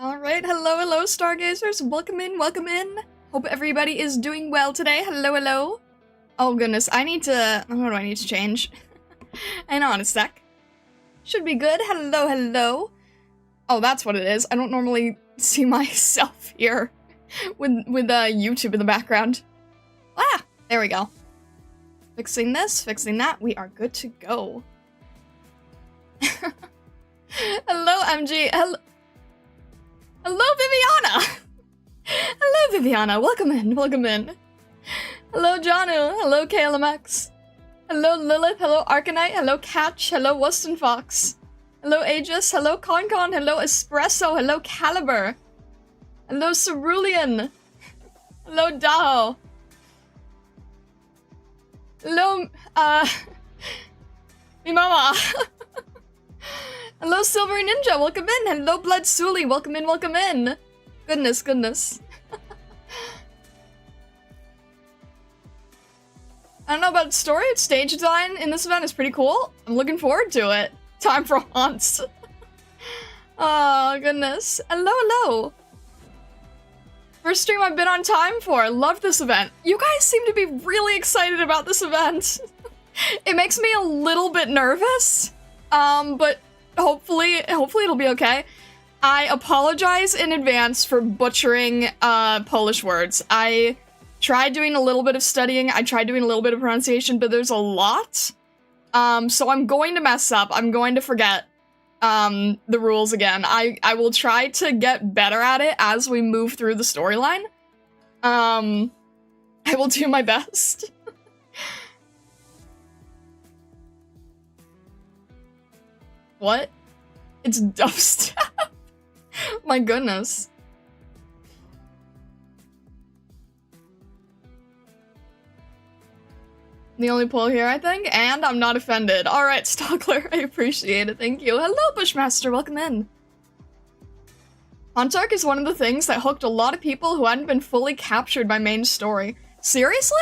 Alright, hello, stargazers. Welcome in, welcome in. Hope everybody is doing well today. Hello. Oh goodness, what do I need to change? Hang on a sec. Should be good. Hello. Oh, that's what it is. I don't normally see myself here with YouTube in the background. Ah, there we go. Fixing this, fixing that. We are good to go. Hello, MG. Hello, Viviana! Hello, Viviana. Welcome in. Hello, Janu. Hello, KLMX. Hello, Lilith. Hello, Arknight. Hello, Catch. Hello, Wuston Fox. Hello, Aegis. Hello, Concon. Hello, Espresso. Hello, Caliber. Hello, Cerulean. Hello, Daho. Hello, mi mama. Hello, Silvery Ninja, welcome in. Hello, Blood Suli, welcome in. Goodness. I don't know about story, stage design in this event is pretty cool. I'm looking forward to it. Time for haunts. Oh, goodness. Hello. First stream I've been on time for. Love this event. You guys seem to be really excited about this event. It makes me a little bit nervous, but hopefully it'll be okay. I apologize in advance for butchering Polish words. I tried doing a little bit of studying, I tried doing a little bit of pronunciation, but there's a lot. So I'm going to mess up, I'm going to forget the rules again. I will try to get better at it as we move through the storyline. I will do my best. What? It's dubstep? My goodness. The only poll here, I think, and I'm not offended. Alright, Stockler, I appreciate it, thank you. Hello, Bushmaster, welcome in. Hauntark is one of the things that hooked a lot of people who hadn't been fully captured by main story. Seriously?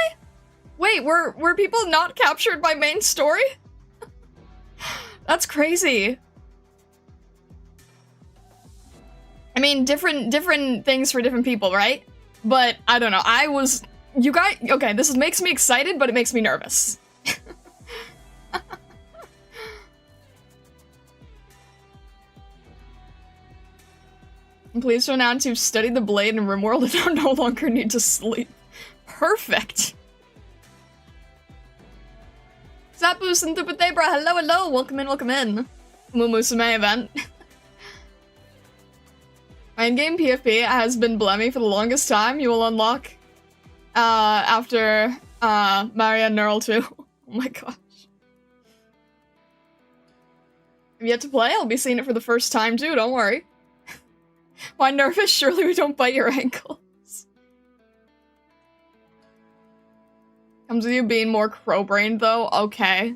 Wait, were people not captured by main story? That's crazy. I mean, different things for different people, right? But I don't know. You guys, okay, this makes me excited, but it makes me nervous. I'm pleased to announce you've studied the blade in RimWorld and no longer need to sleep. Perfect. Zapus and Tupatebra, hello, welcome in. Mumusume event. My in-game PFP has been Blemmy for the longest time. You will unlock after Maria NEARL 2. Oh my gosh. Have yet to play? I'll be seeing it for the first time too, don't worry. Why nervous? Surely we don't bite your ankles. Comes with you being more crow-brained though? Okay.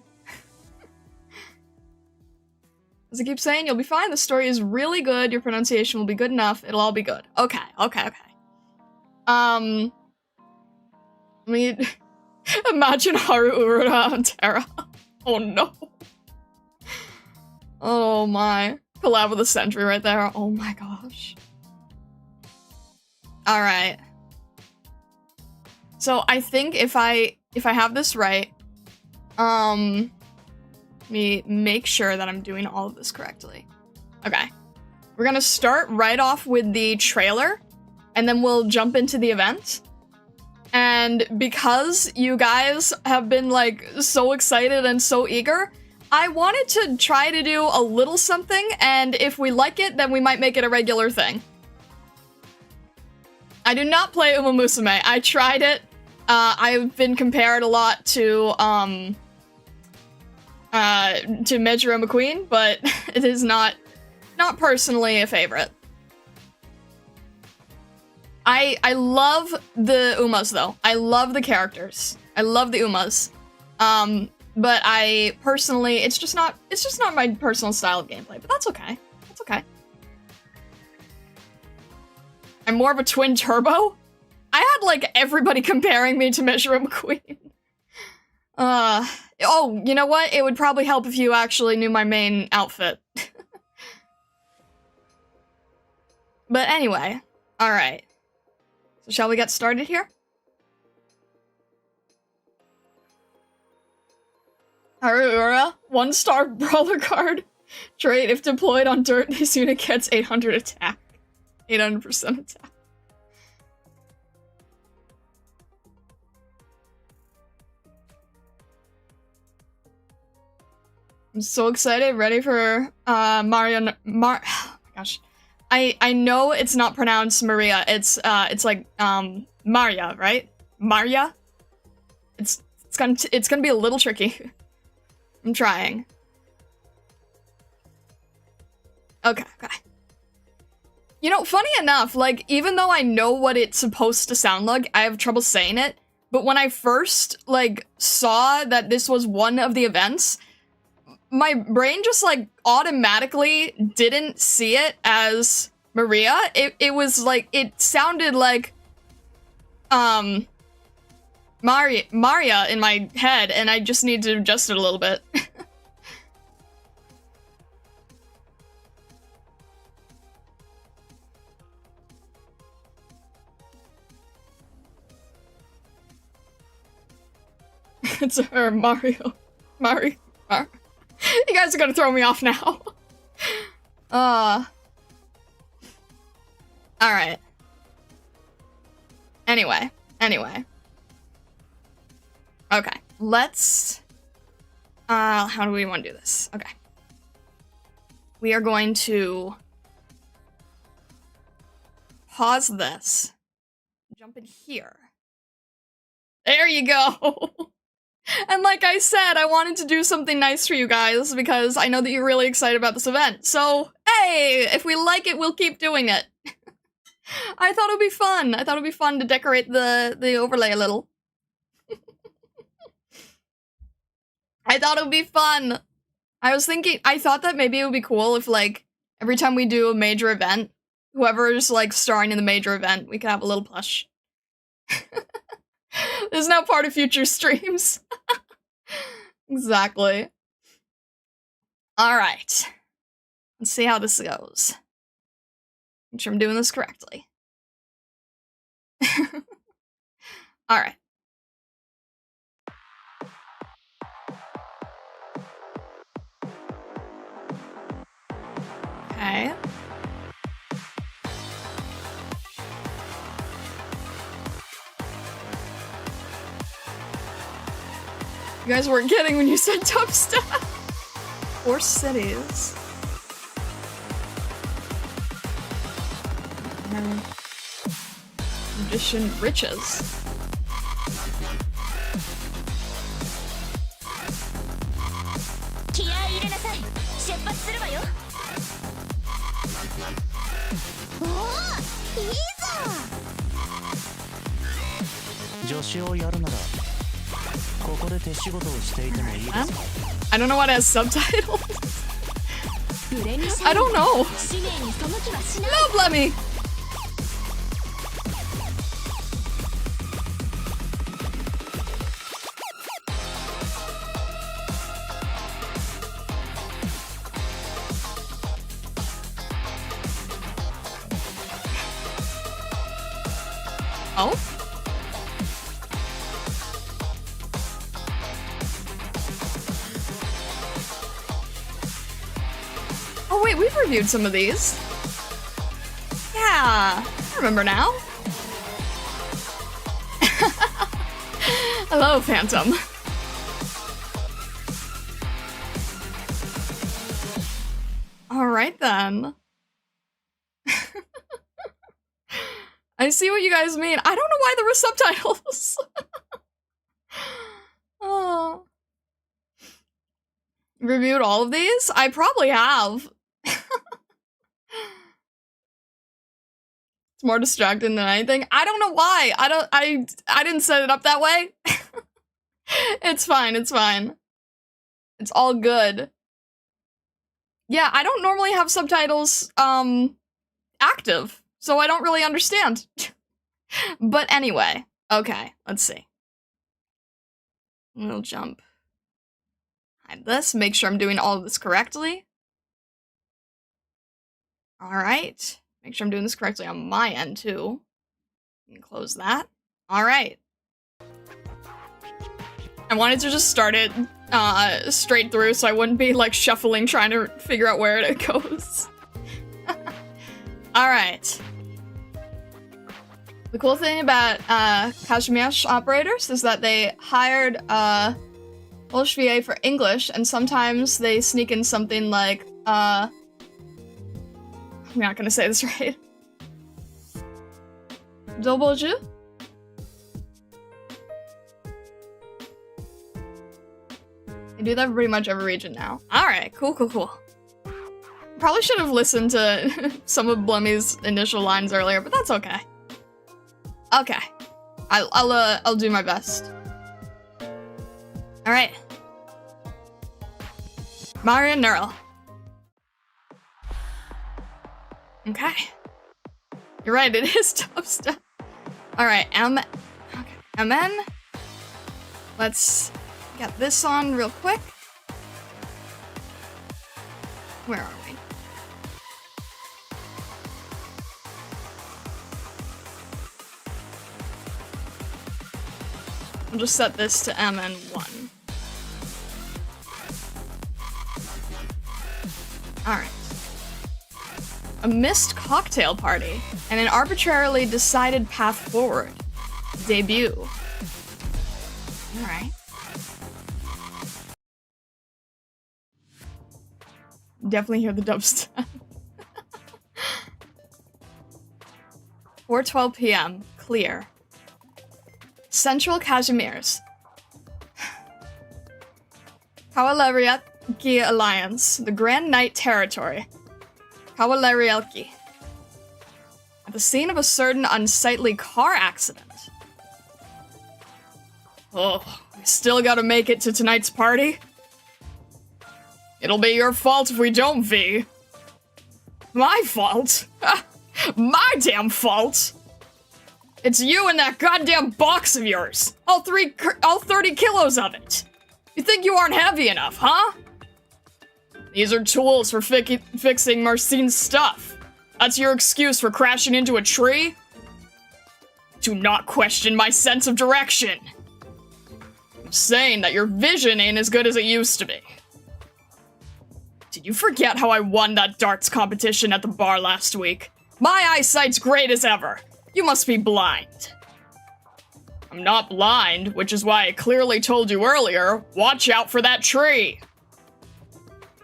As I keep saying, you'll be fine. The story is really good. Your pronunciation will be good enough. It'll all be good. Okay. I mean, imagine Haru Urara on Terra. Oh no. Oh my. Collab with a sentry right there. Oh my gosh. Alright. So I think if I have this right, let me make sure that I'm doing all of this correctly. Okay. We're gonna start right off with the trailer, and then we'll jump into the event. And because you guys have been, like, so excited and so eager, I wanted to try to do a little something, and if we like it, then we might make it a regular thing. I do not play Uma Musume. I tried it. I've been compared a lot to Mejuro McQueen, but it is not personally a favorite. I love the Umas though. I love the characters. I love the Umas. But I personally, it's just not my personal style of gameplay, but that's okay. That's okay. I'm more of a twin turbo? I had like everybody comparing me to Mejuro McQueen. Oh, you know what? It would probably help if you actually knew my main outfit. But anyway, alright. So shall we get started here? Aurora, 1-star brawler card. Trait, if deployed on dirt, this unit gets 800 attack. 800% attack. I'm so excited, ready for oh my gosh. I know it's not pronounced Maria. It's like Maria, right? Maria? It's gonna be a little tricky. I'm trying. Okay. You know, funny enough, like, even though I know what it's supposed to sound like, I have trouble saying it. But when I first, like, saw that this was one of the events, my brain just, like, automatically didn't see it as Maria. It was, like, it sounded like, Maria in my head, and I just need to adjust it a little bit. It's her, Mario. Mario. You guys are gonna throw me off now. Alright. Anyway. Okay, let's... how do we want to do this? Okay. We are going to... pause this. Jump in here. There you go! And like I said, I wanted to do something nice for you guys because I know that you're really excited about this event. So, hey, if we like it, we'll keep doing it. I thought it would be fun. I thought it would be fun to decorate the overlay a little. I thought it would be fun. I thought that maybe it would be cool if, like, every time we do a major event, whoever's, like, starring in the major event, we could have a little plush. This is now part of future streams. Exactly. Alright. Let's see how this goes. Make sure I'm doing this correctly. Alright. Okay. You guys weren't kidding when you said dubstep. 4 cities. Magician riches. I don't know what has subtitles. I don't know. No, Blemmy. Oh? Oh wait, we've reviewed some of these. Yeah, I remember now. Hello, Phantom. Alright then. I see what you guys mean. I don't know why there were subtitles. Oh. Reviewed all of these? I probably have. It's more distracting than anything. I don't know why. I didn't set it up that way. It's fine, it's fine. It's all good. Yeah, I don't normally have subtitles, active. So I don't really understand. But anyway, okay, let's see. We'll jump. Hide this, make sure I'm doing all of this correctly. Alright. Make sure I'm doing this correctly on my end, too. And close that. Alright. I wanted to just start it straight through so I wouldn't be, like, shuffling trying to figure out where it goes. Alright. The cool thing about Kazimierz operators is that they hired Polish VA for English, and sometimes they sneak in something like, I'm not gonna say this right. Doboju? They do that for pretty much every region now. Alright, cool. Probably should have listened to some of Blummy's initial lines earlier, but that's okay. Okay. I'll do my best. Alright. Maria NEARL. Okay. You're right, it is tough stuff. Alright, okay. MN. Let's get this on real quick. Where are we? I'll just set this to MN1. Alright. A missed cocktail party and an arbitrarily decided path forward. Debut. Alright. Definitely hear the dubstep. 4:12 p.m. Clear. Central Kazimierz. Kawalerielki Alliance. The Grand Knight Territory. Kawalerielki. At the scene of a certain unsightly car accident. Oh, we still gotta make it to tonight's party? It'll be your fault if we don't, V. My fault? My damn fault? It's you and that goddamn box of yours. All 30 kilos of it. You think you aren't heavy enough, huh? These are tools for fixing Marcine's stuff. That's your excuse for crashing into a tree? Do not question my sense of direction. I'm saying that your vision ain't as good as it used to be. Did you forget how I won that darts competition at the bar last week? My eyesight's great as ever. You must be blind. I'm not blind, which is why I clearly told you earlier, watch out for that tree.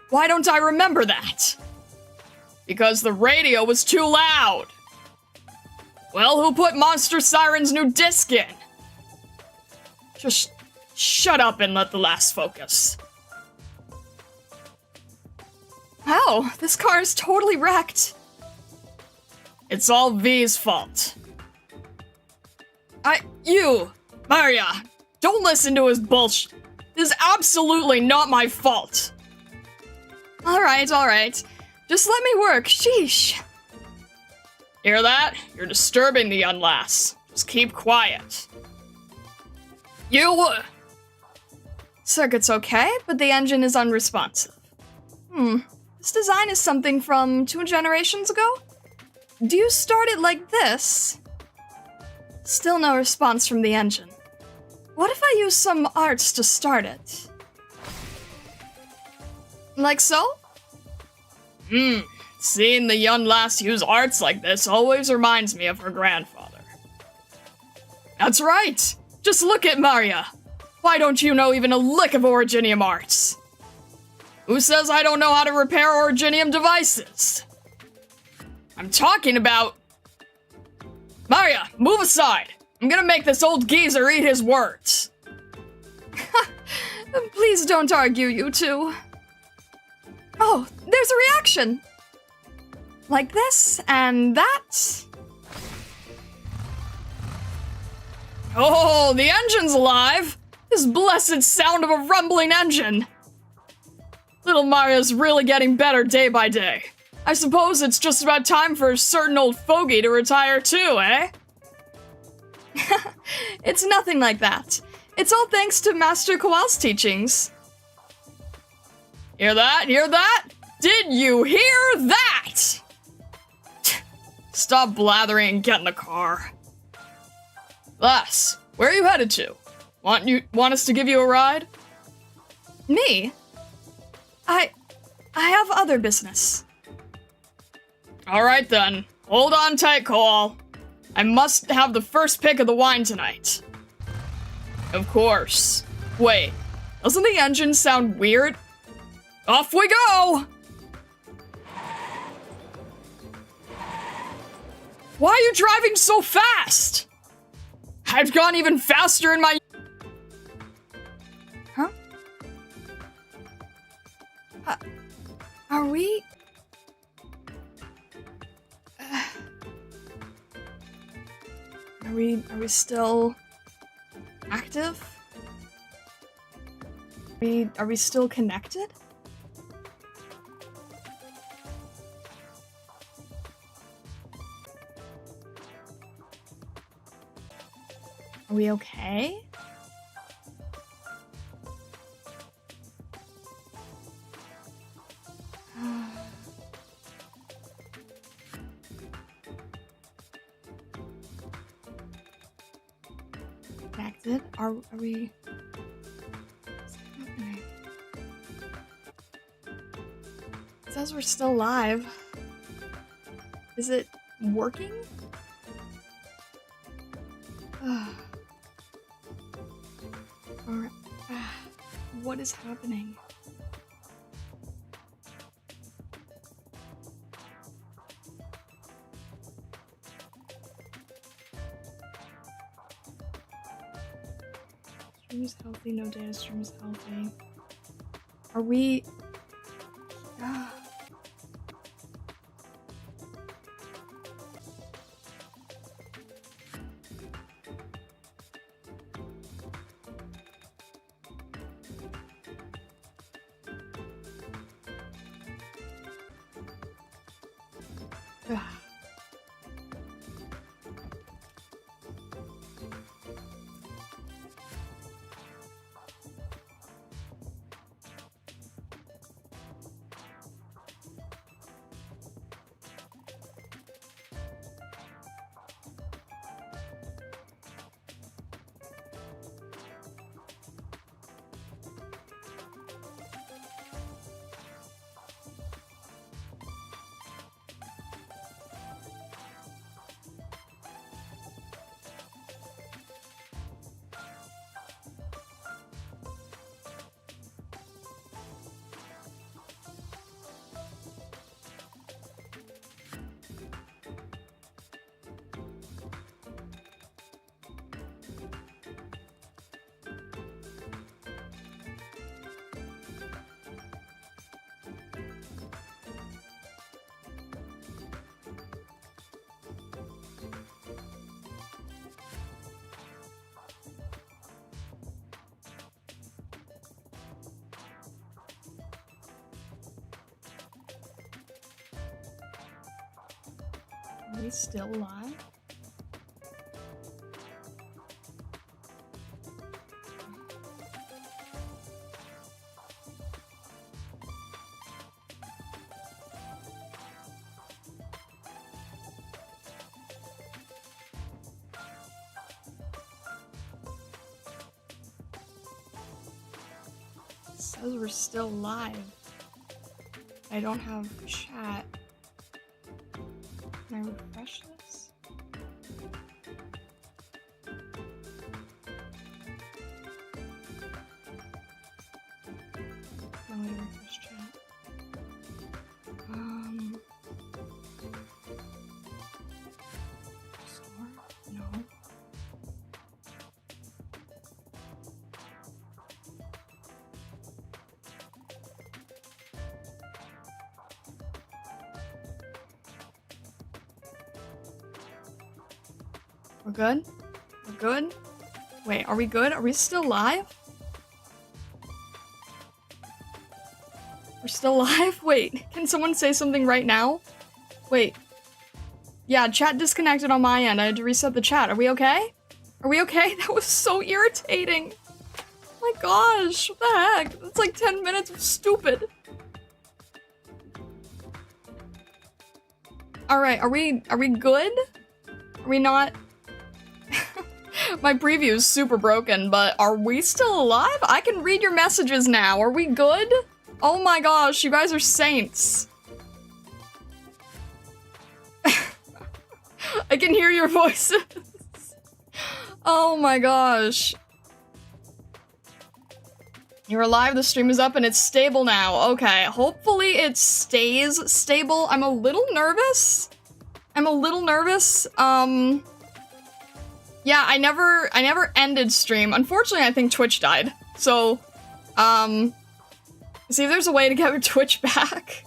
Why don't I remember that? Because the radio was too loud. Well, who put Monster Siren's new disc in? Just shut up and let the lass focus. Wow, this car is totally wrecked. It's all V's fault. Maria, don't listen to his bullshit. This is absolutely not my fault. Alright. Just let me work, sheesh. Hear that? You're disturbing the young lass. Just keep quiet. Circuit's okay, but the engine is unresponsive. This design is something from 2 generations ago? Do you start it like this? Still no response from the engine. What if I use some arts to start it? Like so? Seeing the young lass use arts like this always reminds me of her grandfather. That's right! Just look at Maria! Why don't you know even a lick of Originium arts? Who says I don't know how to repair Originium devices? I'm talking about... Maria, move aside! I'm gonna make this old geezer eat his words. Please don't argue, you two. Oh, there's a reaction! Like this, and that. Oh, the engine's alive! This blessed sound of a rumbling engine! Little Maria's really getting better day by day. I suppose it's just about time for a certain old fogey to retire too, eh? It's nothing like that. It's all thanks to Master Kowal's teachings. Hear that? Hear that? Did you hear that? Stop blathering and get in the car. Les, where are you headed to? Want us to give you a ride? Me? I have other business. Alright then. Hold on tight, Cole. I must have the first pick of the wine tonight. Of course. Wait, doesn't the engine sound weird? Off we go! Why are you driving so fast? I've gone even faster in my... Huh? Are we... Are we still active? Are we still connected? Are we okay? Connected? Are we? What's happening? It says we're still live. Is it working? Or, what is happening? Stream is healthy, no data stream is healthy. Are we... Are we still live? It says we're still live. I don't have chat. Can I refresh this? No way to refresh chat. Store? No. We're good? We're good? Wait, are we good? Are we still live? We're still live? Wait, can someone say something right now? Wait. Yeah, chat disconnected on my end. I had to reset the chat. Are we okay? Are we okay? That was so irritating. Oh my gosh, what the heck? That's like 10 minutes of stupid. Alright, are we good? Are we not? My preview is super broken, but are we still alive? I can read your messages now. Are we good? Oh my gosh, you guys are saints. I can hear your voices. Oh my gosh. You're alive, the stream is up, and it's stable now. Okay, hopefully it stays stable. I'm a little nervous. Yeah, I never ended stream. Unfortunately, I think Twitch died. So, see if there's a way to get Twitch back.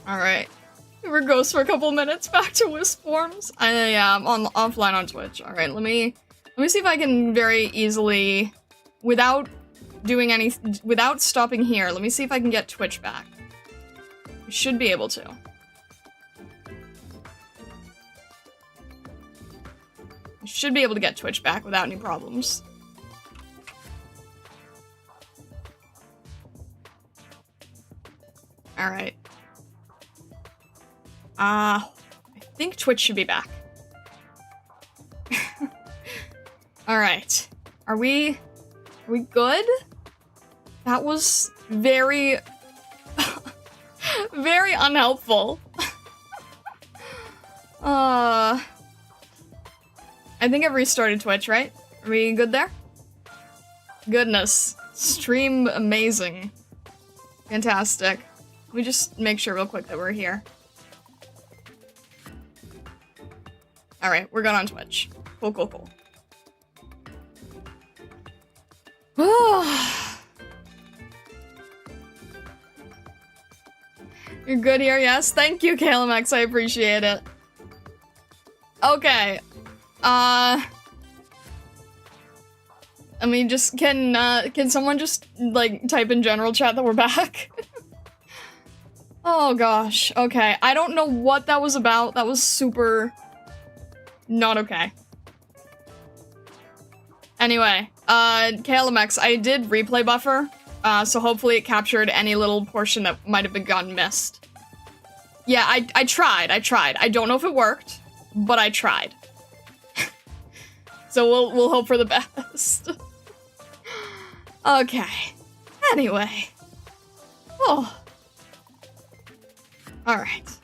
Alright. We were ghosts for a couple minutes, back to wisp forms. Yeah, I'm offline on Twitch. Alright, let me see if I can very easily, without stopping here, let me see if I can get Twitch back. We should be able to. I should be able to get Twitch back without any problems. Alright. I think Twitch should be back. Alright. Are we good? That was very very unhelpful. I think I've restarted Twitch, right? Are we good there? Goodness. Stream amazing. Fantastic. Let me just make sure real quick that we're here. Alright, we're good on Twitch. Cool, cool, cool. You're good here, yes? Thank you, KLMX, I appreciate it. Okay. I mean, just, can someone just, like, type in general chat that we're back? Oh gosh, okay. I don't know what that was about. That was super not okay. Anyway, KLMX, I did replay buffer, so hopefully it captured any little portion that might have been gotten missed. Yeah, I tried. I don't know if it worked, but I tried. So we'll hope for the best. Okay. Anyway. Oh. Alright.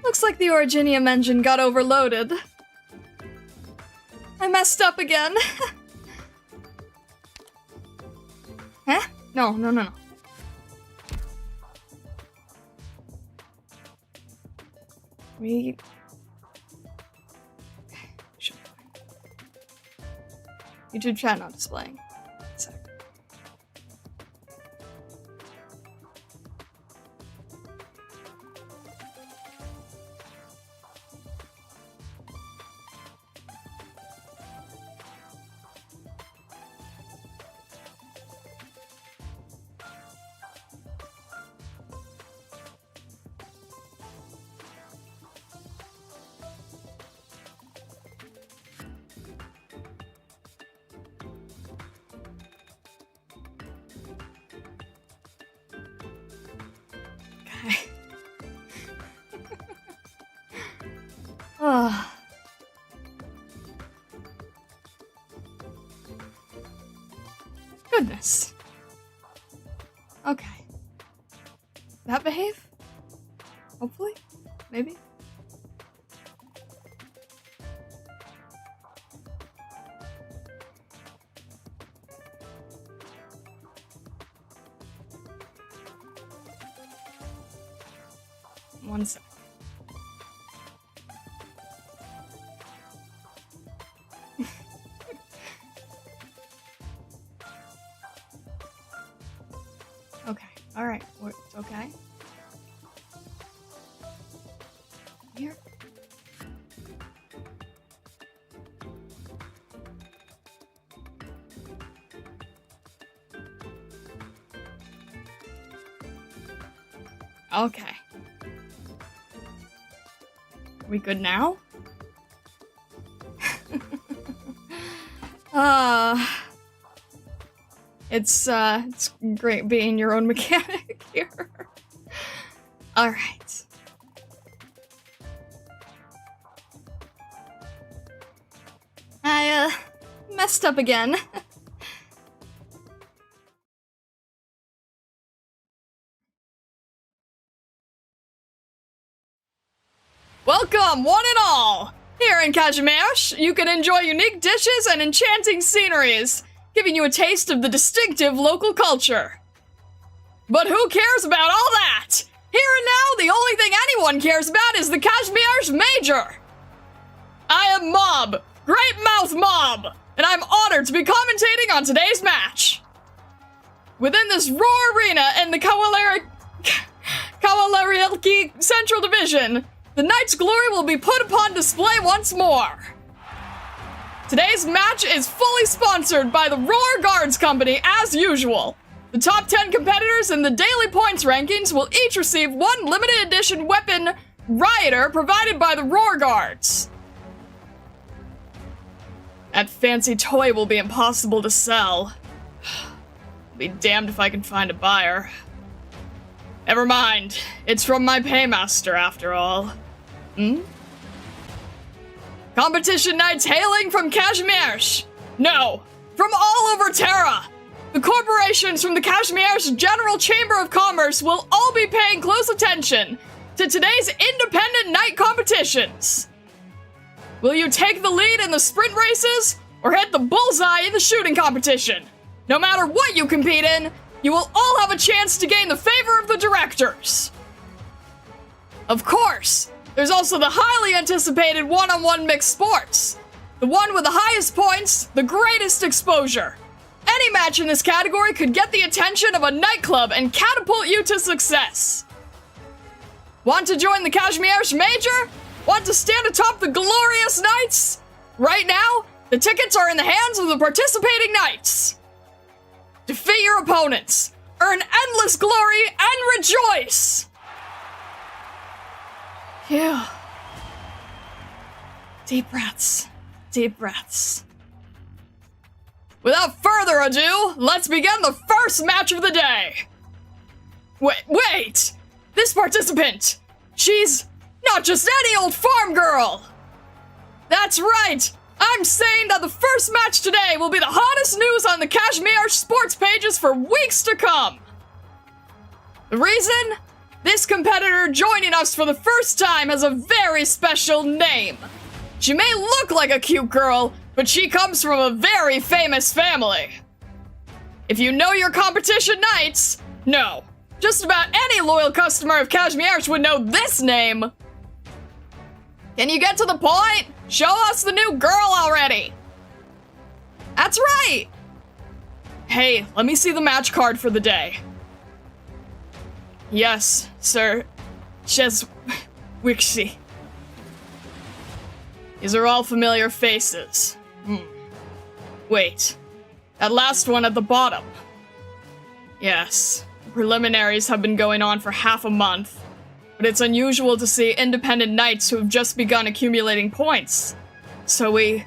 Looks like the Originium engine got overloaded. I messed up again. Huh? No. We... YouTube chat not displaying. Sec. Oh. Goodness. Okay. That behave? Hopefully? Maybe? One sec. Okay, alright, it's okay. Here. Okay. Are we good now? It's great being your own mechanic here. Alright. I, messed up again. Welcome, one and all! Here in Kazimierz, you can enjoy unique dishes and enchanting sceneries, giving you a taste of the distinctive local culture. But who cares about all that? Here and now, the only thing anyone cares about is the Kazimierz Major! I am Mob, Great Mouth Mob, and I'm honored to be commentating on today's match. Within this Roar Arena in the Kawaleriki Central Division, the Knight's glory will be put upon display once more. Today's match is fully sponsored by the Roar Guards Company as usual. The top 10 competitors in the daily points rankings will each receive one limited edition weapon, Rioter, provided by the Roar Guards. That fancy toy will be impossible to sell. I'll be damned if I can find a buyer. Never mind, it's from my paymaster after all. Competition Knights hailing from Kazimierz! No, from all over Terra! The corporations from the Kazimierz General Chamber of Commerce will all be paying close attention to today's independent night competitions. Will you take the lead in the sprint races, or hit the bullseye in the shooting competition? No matter what you compete in, you will all have a chance to gain the favor of the directors. Of course, there's also the highly anticipated one-on-one mixed sports. The one with the highest points, the greatest exposure. Any match in this category could get the attention of a nightclub and catapult you to success. Want to join the Kazimierz Major? Want to stand atop the glorious Knights? Right now, the tickets are in the hands of the participating Knights. Defeat your opponents, earn endless glory, and rejoice! Phew. Deep breaths. Deep breaths. Without further ado, let's begin the first match of the day! Wait! This participant! She's not just any old farm girl! That's right! I'm saying that the first match today will be the hottest news on the Kazimierz sports pages for weeks to come! The reason? This competitor joining us for the first time has a very special name. She may look like a cute girl, but she comes from a very famous family. If you know your competition Knights, no, just about any loyal customer of Kazimierz would know this name. Can you get to the point? Show us the new girl already. That's right. Hey, let me see the match card for the day. Yes, sir. Wixie. These are all familiar faces. Wait. That last one at the bottom. Yes. The preliminaries have been going on for half a month. But it's unusual to see independent Knights who have just begun accumulating points. So the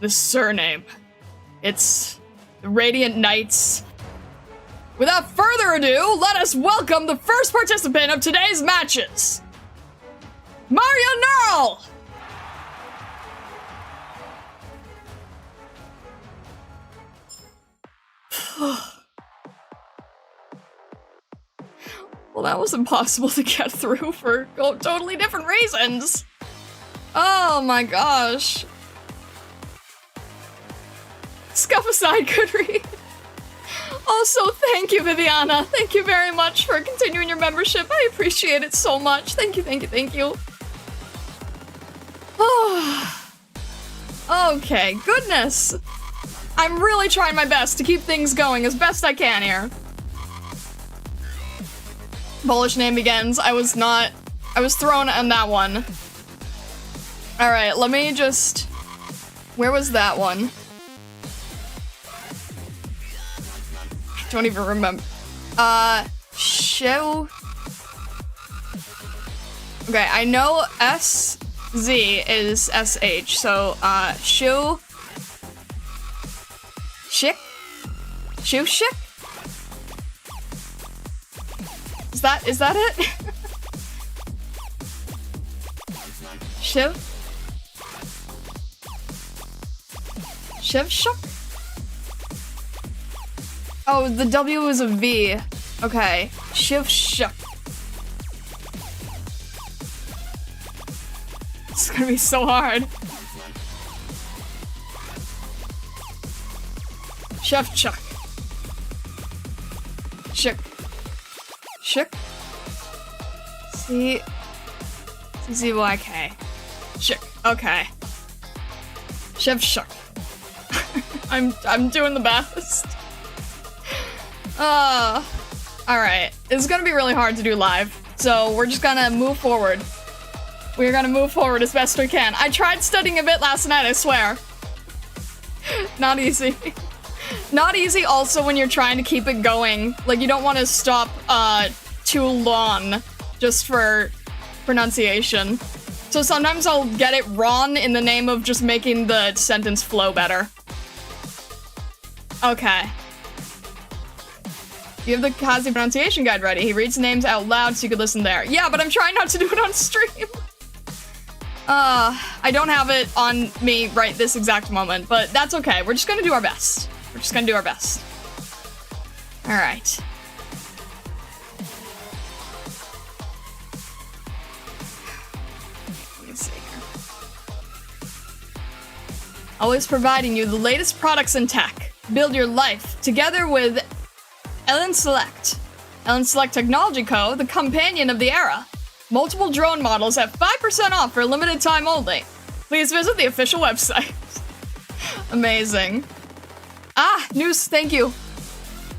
surname. It's the Radiant Knights. Without further ado, let us welcome the first participant of today's matches. NEARL! Well, that was impossible to get through for totally different reasons. Oh my gosh. Scuff aside, good read. Also, thank you, Viviana. Thank you very much for continuing your membership. I appreciate it so much. Thank you, thank you, thank you. Oh. Okay, goodness. I'm really trying my best to keep things going as best I can here. Polish name begins. I was thrown on that one. Alright, let me just... Where was that one? I don't even remember. Show... Okay, I know SZ is SH, so, Shu Shuvshik? Is that it? Shivshuk? Oh, the W is a V. Okay. Shivshuk. It's gonna be so hard. Shivshuk. Shuk. Shuk? C-Z-Y-K. Shuk. Okay. Shivshuk. I'm doing the best. Alright. It's gonna be really hard to do live, so we're just gonna move forward. We're gonna move forward as best we can. I tried studying a bit last night, I swear. Not easy. Not easy also when you're trying to keep it going. Like, you don't want to stop, too long just for pronunciation. So sometimes I'll get it wrong in the name of just making the sentence flow better. Okay. You have the Kazi pronunciation guide ready. He reads names out loud so you could listen there. Yeah, but I'm trying not to do it on stream. I don't have it on me right this exact moment, but that's okay. We're just gonna do our best. We're just gonna do our best. Alright. Let me see here. Always providing you the latest products and tech. Build your life together with Ellen Select. Ellen Select Technology Co., the companion of the era. Multiple drone models at 5% off for a limited time only. Please visit the official website. Amazing. Ah, news, thank you.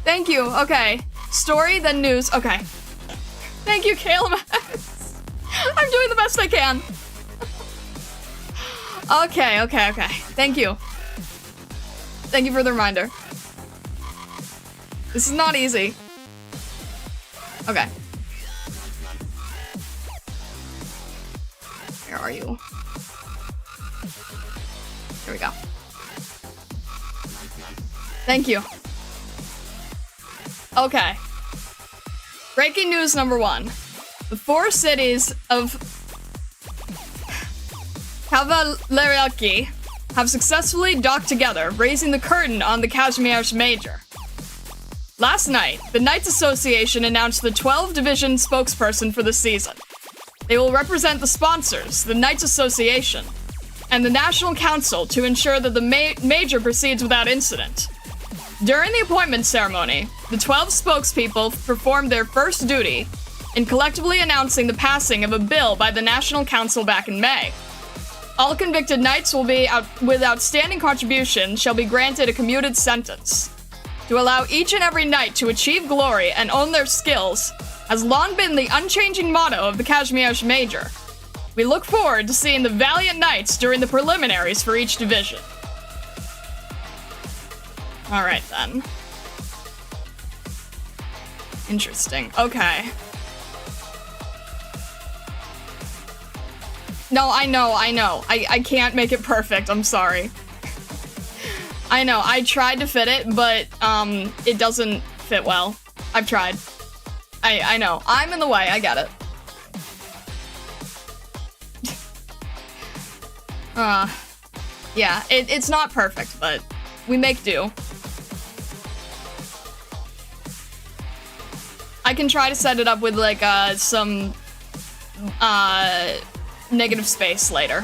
Thank you, okay. Story, then news, okay. Thank you, KLMS. I'm doing the best I can. Okay. Thank you. Thank you for the reminder. This is not easy. Okay. Where are you? Here we go. Thank you. Okay. Breaking news number 1. The 4 cities of Cavalariaki have successfully docked together, raising the curtain on the Kazimierz Major. Last night, the Knights Association announced the 12-division spokesperson for the season. They will represent the sponsors, the Knights Association, and the National Council to ensure that the Major proceeds without incident. During the appointment ceremony, the 12 spokespeople performed their first duty in collectively announcing the passing of a bill by the National Council back in May. All convicted knights with outstanding contributions shall be granted a commuted sentence. To allow each and every knight to achieve glory and own their skills has long been the unchanging motto of the Kazimierz Major. We look forward to seeing the valiant knights during the preliminaries for each division. Alright then. Interesting. Okay. No, I know. I can't make it perfect, I'm sorry. I know, I tried to fit it, but, it doesn't fit well. I've tried. I know. I'm in the way, I get it. Yeah, it's not perfect, but we make do. I can try to set it up with, like, some, negative space later.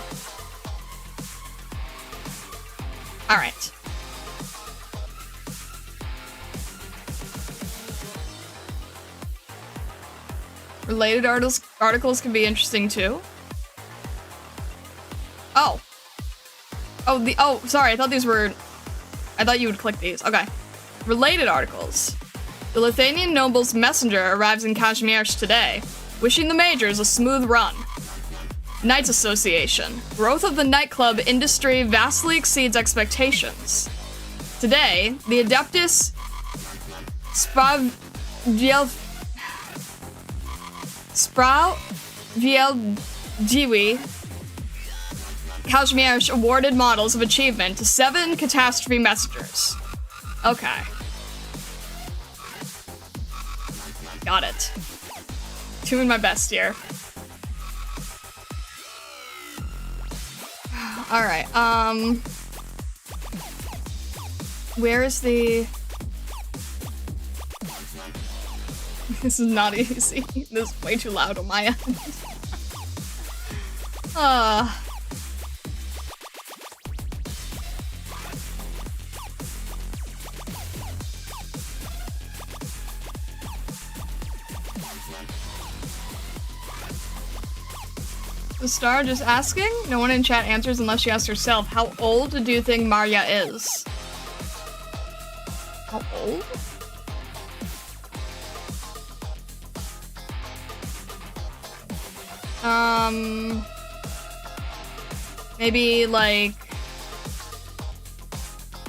Alright. Related articles can be interesting too. Oh. Oh, sorry, I thought you would click these. Okay. Related articles. The Lithuanian noble's messenger arrives in Kazimierz today, wishing the majors a smooth run. Knights Association. Growth of the nightclub industry vastly exceeds expectations. Today, the Adeptus Sprawiedliwi Kazimierz awarded models of achievement to 7 catastrophe messengers. Okay. Got it. Doing my best here. Alright, where is the... This is not easy. This is way too loud on my end. The star just asking? No one in chat answers unless she asks herself. How old do you think Maria is? How old? Maybe like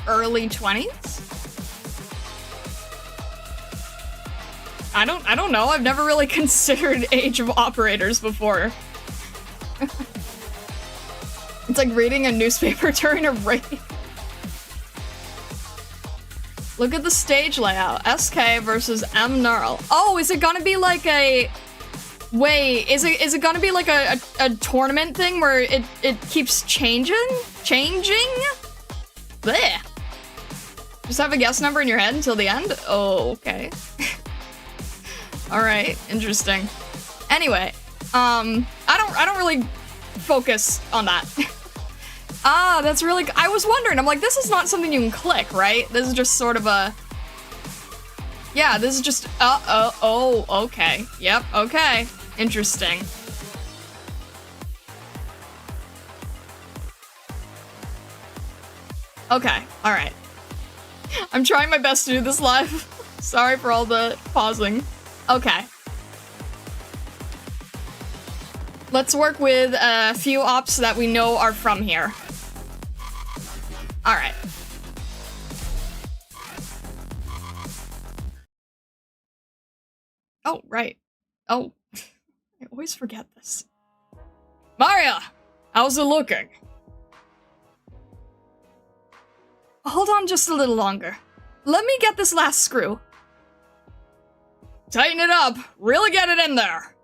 early 20s? I don't know. I've never really considered age of operators before. It's like reading a newspaper during a raid. Look at the stage layout. SK versus NEARL. Oh, is it gonna be like a... Wait, is it gonna be like a tournament thing where it keeps changing? Blech. Just have a guess number in your head until the end? Oh, okay. Alright, interesting. Anyway, I don't really focus on that. Ah, that's really... I was wondering, I'm like, this is not something you can click, right? This is just sort of a... Yeah, this is just... oh, okay. Yep, okay. Interesting. Okay, alright. I'm trying my best to do this live. Sorry for all the pausing. Okay. Let's work with a few ops that we know are from here. Alright. Oh, right. Oh. I always forget this. Maria! How's it looking? Hold on just a little longer. Let me get this last screw. Tighten it up. Really get it in there.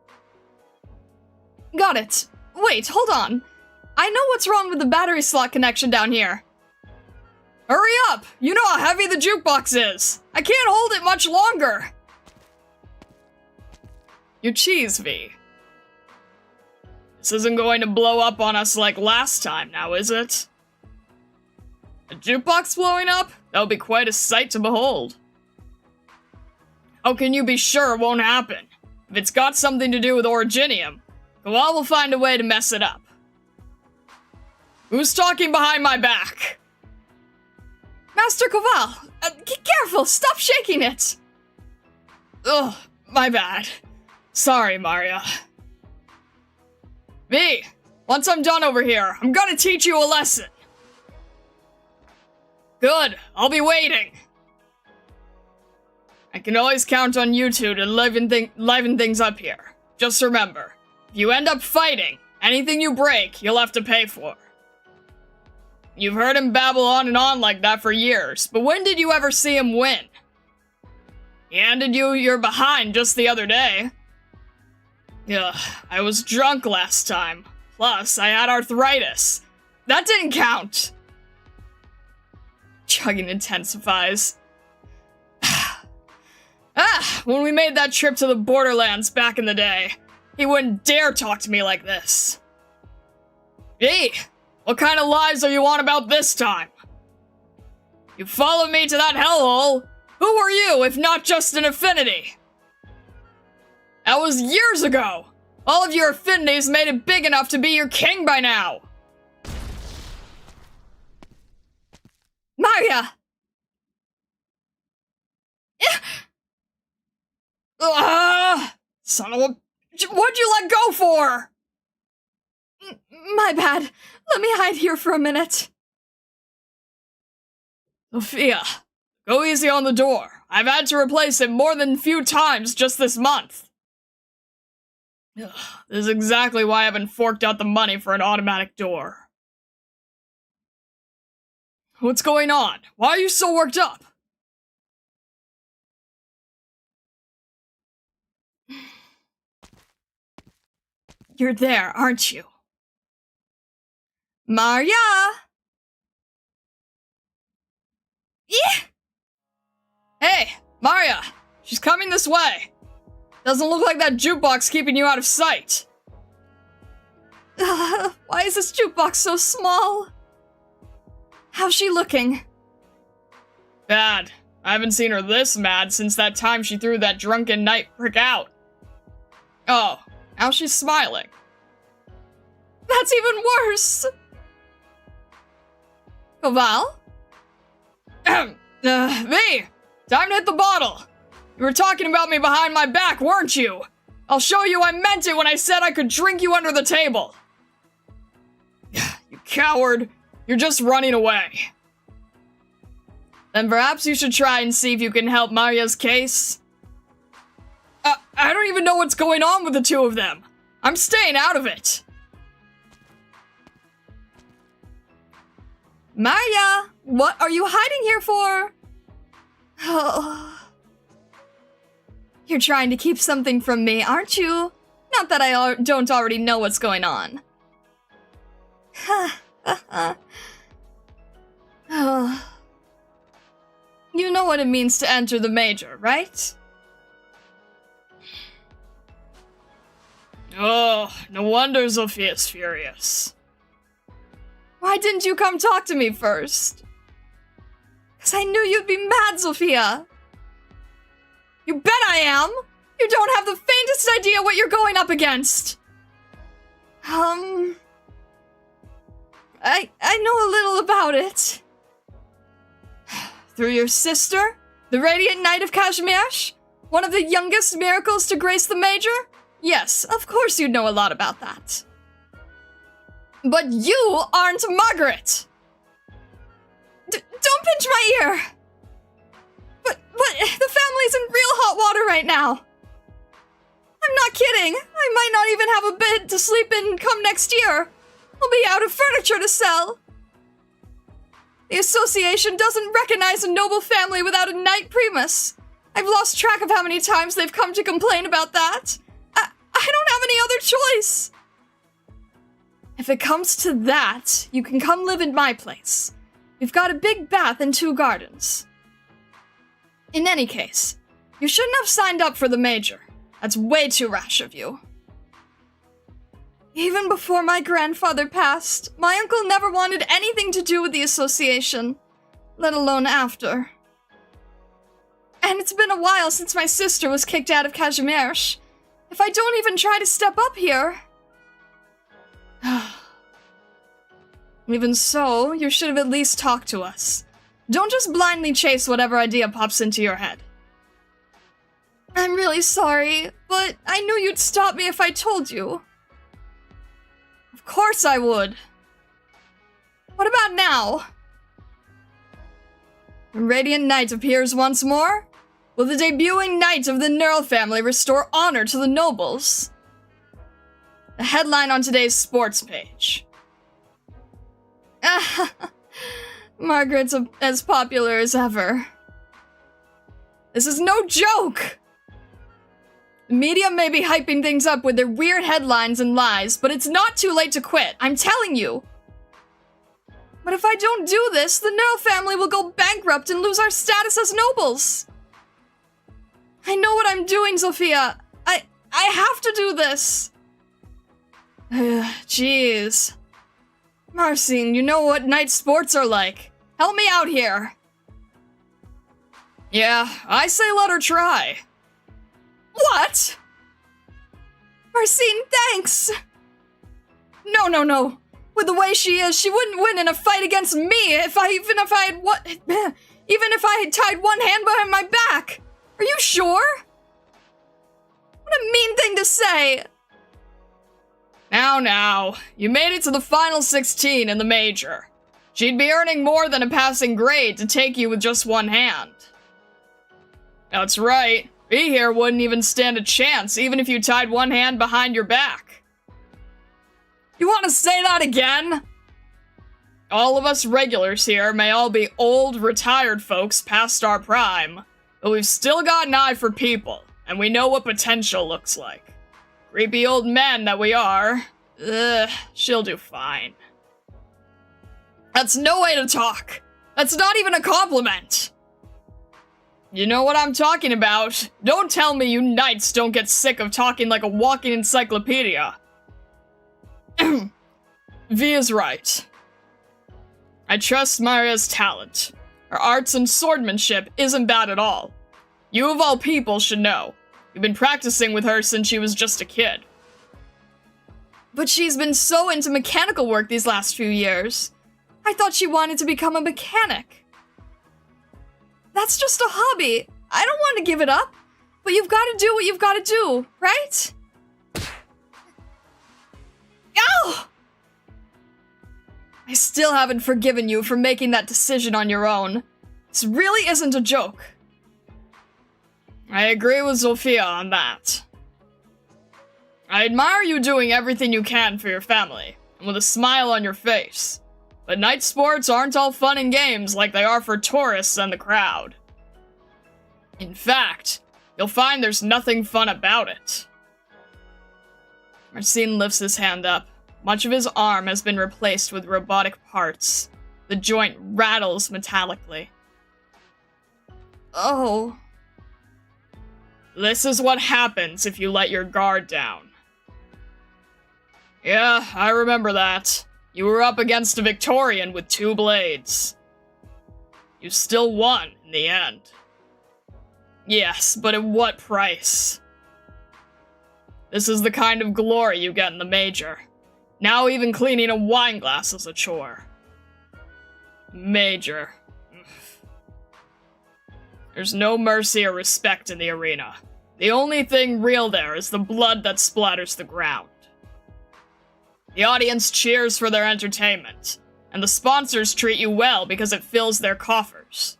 Got it. Wait, hold on. I know what's wrong with the battery slot connection down here. Hurry up! You know how heavy the jukebox is. I can't hold it much longer. You cheese, V. This isn't going to blow up on us like last time now, is it? A jukebox blowing up? That'll be quite a sight to behold. How can you be sure it won't happen? If it's got something to do with Originium, Kowal will find a way to mess it up. Who's talking behind my back? Master Kowal, careful, stop shaking it! Ugh, my bad. Sorry, Maria. V, once I'm done over here, I'm gonna teach you a lesson. Good, I'll be waiting. I can always count on you two to liven things up here. Just remember, if you end up fighting, anything you break, you'll have to pay for. You've heard him babble on and on like that for years, but when did you ever see him win? He handed you your behind just the other day. Ugh, I was drunk last time. Plus, I had arthritis. That didn't count. Chugging intensifies. When we made that trip to the Borderlands back in the day, he wouldn't dare talk to me like this. Hey, what kind of lies are you on about this time? You followed me to that hellhole. Who were you, if not just an affinity? That was years ago. All of your affinities made it big enough to be your king by now. Maria! Son of a... What'd you let go for? My bad. Let me hide here for a minute. Sophia, go easy on the door. I've had to replace it more than a few times just this month. Ugh, this is exactly why I haven't forked out the money for an automatic door. What's going on? Why are you so worked up? You're there, aren't you? Maria! Yeah! Hey, Maria! She's coming this way! Doesn't look like that jukebox keeping you out of sight. Why is this jukebox so small? How's she looking? Bad. I haven't seen her this mad since that time she threw that drunken knight prick out. Oh, now she's smiling. That's even worse! Koval? V! Time to hit the bottle! You were talking about me behind my back, weren't you? I'll show you I meant it when I said I could drink you under the table. You coward. You're just running away. Then perhaps you should try and see if you can help Maria's case. I don't even know what's going on with the two of them. I'm staying out of it. Maria, what are you hiding here for? Oh. You're trying to keep something from me, aren't you? Not that I don't already know what's going on. Oh. You know what it means to enter the major, right? Oh, no wonder Zophia's furious. Why didn't you come talk to me first? Because I knew you'd be mad, Sophia. You bet I am! You don't have the faintest idea what you're going up against! I know a little about it. Through your sister, the Radiant Knight of Kashmirsh? One of the youngest miracles to grace the Major? Yes, of course you'd know a lot about that. But you aren't Margaret! Don't pinch my ear! But the family's in real hot water right now. I'm not kidding. I might not even have a bed to sleep in come next year. I'll be out of furniture to sell. The association doesn't recognize a noble family without a knight primus. I've lost track of how many times they've come to complain about that. I don't have any other choice. If it comes to that, you can come live in my place. We've got a big bath and 2 gardens. In any case, you shouldn't have signed up for the major. That's way too rash of you. Even before my grandfather passed, my uncle never wanted anything to do with the association, let alone after. And it's been a while since my sister was kicked out of Kashmirsh. If I don't even try to step up here... Even so, you should have at least talked to us. Don't just blindly chase whatever idea pops into your head. I'm really sorry, but I knew you'd stop me if I told you. Of course I would. What about now? The Radiant Knight appears once more? Will the debuting knight of the NEARL family restore honor to the nobles? The headline on today's sports page. Margaret's as popular as ever. This is no joke! The media may be hyping things up with their weird headlines and lies, but it's not too late to quit, I'm telling you! But if I don't do this, the NEARL family will go bankrupt and lose our status as nobles! I know what I'm doing, Sophia. I have to do this! Jeez. Marcin, you know what night sports are like. Help me out here. Yeah, I say let her try. What? Marcin, thanks! No. With the way she is, she wouldn't win in a fight against me even if I had tied one hand behind my back. Are you sure? What a mean thing to say. Now, you made it to the final 16 in the major. She'd be earning more than a passing grade to take you with just one hand. That's right. B here wouldn't even stand a chance, even if you tied one hand behind your back. You want to say that again? All of us regulars here may all be old, retired folks past our prime, but we've still got an eye for people, and we know what potential looks like. Creepy old man that we are. Ugh, she'll do fine. That's no way to talk. That's not even a compliment. You know what I'm talking about. Don't tell me you knights don't get sick of talking like a walking encyclopedia. V is right. I trust Maria's talent. Her arts and swordsmanship isn't bad at all. You of all people should know. You've been practicing with her since she was just a kid. But she's been so into mechanical work these last few years. I thought she wanted to become a mechanic. That's just a hobby. I don't want to give it up. But you've got to do what you've got to do, right? Ow! I still haven't forgiven you for making that decision on your own. This really isn't a joke. I agree with Zofia on that. I admire you doing everything you can for your family, and with a smile on your face. But night sports aren't all fun and games like they are for tourists and the crowd. In fact, you'll find there's nothing fun about it. Marcin lifts his hand up. Much of his arm has been replaced with robotic parts. The joint rattles metallically. Oh. This is what happens if you let your guard down. Yeah, I remember that. You were up against a Victorian with 2 blades. You still won in the end. Yes, but at what price? This is the kind of glory you get in the Major. Now even cleaning a wine glass is a chore. Major. There's no mercy or respect in the arena. The only thing real there is the blood that splatters the ground. The audience cheers for their entertainment, and the sponsors treat you well because it fills their coffers.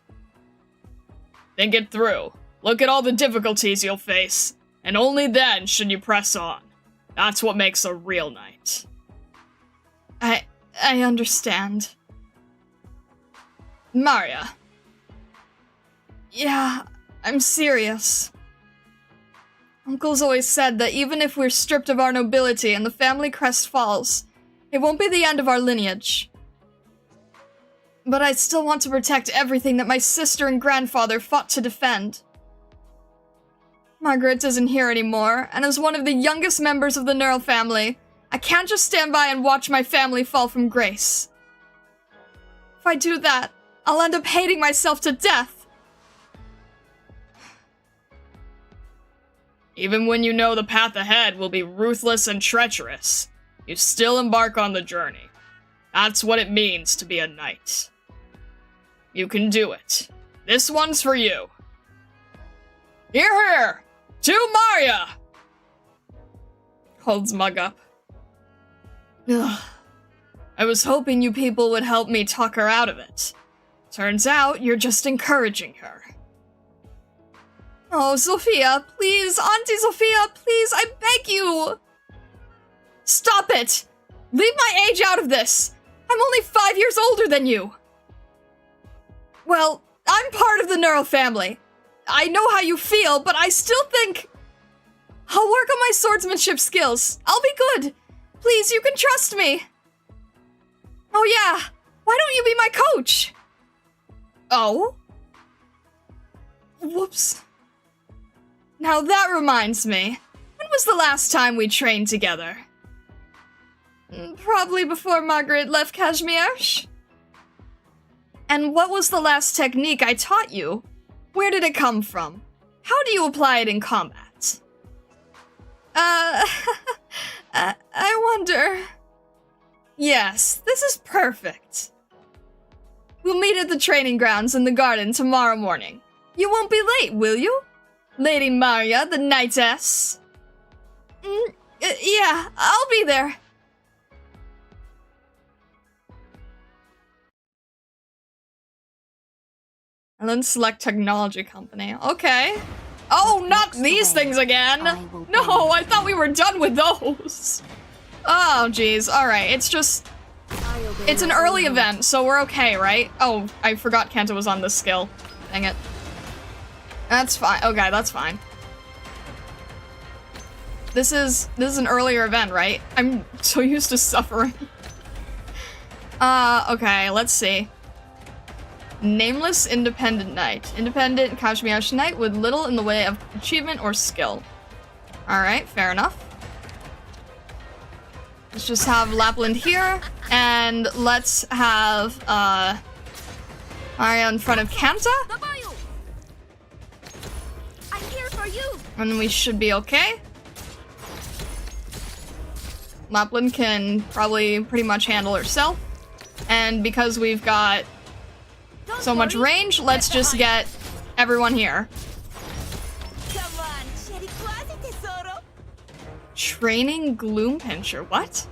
Think it through. Look at all the difficulties you'll face, and only then should you press on. That's what makes a real knight. I understand. Maria. Yeah, I'm serious. Uncle's always said that even if we're stripped of our nobility and the family crest falls, it won't be the end of our lineage. But I still want to protect everything that my sister and grandfather fought to defend. Margaret isn't here anymore, and as one of the youngest members of the NEARL family, I can't just stand by and watch my family fall from grace. If I do that, I'll end up hating myself to death. Even when you know the path ahead will be ruthless and treacherous, you still embark on the journey. That's what it means to be a knight. You can do it. This one's for you. Hear, hear! To Maria! Holds mug up. Ugh. I was hoping you people would help me talk her out of it. Turns out you're just encouraging her. Oh, Sophia, please, Auntie Sophia, please, I beg you! Stop it! Leave my age out of this! I'm only 5 years older than you! Well, I'm part of the NEARL family. I know how you feel, but I still think... I'll work on my swordsmanship skills. I'll be good. Please, you can trust me. Oh yeah, why don't you be my coach? Oh? Whoops. Now that reminds me, when was the last time we trained together? Probably before Margaret left Kazimierz. And what was the last technique I taught you? Where did it come from? How do you apply it in combat? I wonder... Yes, this is perfect. We'll meet at the training grounds in the garden tomorrow morning. You won't be late, will you? Lady Maria, the knightess. Yeah, I'll be there. And then select technology company. Okay. Oh, not these things again! No, I thought we were done with those! Oh, geez. Alright, it's just... It's an early event, so we're okay, right? Oh, I forgot Kenta was on this skill. Dang it. That's fine. Okay, that's fine. This is an earlier event, right? I'm so used to suffering. Okay, let's see. Nameless Independent Knight. Independent Kashmirish Knight with little in the way of achievement or skill. Alright, fair enough. Let's just have Lapland here, and let's have, Arya in front of Kanta. I'm here for you. And we should be okay. Lapland can probably pretty much handle herself. And because we've got so much range, let's just get everyone here. Come on, Training Gloom Pincher. What?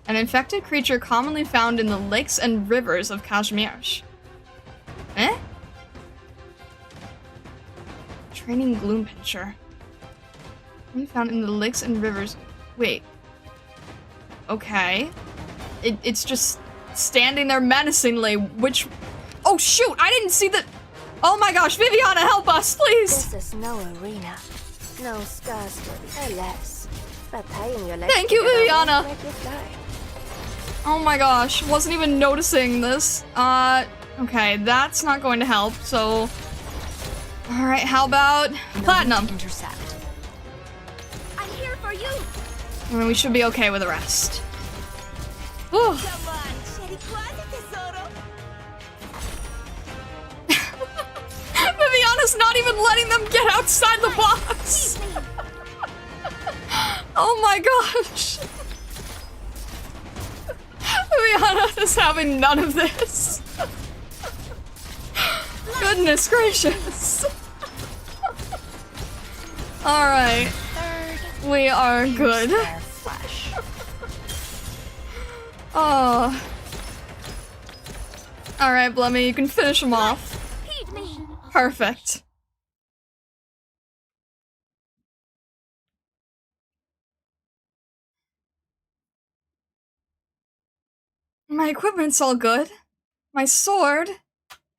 An infected creature commonly found in the lakes and rivers of Kashmirish. Eh? Training Gloom Pincher. Commonly found in the lakes and rivers. Wait. Okay. It's just standing there menacingly, which... Oh shoot, I didn't see the... Oh my gosh, Viviana, help us, please! This is no arena. No scars to be less. But tying your legs Thank you, together Viviana. won't make you fly. Oh my gosh, wasn't even noticing this. Okay, that's not going to help, so... Alright, how about Platinum? Intercept. I'm here for you. And then we should be okay with the rest. Whew. Come on, Sherry Quasi Tesoro. Viviana's not even letting them get outside the box! Oh my gosh! Viviana is having none of this. Goodness gracious. Alright. We are good. Oh. Alright, Blemmy, you can finish him off. Feed me. Perfect. My equipment's all good. My sword.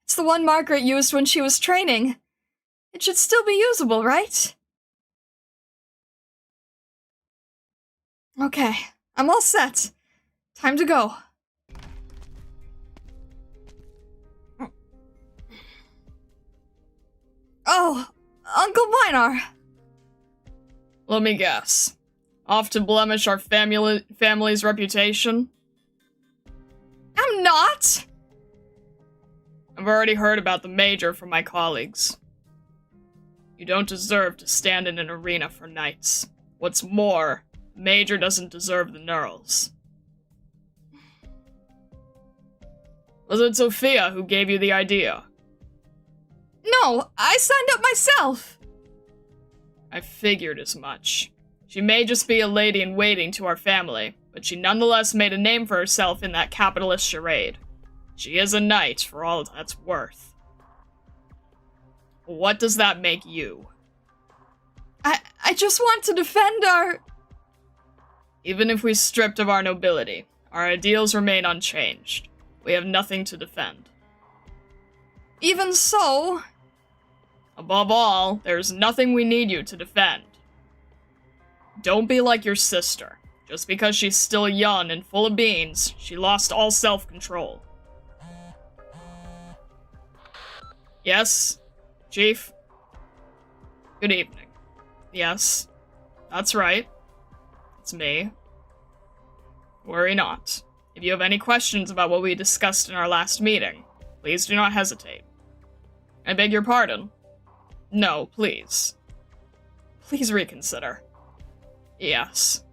It's the one Margaret used when she was training. It should still be usable, right? Okay, I'm all set. Time to go. Oh, Uncle Minar. Let me guess. Off to blemish our family's reputation? I'm not! I've already heard about the Major from my colleagues. You don't deserve to stand in an arena for knights. What's more, the Major doesn't deserve the NEARLs. Was it Sophia who gave you the idea? No, I signed up myself! I figured as much. She may just be a lady-in-waiting to our family, but she nonetheless made a name for herself in that capitalist charade. She is a knight, for all that's worth. What does that make you? I just want to defend our... Even if we stripped of our nobility, our ideals remain unchanged. We have nothing to defend. Even so... Above all, there's nothing we need you to defend. Don't be like your sister. Just because she's still young and full of beans, she lost all self-control. Yes, Chief? Good evening. Yes, that's right. It's me. Worry not. If you have any questions about what we discussed in our last meeting, please do not hesitate. I beg your pardon. No, please. Please reconsider. Yes.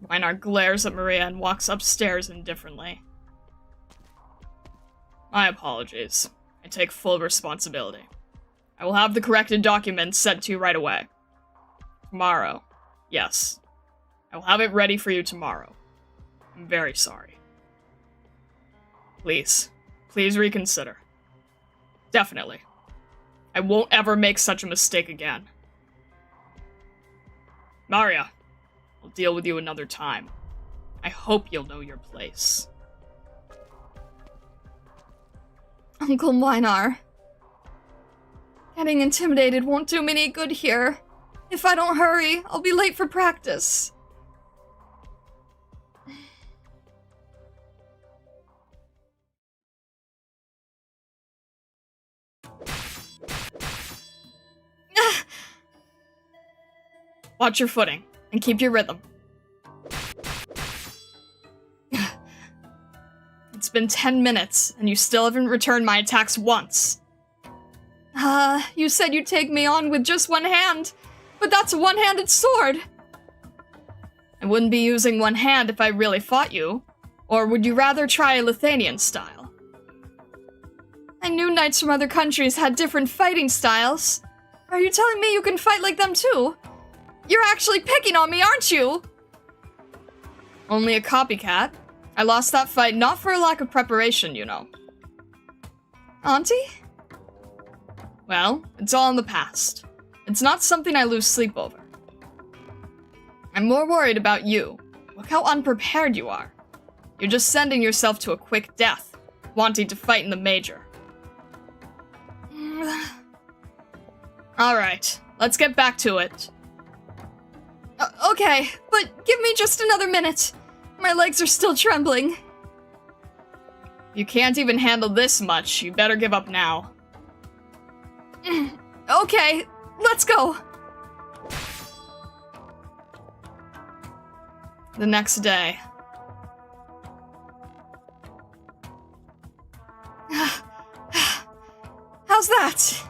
Reinhard glares at Maria and walks upstairs indifferently. My apologies. I take full responsibility. I will have the corrected documents sent to you right away. Tomorrow. Yes. I will have it ready for you tomorrow. I'm very sorry. Please. Please reconsider. Definitely. I won't ever make such a mistake again. Maria, I'll deal with you another time. I hope you'll know your place. Uncle Minar. Getting intimidated won't do me any good here. If I don't hurry, I'll be late for practice. Watch your footing, and keep your rhythm. It's been 10 minutes, and you still haven't returned my attacks once. You said you'd take me on with just one hand, but that's a one-handed sword. I wouldn't be using one hand if I really fought you. Or would you rather try a Lithuanian style? I knew knights from other countries had different fighting styles. Are you telling me you can fight like them too? You're actually picking on me, aren't you? Only a copycat. I lost that fight not for a lack of preparation, you know. Auntie? Well, it's all in the past. It's not something I lose sleep over. I'm more worried about you. Look how unprepared you are. You're just sending yourself to a quick death, wanting to fight in the major. Alright, let's get back to it. Okay, but give me just another minute. My legs are still trembling. You can't even handle this much. You better give up now. Okay, let's go. The next day. How's that?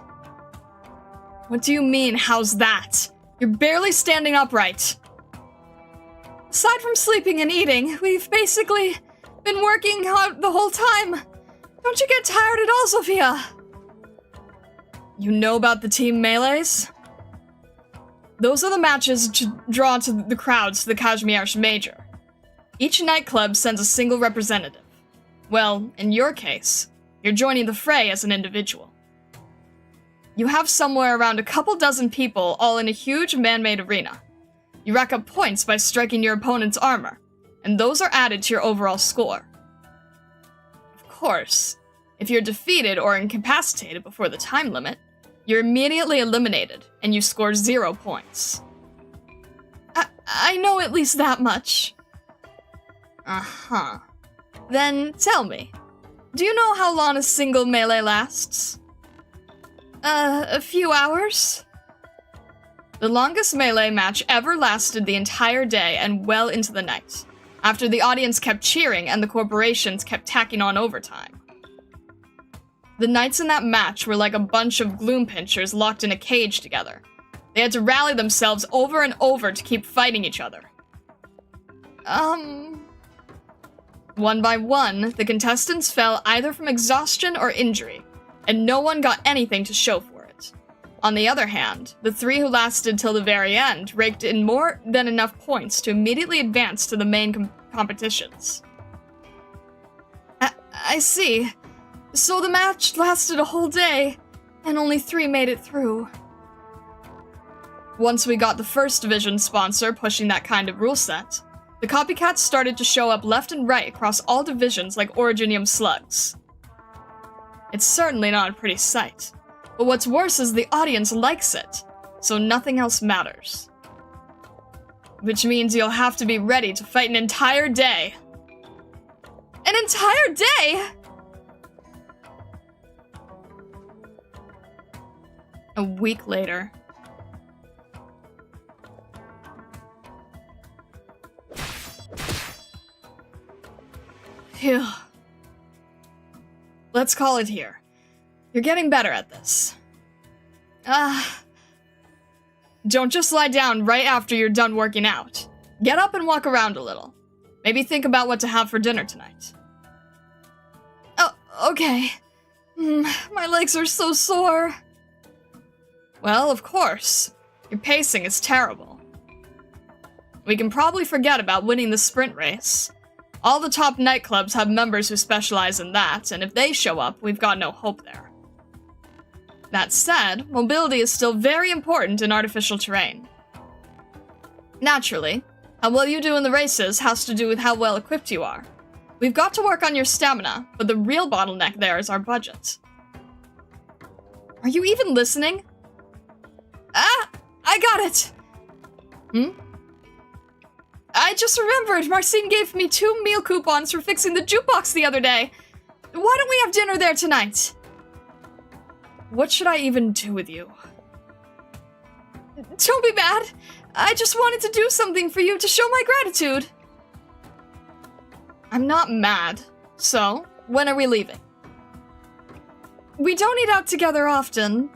What do you mean, how's that? You're barely standing upright. Aside from sleeping and eating, we've basically been working hard the whole time. Don't you get tired at all, Sophia? You know about the team melees? Those are the matches to draw to the crowds to the Kazimierz Major. Each nightclub sends a single representative. Well, in your case, you're joining the fray as an individual. You have somewhere around a couple dozen people all in a huge man-made arena. You rack up points by striking your opponent's armor, and those are added to your overall score. Of course, if you're defeated or incapacitated before the time limit, you're immediately eliminated, and you score 0 points. I know at least that much. Uh-huh. Then tell me, do you know how long a single melee lasts? A few hours? The longest melee match ever lasted the entire day and well into the night, after the audience kept cheering and the corporations kept tacking on overtime. The knights in that match were like a bunch of gloom pinchers locked in a cage together. They had to rally themselves over and over to keep fighting each other. One by one, the contestants fell either from exhaustion or injury, and no one got anything to show for it. On the other hand, the 3 who lasted till the very end raked in more than enough points to immediately advance to the main competitions. I see. So the match lasted a whole day, and only 3 made it through. Once we got the first division sponsor pushing that kind of rule set, the copycats started to show up left and right across all divisions like originium slugs. It's certainly not a pretty sight, but what's worse is the audience likes it, so nothing else matters. Which means you'll have to be ready to fight an entire day. An entire day?! A week later. Phew. Let's call it here. You're getting better at this. Don't just lie down right after you're done working out. Get up and walk around a little. Maybe think about what to have for dinner tonight. Oh, okay. My legs are so sore. Well, of course. Your pacing is terrible. We can probably forget about winning the sprint race. All the top nightclubs have members who specialize in that, and if they show up, we've got no hope there. That said, mobility is still very important in artificial terrain. Naturally, how well you do in the races has to do with how well equipped you are. We've got to work on your stamina, but the real bottleneck there is our budget. Are you even listening? I got it! I just remembered Marcine gave me 2 meal coupons for fixing the jukebox the other day. Why don't we have dinner there tonight? What should I even do with you? Don't be mad. I just wanted to do something for you to show my gratitude. I'm not mad. So, when are we leaving? We don't eat out together often.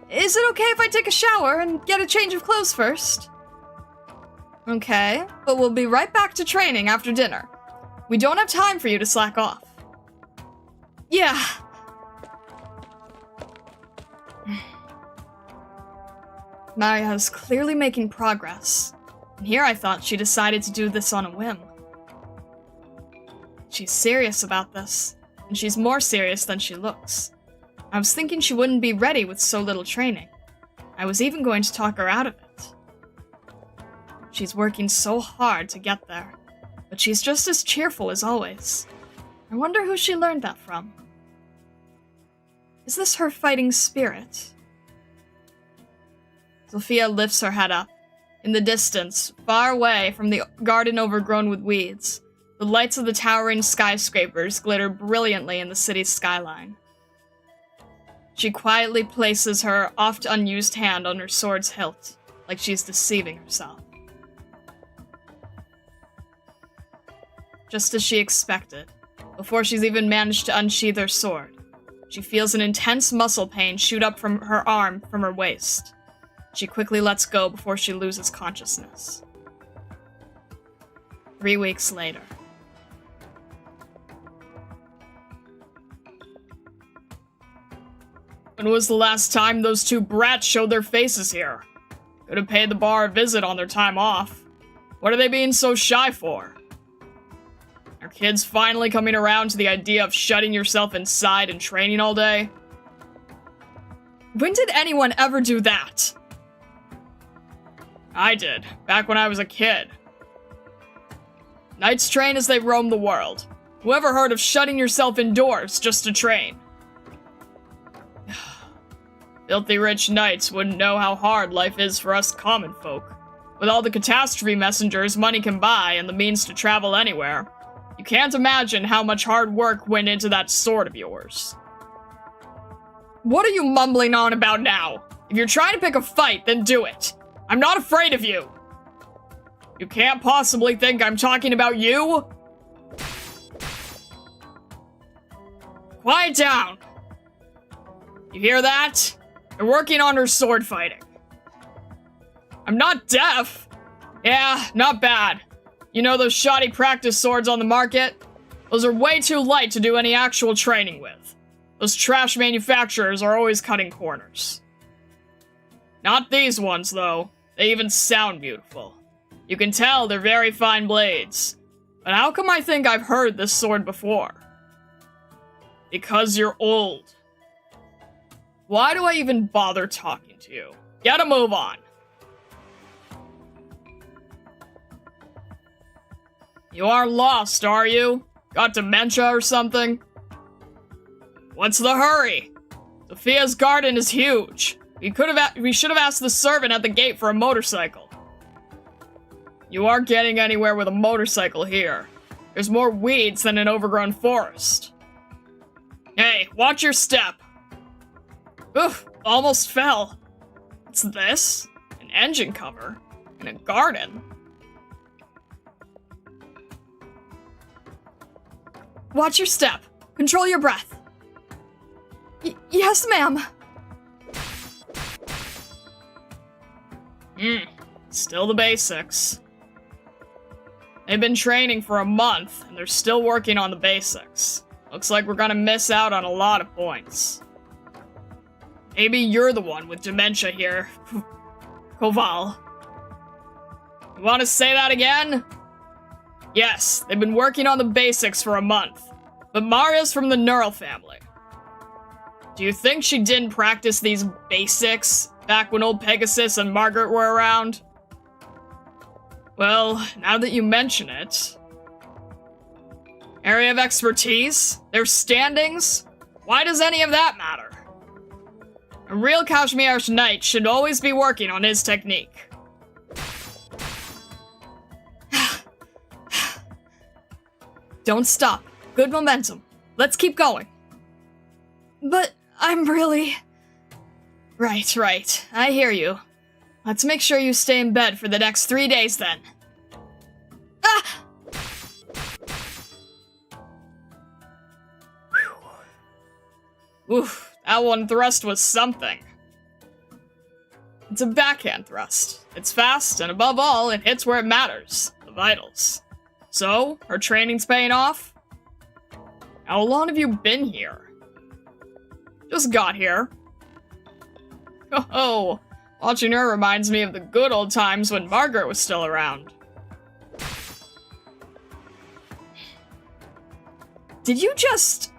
Is it okay if I take a shower and get a change of clothes first? Okay, but we'll be right back to training after dinner. We don't have time for you to slack off. Yeah. Maria is clearly making progress. And here I thought she decided to do this on a whim. She's serious about this, and she's more serious than she looks. I was thinking she wouldn't be ready with so little training. I was even going to talk her out of it. She's working so hard to get there, but she's just as cheerful as always. I wonder who she learned that from. Is this her fighting spirit? Sophia lifts her head up. In the distance, far away from the garden overgrown with weeds, the lights of the towering skyscrapers glitter brilliantly in the city's skyline. She quietly places her oft-unused hand on her sword's hilt, like she's deceiving herself. Just as she expected, before she's even managed to unsheath her sword, she feels an intense muscle pain shoot up from her arm from her waist. She quickly lets go before she loses consciousness. 3 weeks later. When was the last time those 2 brats showed their faces here? Could have paid the bar a visit on their time off. What are they being so shy for? Are kids finally coming around to the idea of shutting yourself inside and training all day? When did anyone ever do that? I did, back when I was a kid. Knights train as they roam the world. Whoever heard of shutting yourself indoors just to train? Filthy rich knights wouldn't know how hard life is for us common folk. With all the catastrophe messengers money can buy and the means to travel anywhere, you can't imagine how much hard work went into that sword of yours. What are you mumbling on about now? If you're trying to pick a fight, then do it. I'm not afraid of you. You can't possibly think I'm talking about you? Quiet down. You hear that? They're working on her sword fighting. I'm not deaf. Yeah, not bad. You know those shoddy practice swords on the market? Those are way too light to do any actual training with. Those trash manufacturers are always cutting corners. Not these ones, though. They even sound beautiful. You can tell they're very fine blades. But how come I think I've heard this sword before? Because you're old. Why do I even bother talking to you? Get a move on. You are lost, are you? Got dementia or something? What's the hurry? Sophia's garden is huge. We should have asked the servant at the gate for a motorcycle. You aren't getting anywhere with a motorcycle here. There's more weeds than an overgrown forest. Hey, watch your step. Oof, almost fell. What's this? An engine cover? In a garden? Watch your step. Control your breath. Yes, ma'am. Still the basics. They've been training for a month, and they're still working on the basics. Looks like we're gonna miss out on a lot of points. Maybe you're the one with dementia here, Koval. You want to say that again? Yes, they've been working on the basics for a month, but Maria's from the NEARL family. Do you think she didn't practice these basics back when old Pegasus and Margaret were around? Well, now that you mention it... Area of expertise? Their standings? Why does any of that matter? A real Kashmir knight should always be working on his technique. Don't stop. Good momentum. Let's keep going. But I'm really... Right. I hear you. Let's make sure you stay in bed for the next 3 days then. Ah! Oof, that one thrust was something. It's a backhand thrust. It's fast, and above all, it hits where it matters, the vitals. So, her training's paying off? How long have you been here? Just got here. Oh, watching her reminds me of the good old times when Margaret was still around. Did you just...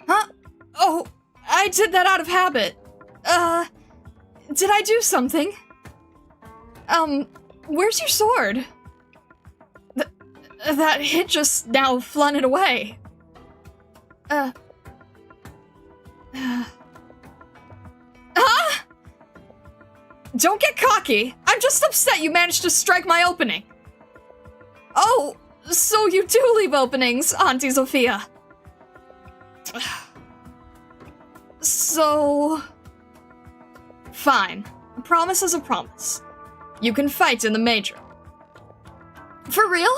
Huh? Oh, I did that out of habit. Did I do something? Where's your sword? That hit just now flung it away. Don't get cocky. I'm just upset you managed to strike my opening. Oh, so you do leave openings, Auntie Sophia. So... Fine. A promise is a promise. You can fight in the major. For real?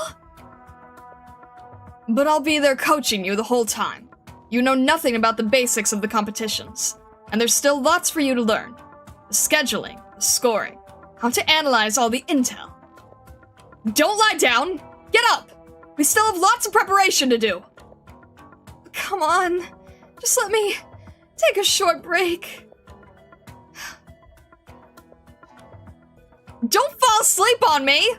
But I'll be there coaching you the whole time. You know nothing about the basics of the competitions, and there's still lots for you to learn. The scheduling, the scoring, how to analyze all the intel. Don't lie down! Get up! We still have lots of preparation to do! Come on, just let me take a short break. Don't fall asleep on me!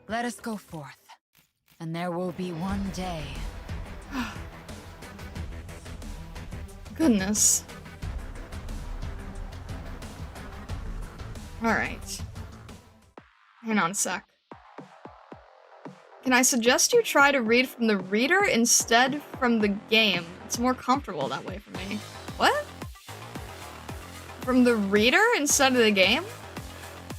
Let us go forth, and there will be one day. Goodness. Alright. Hang on a sec. Can I suggest you try to read from the reader instead from the game? It's more comfortable that way for me. What? From the reader instead of the game?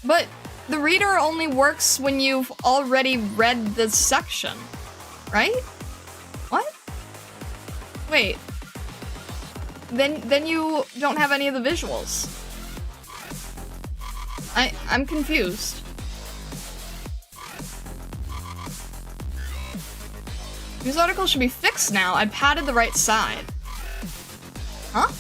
But the reader only works when you've already read the section, right? What? Wait. Then you don't have any of the visuals. I'm confused. News article should be fixed now. I patted the right side. Huh?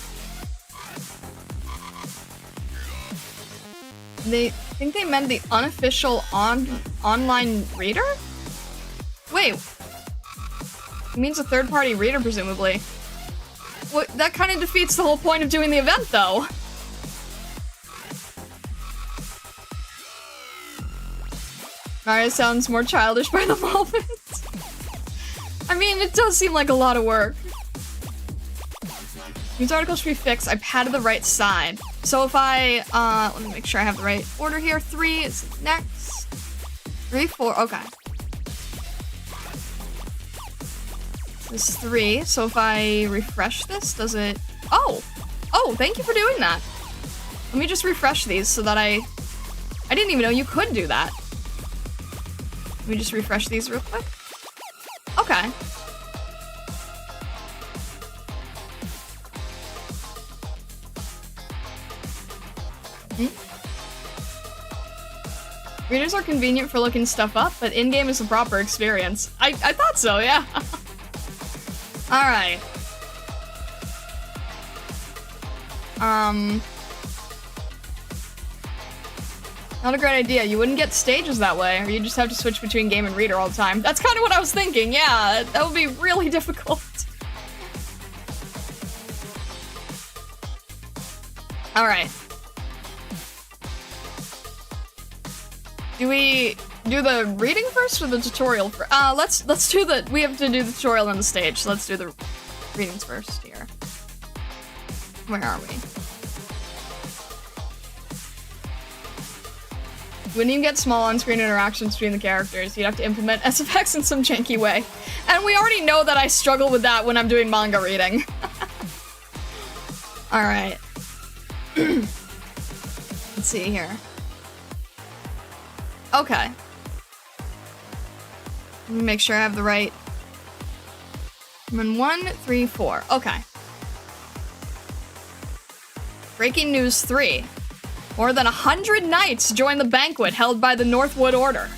They think they meant the unofficial online reader? Wait. It means a third-party reader, presumably. What? That kind of defeats the whole point of doing the event, though. Mario sounds more childish by the moment. I mean, it does seem like a lot of work. News article should be fixed. I patted the right side. So if I, let me make sure I have the right order here. 3 is next. 3, 4, okay. This is 3, so if I refresh this, does it... Oh! Oh, thank you for doing that. Let me just refresh these so that I didn't even know you could do that. Let me just refresh these real quick. Okay. Readers are convenient for looking stuff up, but in-game is a proper experience. I thought so, yeah. Alright. Not a great idea. You wouldn't get stages that way, or you just have to switch between game and reader all the time. That's kind of what I was thinking, yeah. That would be really difficult. Alright. Do we do the reading first or the tutorial first? Let's do the, we have to do the tutorial on the stage, so let's do the readings first here. Where are we? When you get small on-screen interactions between the characters, you'd have to implement SFX in some janky way. And we already know that I struggle with that when I'm doing manga reading. Alright. Let's see here. Okay. Let me make sure I have the right. I'm in 1, 3, 4. Okay. Breaking news 3. More than 100 knights join the banquet held by the Northwood Order.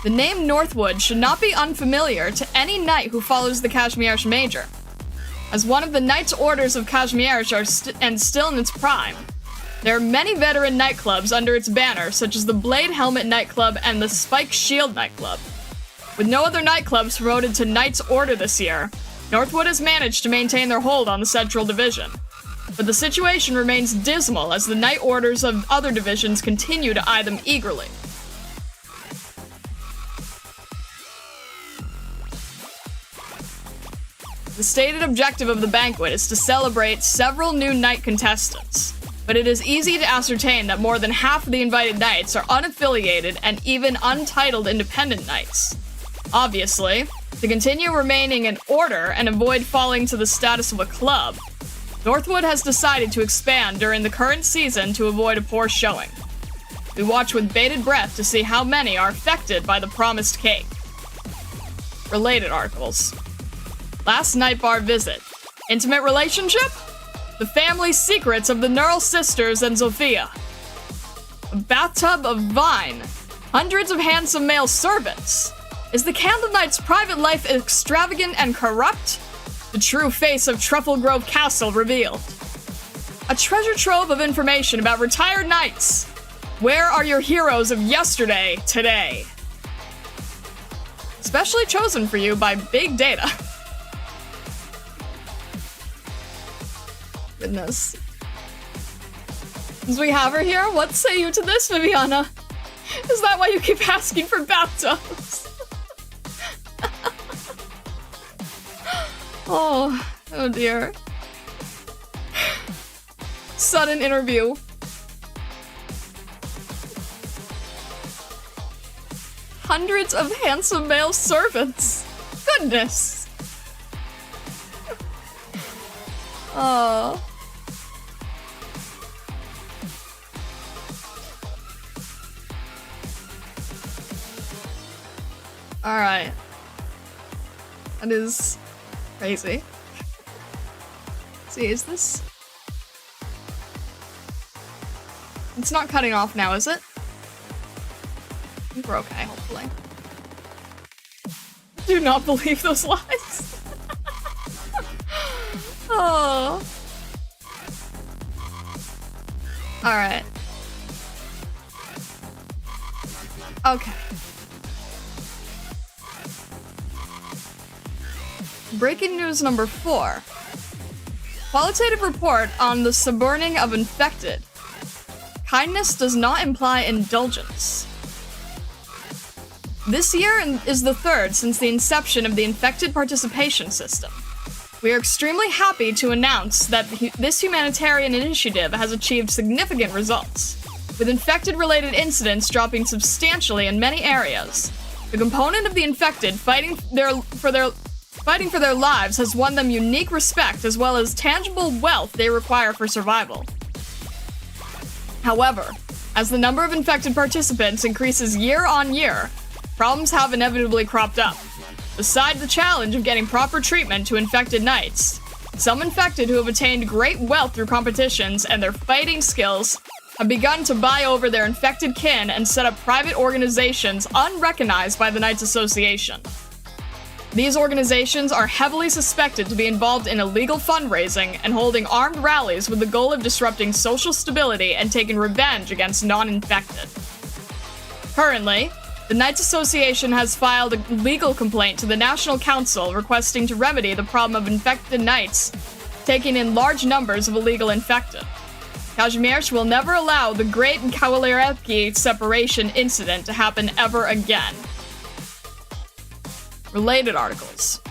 The name Northwood should not be unfamiliar to any knight who follows the Kazimierz Major. As one of the Knights' Orders of Kazimierz and still in its prime, there are many veteran nightclubs under its banner, such as the Blade Helmet Nightclub and the Spike Shield Nightclub. With no other nightclubs promoted to Knight's Order this year, Northwood has managed to maintain their hold on the Central Division. But the situation remains dismal as the Knight Orders of other divisions continue to eye them eagerly. The stated objective of the banquet is to celebrate several new knight contestants, but it is easy to ascertain that more than half of the invited knights are unaffiliated and even untitled independent knights. Obviously, to continue remaining an order and avoid falling to the status of a club, Northwood has decided to expand during the current season to avoid a poor showing. We watch with bated breath to see how many are affected by the promised cake. Related articles. Last night bar visit. Intimate relationship? The family secrets of the NEARL sisters and Sophia. A bathtub of vine. Hundreds of handsome male servants. Is the Candle Knight's private life extravagant and corrupt? The true face of Truffle Grove Castle revealed. A treasure trove of information about retired knights. Where are your heroes of yesterday, today? Specially chosen for you by Big Data. Goodness. Since we have her here, what say you to this, Viviana? Is that why you keep asking for bathtubs? Oh dear. Sudden interview. Hundreds of handsome male servants. Goodness. Oh. Alright. That is crazy. See, is this? It's not cutting off now, is it? I think we're okay, hopefully. Do not believe those lies. Oh. Alright. Okay. Breaking news number 4. Qualitative report on the suburning of infected. Kindness does not imply indulgence. This year is the 3rd since the inception of the infected participation system. We are extremely happy to announce that this humanitarian initiative has achieved significant results, with infected-related incidents dropping substantially in many areas. The component of the infected fighting for their lives has won them unique respect as well as tangible wealth they require for survival. However, as the number of infected participants increases year on year, problems have inevitably cropped up. Beside the challenge of getting proper treatment to infected knights, some infected who have attained great wealth through competitions and their fighting skills have begun to buy over their infected kin and set up private organizations unrecognized by the Knights Association. These organizations are heavily suspected to be involved in illegal fundraising and holding armed rallies with the goal of disrupting social stability and taking revenge against non-infected. Currently, the Knights Association has filed a legal complaint to the National Council requesting to remedy the problem of infected knights taking in large numbers of illegal infected. Kazimierz will never allow the Great Kawalerki separation incident to happen ever again. Related articles.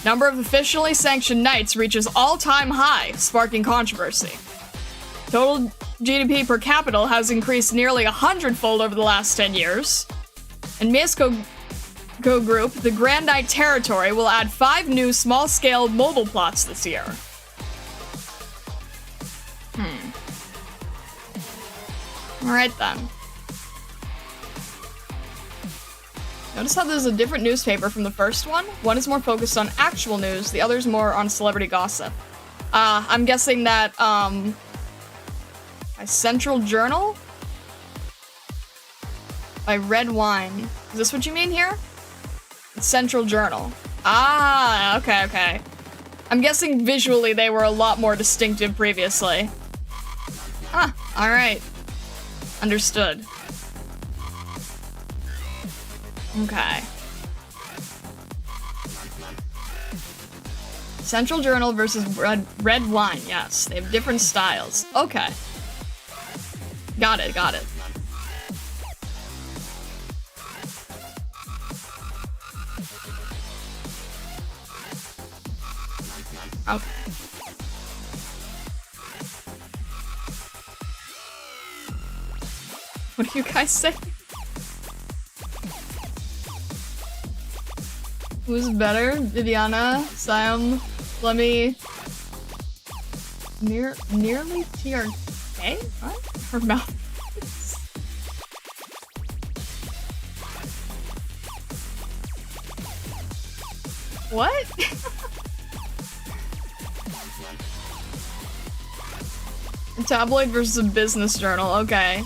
Number of officially sanctioned knights reaches all-time high, sparking controversy. Total GDP per capita has increased nearly 100-fold over the last 10 years. In Mieszko Group, the Grand Knight territory will add 5 new small-scale mobile plots this year. Alright then. Notice how there's a different newspaper from the first one? One is more focused on actual news, the other's more on celebrity gossip. I'm guessing that, a Central Journal? By Red Wine. Is this what you mean here? It's Central Journal. Ah, okay, okay. I'm guessing visually they were a lot more distinctive previously. Ah, alright. Understood. Okay. Central Journal versus Red Wine, yes. They have different styles. Okay. Got it, got it. Okay. What do you guys say? Who's better? Viviana, Siam, Lemmy, nearly TRK? What? Her mouth. What? A tabloid versus a business journal, okay.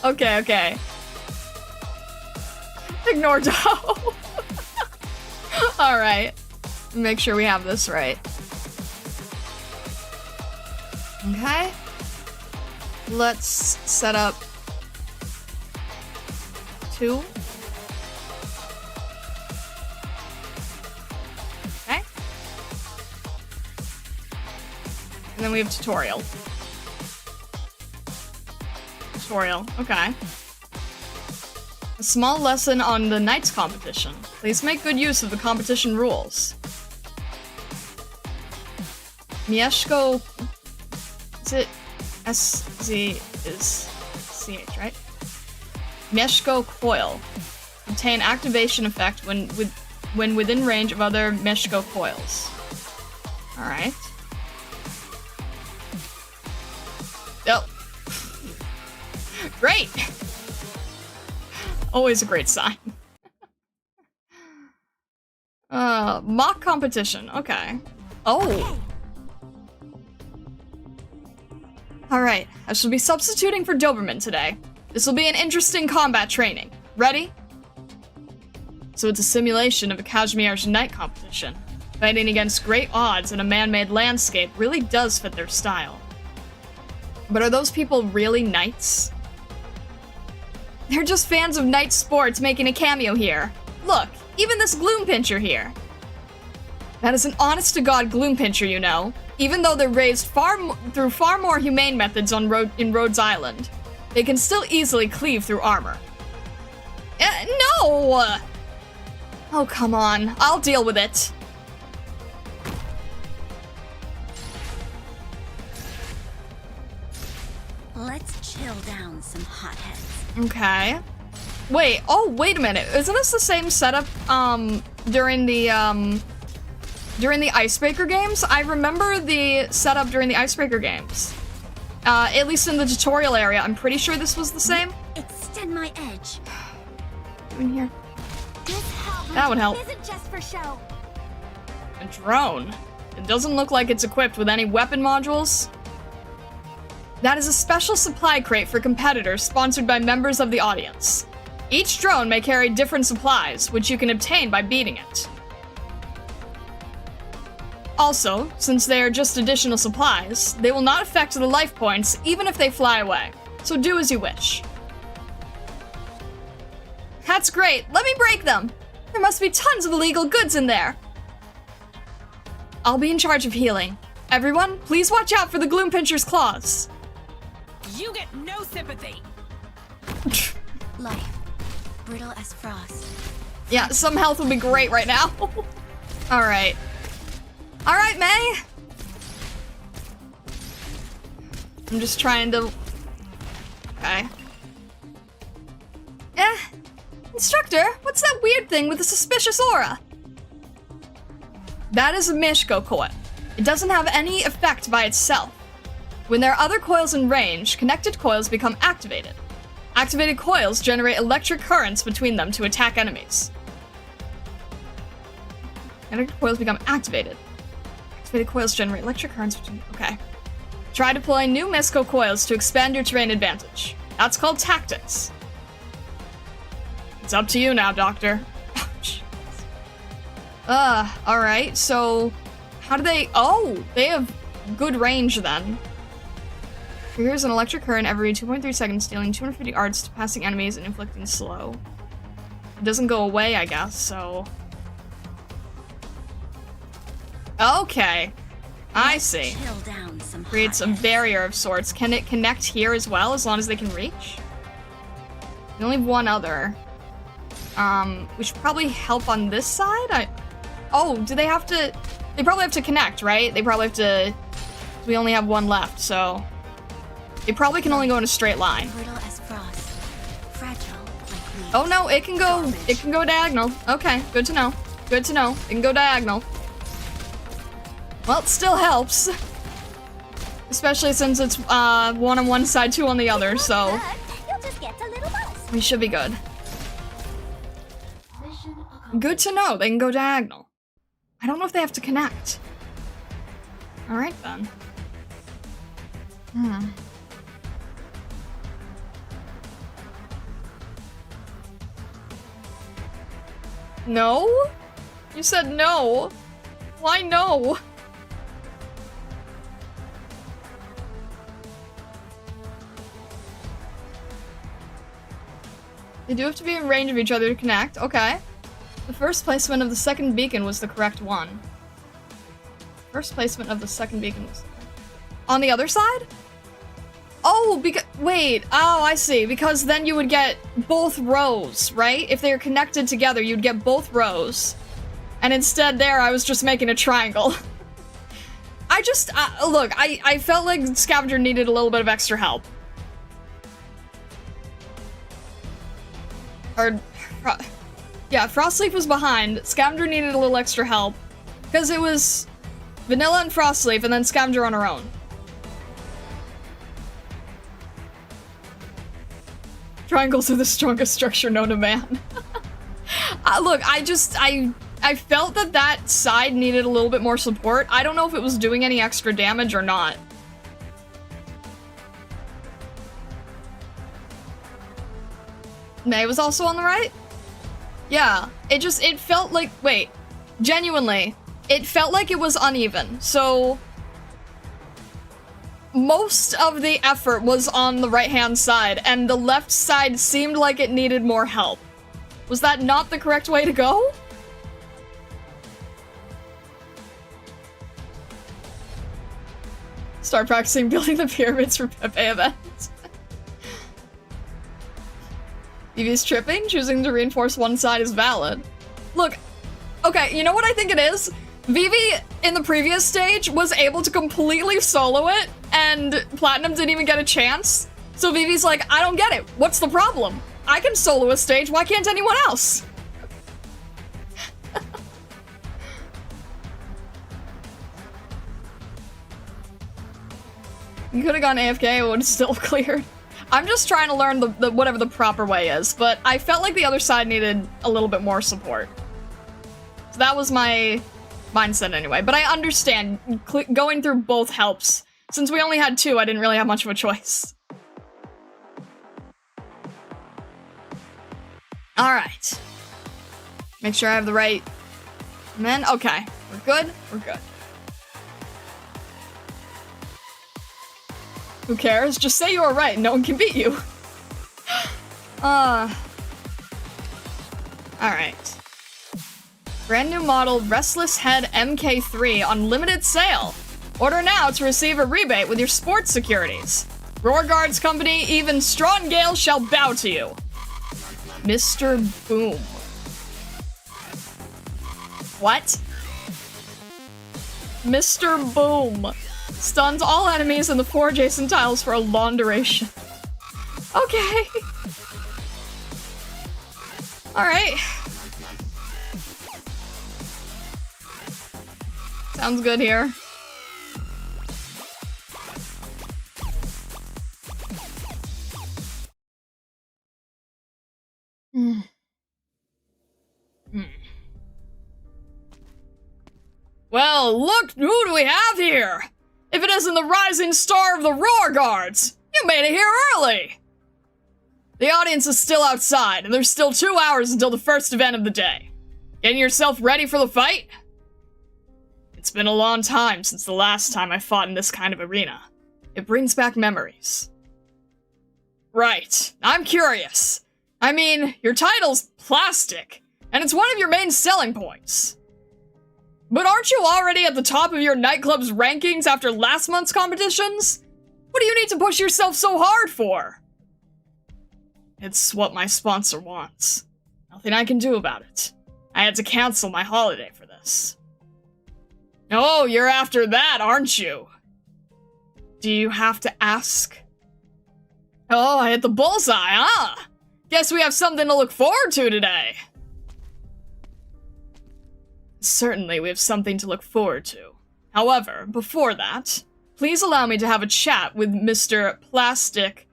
Okay, okay. Ignore Doe. Alright. Make sure we have this right. Okay. Let's set up 2. Okay. And then we have tutorial. Tutorial, okay. A small lesson on the Knights competition. Please make good use of the competition rules. Mieszko... Is it... S-Z is... C-H, right? Mieszko coil. Obtain activation effect when within range of other Mieszko coils. Alright. Oh. Great! Always a great sign. Mock competition. Okay. Oh! Alright, I shall be substituting for Doberman today. This will be an interesting combat training. Ready? So it's a simulation of a Kashmir's night competition. Fighting against great odds in a man-made landscape really does fit their style. But are those people really knights? They're just fans of night sports making a cameo here. Look, even this gloom pincher here. That is an honest-to-God gloom pincher, you know. Even though they're raised through far more humane methods in Rhodes Island, they can still easily cleave through armor. No! Oh, come on. I'll deal with it. Let's chill down some hotheads. Okay. Wait, oh, wait a minute. Isn't this the same setup, during the Icebreaker games? I remember the setup during the Icebreaker games. At least in the tutorial area. I'm pretty sure this was the same. Extend my edge. In here. This That would help. isn't just for show. A drone. It doesn't look like it's equipped with any weapon modules. That is a special supply crate for competitors sponsored by members of the audience. Each drone may carry different supplies, which you can obtain by beating it. Also, since they are just additional supplies, they will not affect the life points even if they fly away, so do as you wish. That's great, let me break them! There must be tons of illegal goods in there! I'll be in charge of healing. Everyone, please watch out for the Gloom Pincher's claws. You get no sympathy. Life, brittle as frost. Yeah, some health would be great right now. Alright. Alright, May! I'm just trying to... Okay. Instructor, what's that weird thing with the suspicious aura? That is a Mishko coil. It doesn't have any effect by itself. When there are other coils in range, connected coils become activated. Activated coils generate electric currents between them to attack enemies. Connected coils become activated. Activated coils generate electric currents between... Okay. Try deploying new Mishko coils to expand your terrain advantage. That's called tactics. It's up to you now, Doctor. Alright, so... How do they... Oh, they have good range then. Triggers an electric current every 2.3 seconds, dealing 250 arts to passing enemies and inflicting slow. It doesn't go away, I guess, so... Okay. I see. Creates a barrier of sorts. Can it connect here as well, as long as they can reach? We only have one other. We should probably help on this side? Oh, do they have to... They probably have to connect, right? They probably have to... We only have one left, so... It probably can only go in a straight line. Oh no, it can go diagonal. Okay, good to know. Good to know. It can go diagonal. Well, it still helps. Especially since it's one on one side, two on the other, so we should be good. Good to know, they can go diagonal. I don't know if they have to connect. Alright then. No? You said no. Why no? They do have to be in range of each other to connect. Okay. The first placement of the second beacon was the correct one. First placement of the second beacon was... On the other side? Oh, because... Wait. Oh, I see. Because then you would get both rows, right? If they're connected together, you'd get both rows. And instead there, I was just making a triangle. I just... look, I felt like Scavenger needed a little bit of extra help. Or... Yeah, Frostleaf was behind. Scavenger needed a little extra help. Because it was Vanilla and Frostleaf, and then Scavenger on her own. Triangles are the strongest structure known to man. Look, I felt that side needed a little bit more support. I don't know if it was doing any extra damage or not. May was also on the right? Yeah, it felt like, wait, genuinely, it felt like it was uneven, so most of the effort was on the right-hand side, and the left side seemed like it needed more help. Was that not the correct way to go? Start practicing building the pyramids for Pepe events. Vivi's tripping? Choosing to reinforce one side is valid. Look, okay, you know what I think it is? Vivi, in the previous stage, was able to completely solo it, and Platinum didn't even get a chance. So Vivi's like, I don't get it. What's the problem? I can solo a stage, why can't anyone else? You could've gone AFK, it would've still cleared. I'm just trying to learn the whatever the proper way is, but I felt like the other side needed a little bit more support. So that was my mindset anyway, but I understand going through both helps. Since we only had two, I didn't really have much of a choice. Alright. Make sure I have the right men. Okay, we're good, we're good. Who cares? Just say you were right, no one can beat you. Alright. Brand new model Restless Head MK3 on limited sale. Order now to receive a rebate with your sports securities. Roar Guards Company, even Strong Gale shall bow to you. Mr. Boom. What? Mr. Boom. Stuns all enemies in the 4 adjacent tiles for a long duration. Okay. Alright. Sounds good here. Well, look, who do we have here? If it isn't the rising star of the Roar Guards! You made it here early! The audience is still outside, and there's still 2 hours until the first event of the day. Getting yourself ready for the fight? It's been a long time since the last time I fought in this kind of arena. It brings back memories. Right, I'm curious. I mean, your title's plastic, and it's one of your main selling points. But aren't you already at the top of your nightclub's rankings after last month's competitions? What do you need to push yourself so hard for? It's what my sponsor wants. Nothing I can do about it. I had to cancel my holiday for this. Oh, you're after that, aren't you? Do you have to ask? Oh, I hit the bullseye, huh? Guess we have something to look forward to today. Certainly, we have something to look forward to. However, before that, please allow me to have a chat with Mr. Plastic.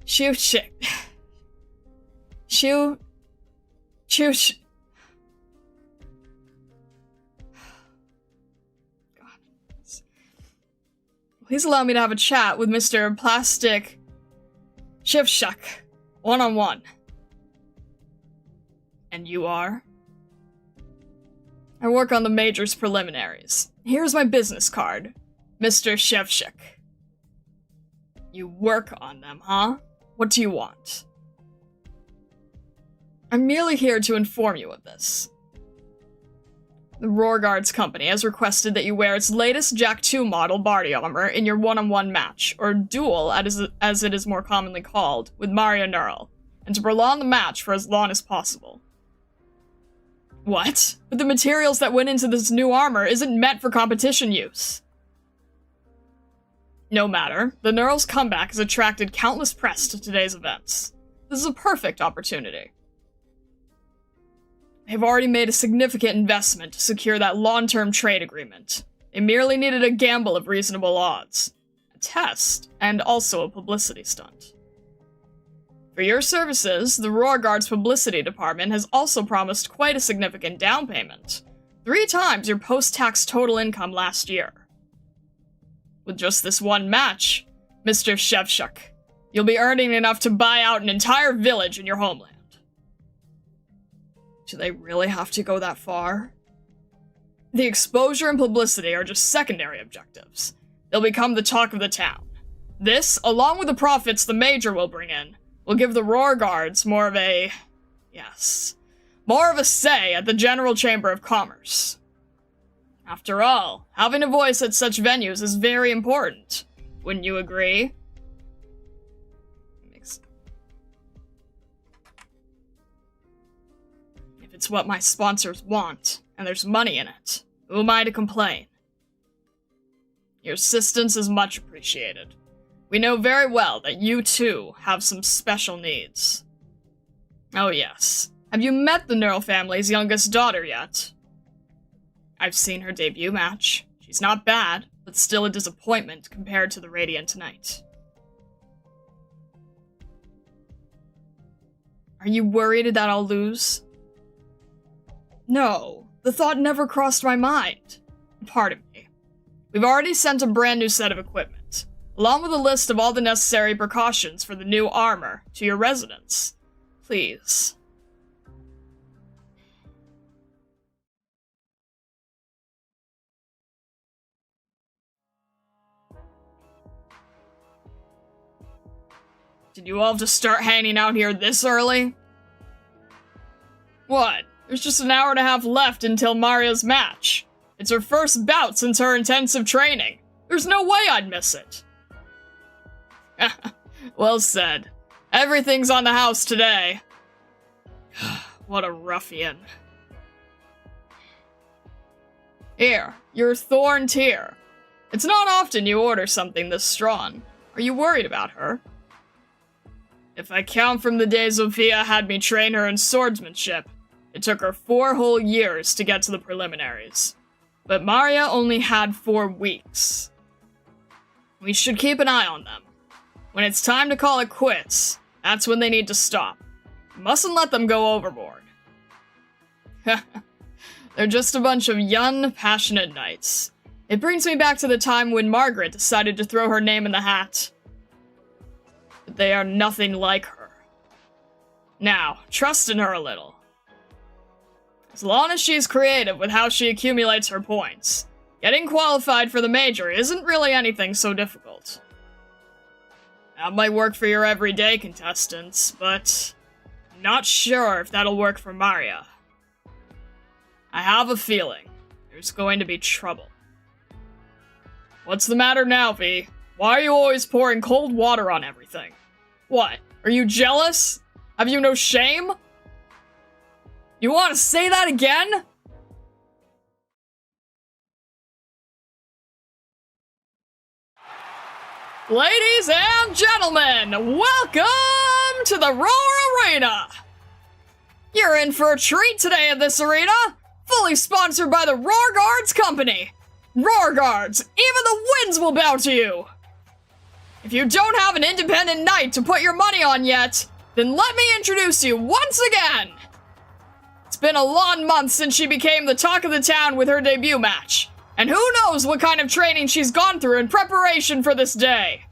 Please allow me to have a chat with Mr. Plastic Shivshuk. One-on-one. And you are? I work on the Major's preliminaries. Here's my business card, Mr. Shevchuk. You work on them, huh? What do you want? I'm merely here to inform you of this. The Roar Guards Company has requested that you wear its latest Jack 2 model body armor in your one-on-one match, or duel as it is more commonly called, with Mario NEARL, and to prolong the match for as long as possible. What? But the materials that went into this new armor isn't meant for competition use. No matter, the NEARL's comeback has attracted countless press to today's events. This is a perfect opportunity. They've already made a significant investment to secure that long-term trade agreement. They merely needed a gamble of reasonable odds, a test, and also a publicity stunt. For your services, the Roar Guards publicity department has also promised quite a significant down payment, 3 times your post-tax total income last year. With just this one match, Mr. Shevchuk, you'll be earning enough to buy out an entire village in your homeland. Do they really have to go that far? The exposure and publicity are just secondary objectives. They'll become the talk of the town. This, along with the profits the Major will bring in, will give the Roar Guards more of a say at the General Chamber of Commerce. After all, having a voice at such venues is very important. Wouldn't you agree? If it's what my sponsors want, and there's money in it, who am I to complain? Your assistance is much appreciated. We know very well that you, too, have some special needs. Oh yes. Have you met the NEARL family's youngest daughter yet? I've seen her debut match. She's not bad, but still a disappointment compared to the Radiant Knight. Are you worried that I'll lose? No, the thought never crossed my mind. Pardon me. We've already sent a brand new set of equipment, along with a list of all the necessary precautions for the new armor, to your residence. Please. Did you all just start hanging out here this early? What? There's just an hour and a half left until Maria's match. It's her first bout since her intensive training. There's no way I'd miss it. Well said. Everything's on the house today. What a ruffian. Here, your Thorn Tear. It's not often you order something this strong. Are you worried about her? If I count from the day Zofia had me train her in swordsmanship, it took her 4 whole years to get to the preliminaries. But Maria only had 4 weeks. We should keep an eye on them. When it's time to call it quits, that's when they need to stop. Mustn't let them go overboard. They're just a bunch of young, passionate knights. It brings me back to the time when Margaret decided to throw her name in the hat. But they are nothing like her. Now, trust in her a little. As long as she's creative with how she accumulates her points, getting qualified for the major isn't really anything so difficult. That might work for your everyday contestants, but I'm not sure if that'll work for Maria. I have a feeling there's going to be trouble. What's the matter now, V? Why are you always pouring cold water on everything? What? Are you jealous? Have you no shame? You want to say that again? Ladies and gentlemen, welcome to the Roar Arena! You're in for a treat today at this arena, fully sponsored by the Roar Guards Company. Roar Guards, even the winds will bow to you! If you don't have an independent knight to put your money on yet, then let me introduce you once again! It's been a long month since she became the talk of the town with her debut match, and who knows what kind of training she's gone through in preparation for this day.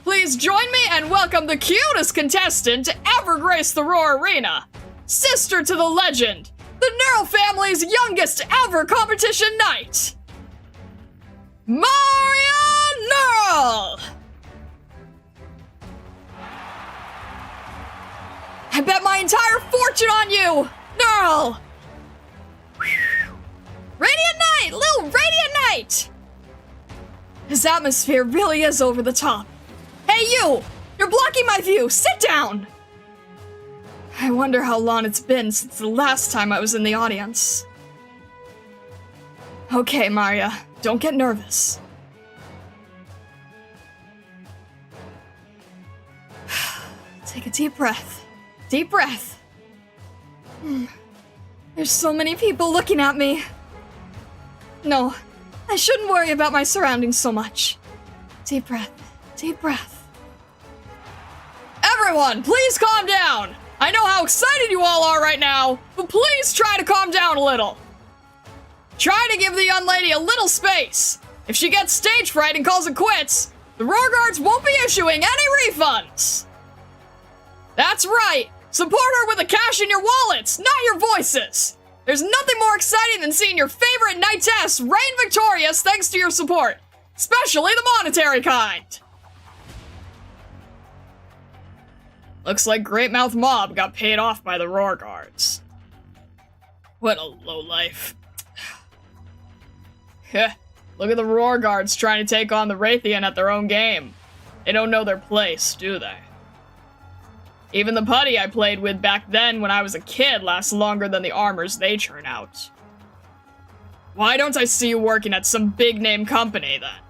Please join me and welcome the cutest contestant to ever grace the Roar Arena, sister to the legend, the NEARL family's youngest ever competition knight, Maria NEARL! I bet my entire fortune on you, NEARL! Radiant Knight! Little Radiant Knight! His atmosphere really is over the top. Hey you! You're blocking my view! Sit down! I wonder how long it's been since the last time I was in the audience. Okay, Maria, don't get nervous. Take a deep breath. Deep breath. There's so many people looking at me. No, I shouldn't worry about my surroundings so much. Deep breath. Deep breath. Everyone, please calm down! I know how excited you all are right now, but please try to calm down a little. Try to give the young lady a little space. If she gets stage fright and calls it quits, the Roar Guards won't be issuing any refunds. That's right. Support her with the cash in your wallets, not your voices. There's nothing more exciting than seeing your favorite knightess reign victorious thanks to your support, especially the monetary kind. Looks like Greatmouth Mob got paid off by the Roar Guards. What a lowlife. Look at the Roar Guards trying to take on the Raytheon at their own game. They don't know their place, do they? Even the putty I played with back then when I was a kid lasts longer than the armors they churn out. Why don't I see you working at some big-name company, then?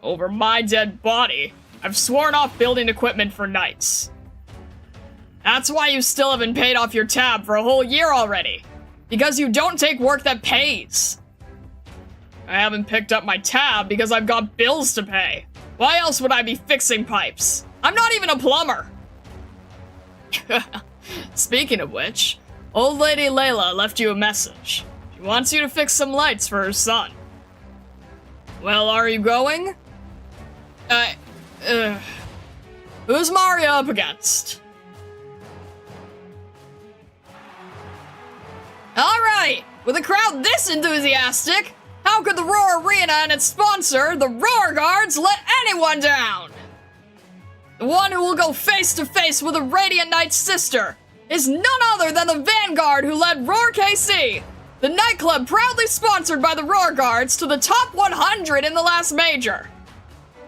Over my dead body, I've sworn off building equipment for knights. That's why you still haven't paid off your tab for a whole year already. Because you don't take work that pays. I haven't picked up my tab because I've got bills to pay. Why else would I be fixing pipes? I'm not even a plumber. Speaking of which, old lady Layla left you a message. She wants you to fix some lights for her son. Well, are you going? Who's Maria up against? Alright, with a crowd this enthusiastic, how could the Roar Arena and its sponsor, the Roar Guards, let anyone down? The one who will go face to face with a Radiant Knight's sister is none other than the Vanguard who led Roar KC, the nightclub proudly sponsored by the Roar Guards, to the top 100 in the last major.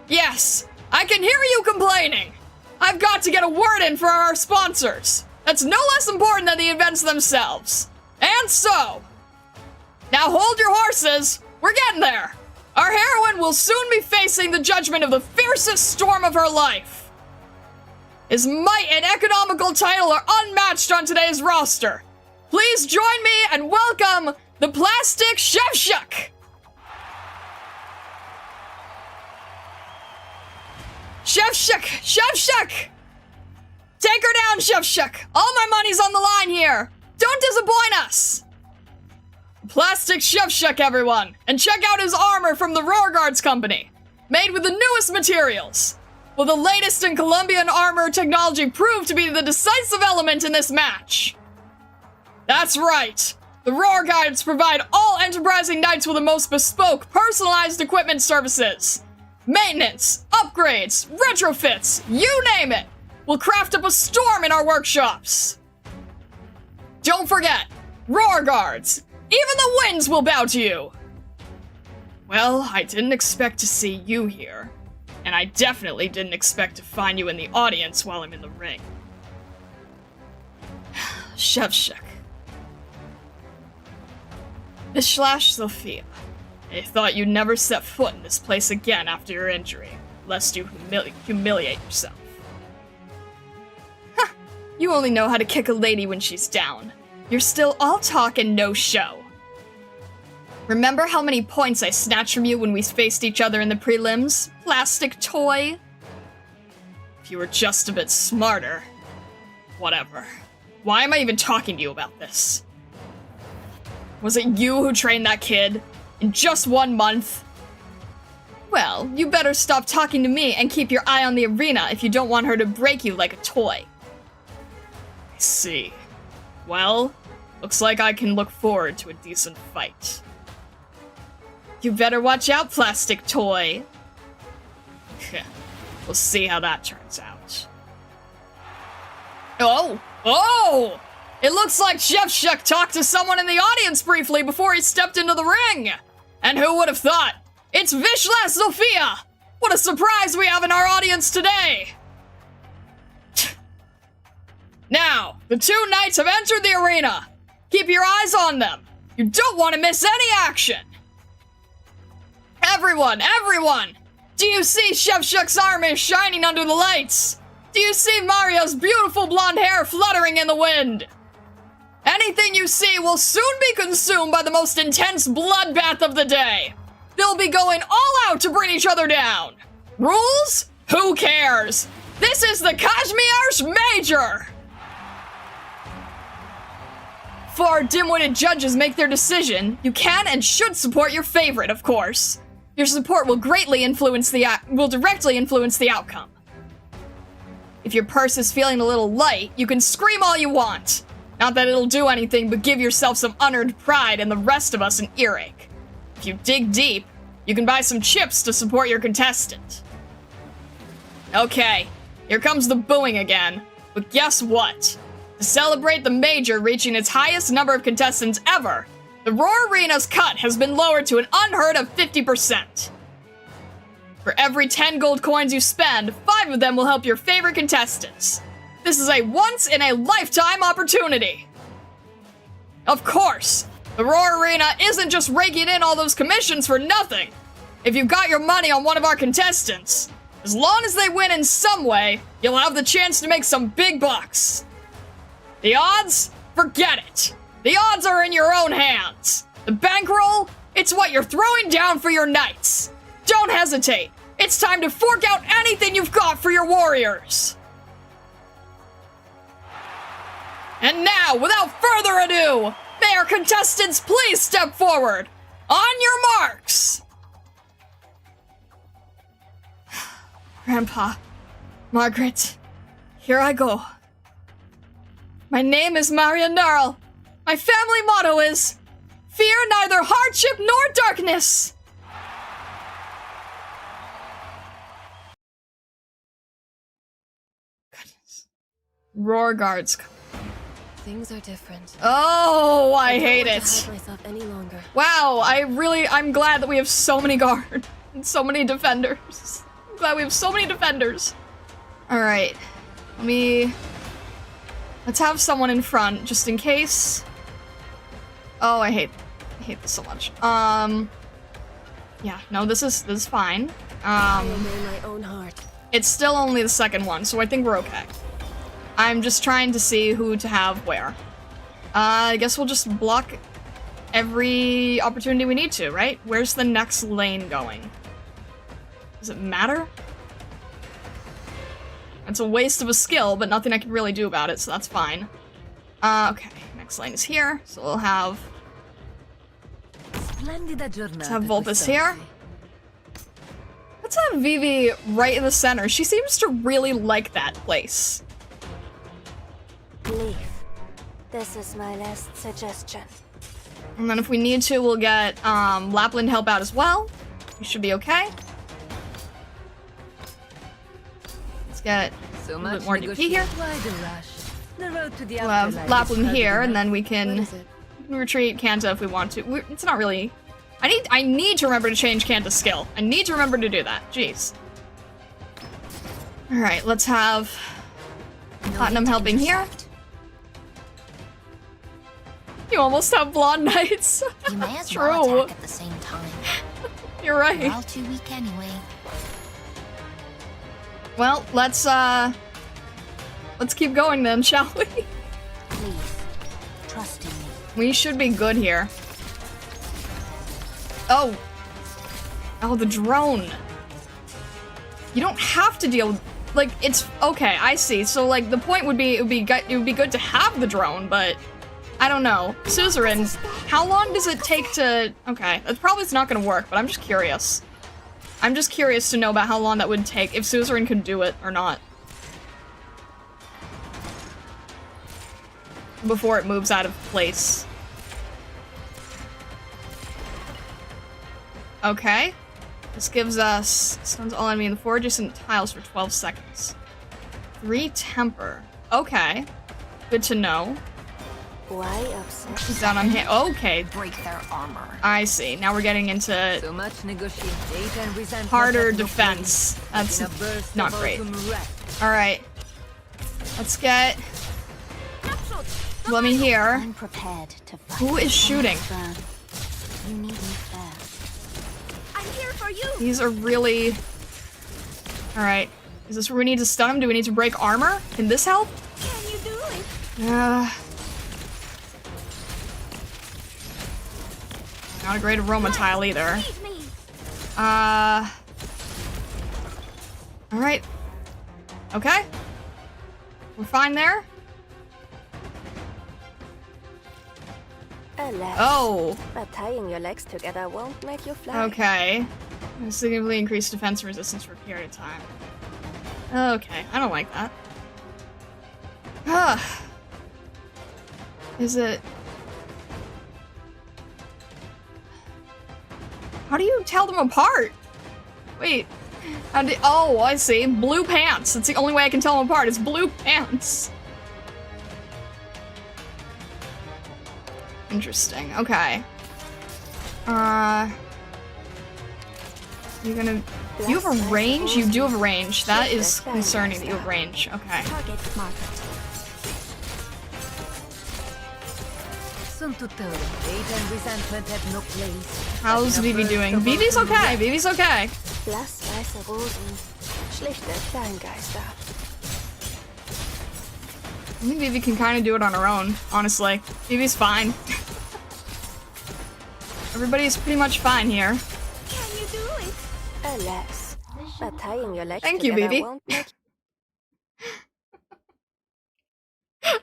Yes, I can hear you complaining. I've got to get a word in for our sponsors. That's no less important than the events themselves. And so, now hold your horses. We're getting there. Our heroine will soon be facing the judgment of the fiercest storm of her life. His might and economical title are unmatched on today's roster. Please join me and welcome the Plastic Chef-Shuck. Chef-Shuck, Chef-Shuck. Take her down, Chef-Shuck. All my money's on the line here. Don't disappoint us. Plastic Chef-Shuck, everyone. And check out his armor from the Roarguards Company. Made with the newest materials. Will the latest in Colombian armor technology prove to be the decisive element in this match? That's right. The Roarguards provide all enterprising knights with the most bespoke, personalized equipment services. Maintenance, upgrades, retrofits, you name it. We'll craft up a storm in our workshops. Don't forget, Roarguards. Even the winds will bow to you. Well, I didn't expect to see you here. And I definitely didn't expect to find you in the audience while I'm in the ring. Chef-Shuck. Mislash Sophia. I thought you'd never set foot in this place again after your injury, lest you humiliate yourself. Ha! You only know how to kick a lady when she's down. You're still all talk and no show. Remember how many points I snatched from you when we faced each other in the prelims? Plastic toy? If you were just a bit smarter. Whatever. Why am I even talking to you about this? Was it you who trained that kid? In just 1 month? Well, you better stop talking to me and keep your eye on the arena if you don't want her to break you like a toy. I see. Well, looks like I can look forward to a decent fight. You better watch out, plastic toy. We'll see how that turns out. Oh! It looks like Chef-Shuck talked to someone in the audience briefly before he stepped into the ring. And who would have thought? It's Vishla Sophia! What a surprise we have in our audience today! Now, the 2 knights have entered the arena. Keep your eyes on them. You don't want to miss any action. Everyone! Do you see Chef-Shuck's armor shining under the lights? Do you see Mario's beautiful blonde hair fluttering in the wind? Anything you see will soon be consumed by the most intense bloodbath of the day. They'll be going all out to bring each other down. Rules? Who cares? This is the Kashmir's Major! Before our dim-witted judges make their decision, you can and should support your favorite, of course. Your support will directly influence the outcome. If your purse is feeling a little light, you can scream all you want. Not that it'll do anything but give yourself some unearned pride and the rest of us an earache. If you dig deep, you can buy some chips to support your contestant. Okay, here comes the booing again. But guess what? To celebrate the Major reaching its highest number of contestants ever, the Roar Arena's cut has been lowered to an unheard of 50%. For every 10 gold coins you spend, 5 of them will help your favorite contestants. This is a once-in-a-lifetime opportunity. Of course, the Roar Arena isn't just raking in all those commissions for nothing. If you got your money on one of our contestants, as long as they win in some way, you'll have the chance to make some big bucks. The odds? Forget it. The odds are in your own hands. The bankroll? It's what you're throwing down for your knights. Don't hesitate. It's time to fork out anything you've got for your warriors. And now, without further ado, may our contestants please step forward. On your marks. Grandpa, Margaret, here I go. My name is Maria NEARL. My family motto is, fear neither hardship nor darkness. Goodness. Roar guards. Things are different. Oh, I hate it. Hide myself any longer. Wow, I'm glad that we have so many guards and so many defenders. I'm glad we have so many defenders. All right, let's have someone in front just in case. Oh, I hate this so much. Yeah, no, this is fine. I obey my own heart. It's still only the second one, so I think we're okay. I'm just trying to see who to have where. I guess we'll just block every opportunity we need to, right? Where's the next lane going? Does it matter? It's a waste of a skill, but nothing I can really do about it, so that's fine. Okay, next lane is here, so we'll have... Let's have Vulpes here. Let's have Vivi right in the center. She seems to really like that place. Leave. This is my last suggestion. And then if we need to, we'll get Lapland help out as well. We should be okay. Let's get a little bit more DP here. We'll have Lapland here, and then we can retreat Kanta if we want to. It's not really... I need to remember to change Kanta's skill. I need to remember to do that. Jeez. Alright, let's have Platinum helping here. You almost have Blonde Knights. You may as well True. attack at the same time. You're right. We're all too weak anyway. Well, let's keep going then, shall we? Please, trust in me. We should be good here. Oh. Oh, the drone. You don't have to deal with, like, it's okay, I see. So like the point would be it would be good to have the drone, but I don't know. Suzerain, how long does it take to... Okay, that probably is not going to work, but I'm just curious. I'm just curious to know about how long that would take, if Suzerain could do it or not. Before it moves out of place. Okay. This gives us... Stuns all enemy in the 4 adjacent tiles for 12 seconds. 3 temper. Okay. Good to know. Why upset? He's down on hit. Okay. Break their armor. I see. Now we're getting into So much negotiate and resentment harder have no defense. place. That's In a burst not of great. autumn wrath. Alright. Let's get... Let me hear. I'm prepared to fight. Who is shooting? You need me fast. I'm here for you. These are really... Alright. Is this where we need to stun him? Do we need to break armor? Can this help? Can you do it? Not a great aroma tile either. Leave me. Alright. Okay. We're fine there. Alas. Oh. But tying your legs together won't make you fly. Okay. Significantly increased defense and resistance for a period of time. Okay, I don't like that. Is it... How do you tell them apart? Wait. Oh, I see. Blue pants. That's the only way I can tell them apart. It's blue pants. Interesting. Okay. You're gonna... You have a range? You do have a range. That is concerning that you have range. Okay. Target marked. Some to tell. Hate and resentment have no place. How's Vivi doing? Vivi's okay. Vivi's okay. Blassweiße Rosen. Schlichte Kleingeister. I think Vivi can kind of do it on her own, honestly. Vivi's fine. Everybody's pretty much fine here. Can you do it? Alas. But tying your legs Thank you, together Vivi. won't make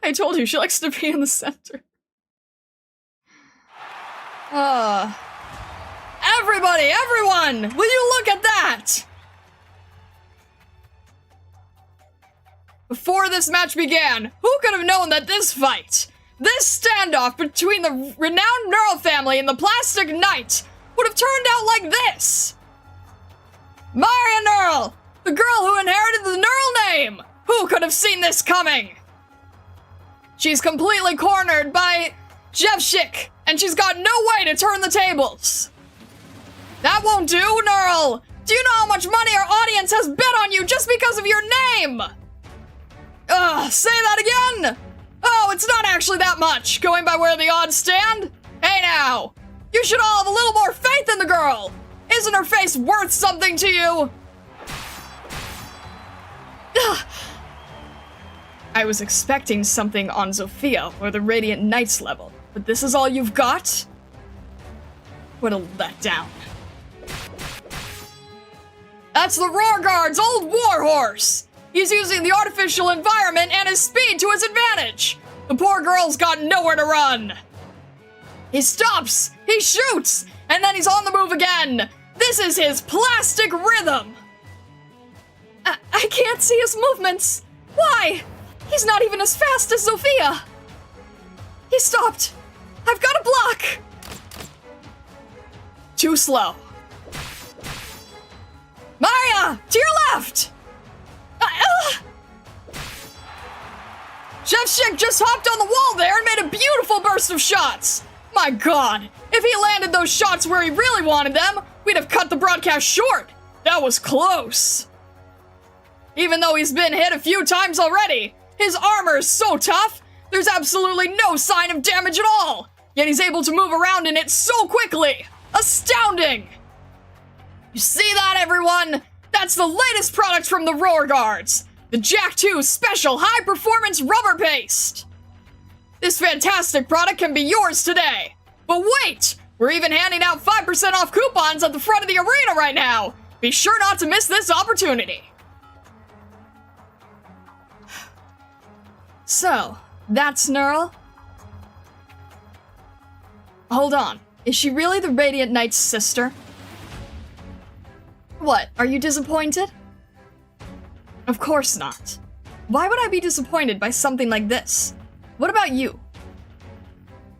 I told you, she likes to be in the center. Everybody, everyone! Will you look at that? Before this match began, who could have known that this fight, this standoff between the renowned NEARL family and the Plastic Knight would have turned out like this? Maria NEARL, the girl who inherited the NEARL name! Who could have seen this coming? She's completely cornered by Jevshik, and she's got no way to turn the tables. That won't do, NEARL! Do you know how much money our audience has bet on you just because of your name? Say that again! Oh, it's not actually that much, going by where the odds stand. Hey now, you should all have a little more faith in the girl. Isn't her face worth something to you? Ugh. I was expecting something on Zofia or the Radiant Knights level, but this is all you've got? What a letdown. That's the Roarguard's old warhorse! He's using the artificial environment and his speed to his advantage! The poor girl's got nowhere to run! He stops! He shoots! And then he's on the move again! This is his plastic rhythm! I can't see his movements! Why? He's not even as fast as Zofia! He stopped! I've got a block! Too slow. Maya! To your left! Chef Schick just hopped on the wall there and made a beautiful burst of shots! My god, if he landed those shots where he really wanted them, we'd have cut the broadcast short! That was close! Even though he's been hit a few times already, his armor is so tough, there's absolutely no sign of damage at all! Yet he's able to move around in it so quickly! Astounding! You see that, everyone? That's the latest product from the Roarguards! The Jack 2 Special High Performance Rubber Paste! This fantastic product can be yours today! But wait! We're even handing out 5% off coupons at the front of the arena right now! Be sure not to miss this opportunity! So, that's NEARL? Hold on. Is she really the Radiant Knight's sister? What, are you disappointed? Of course not. Why would I be disappointed by something like this? What about you?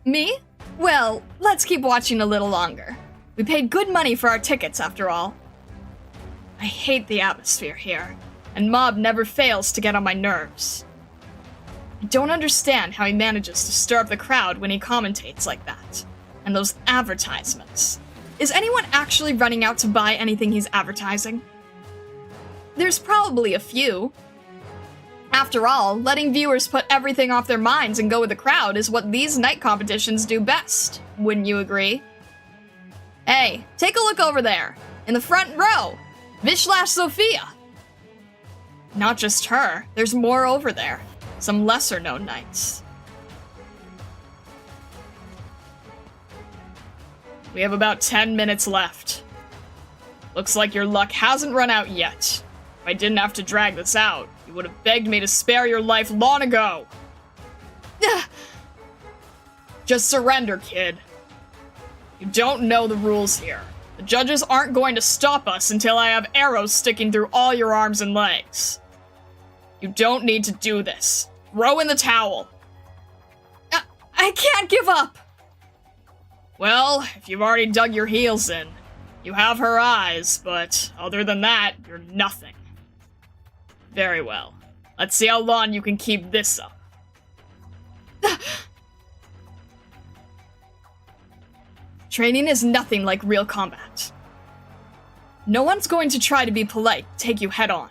Me? Well, let's keep watching a little longer. We paid good money for our tickets, after all. I hate the atmosphere here, and Mob never fails to get on my nerves. I don't understand how he manages to stir up the crowd when he commentates like that. And those advertisements. Is anyone actually running out to buy anything he's advertising? There's probably a few. After all, letting viewers put everything off their minds and go with the crowd is what these night competitions do best. Wouldn't you agree? Hey, take a look over there. In the front row. Vishlash Sophia. Not just her, there's more over there. Some lesser-known knights. We have about 10 minutes left. Looks like your luck hasn't run out yet. If I didn't have to drag this out, you would have begged me to spare your life long ago. Just surrender, kid. You don't know the rules here. The judges aren't going to stop us until I have arrows sticking through all your arms and legs. You don't need to do this. Throw in the towel. I can't give up. Well, if you've already dug your heels in, you have her eyes, but other than that, you're nothing. Very well. Let's see how long you can keep this up. Training is nothing like real combat. No one's going to try to be polite, take you head on.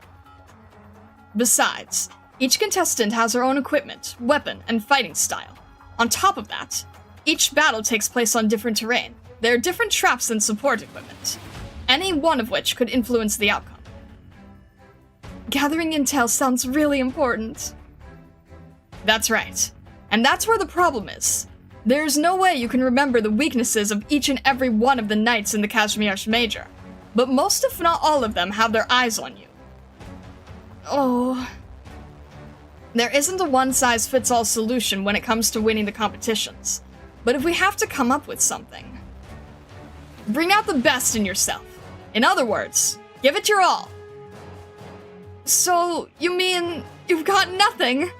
Besides, each contestant has their own equipment, weapon, and fighting style. On top of that, each battle takes place on different terrain. There are different traps and support equipment, any one of which could influence the outcome. Gathering intel sounds really important. That's right. And that's where the problem is. There's no way you can remember the weaknesses of each and every one of the knights in the Kashmir's Major, but most if not all of them have their eyes on you. Oh. There isn't a one-size-fits-all solution when it comes to winning the competitions. But if we have to come up with something, bring out the best in yourself. In other words, give it your all. So, you mean you've got nothing?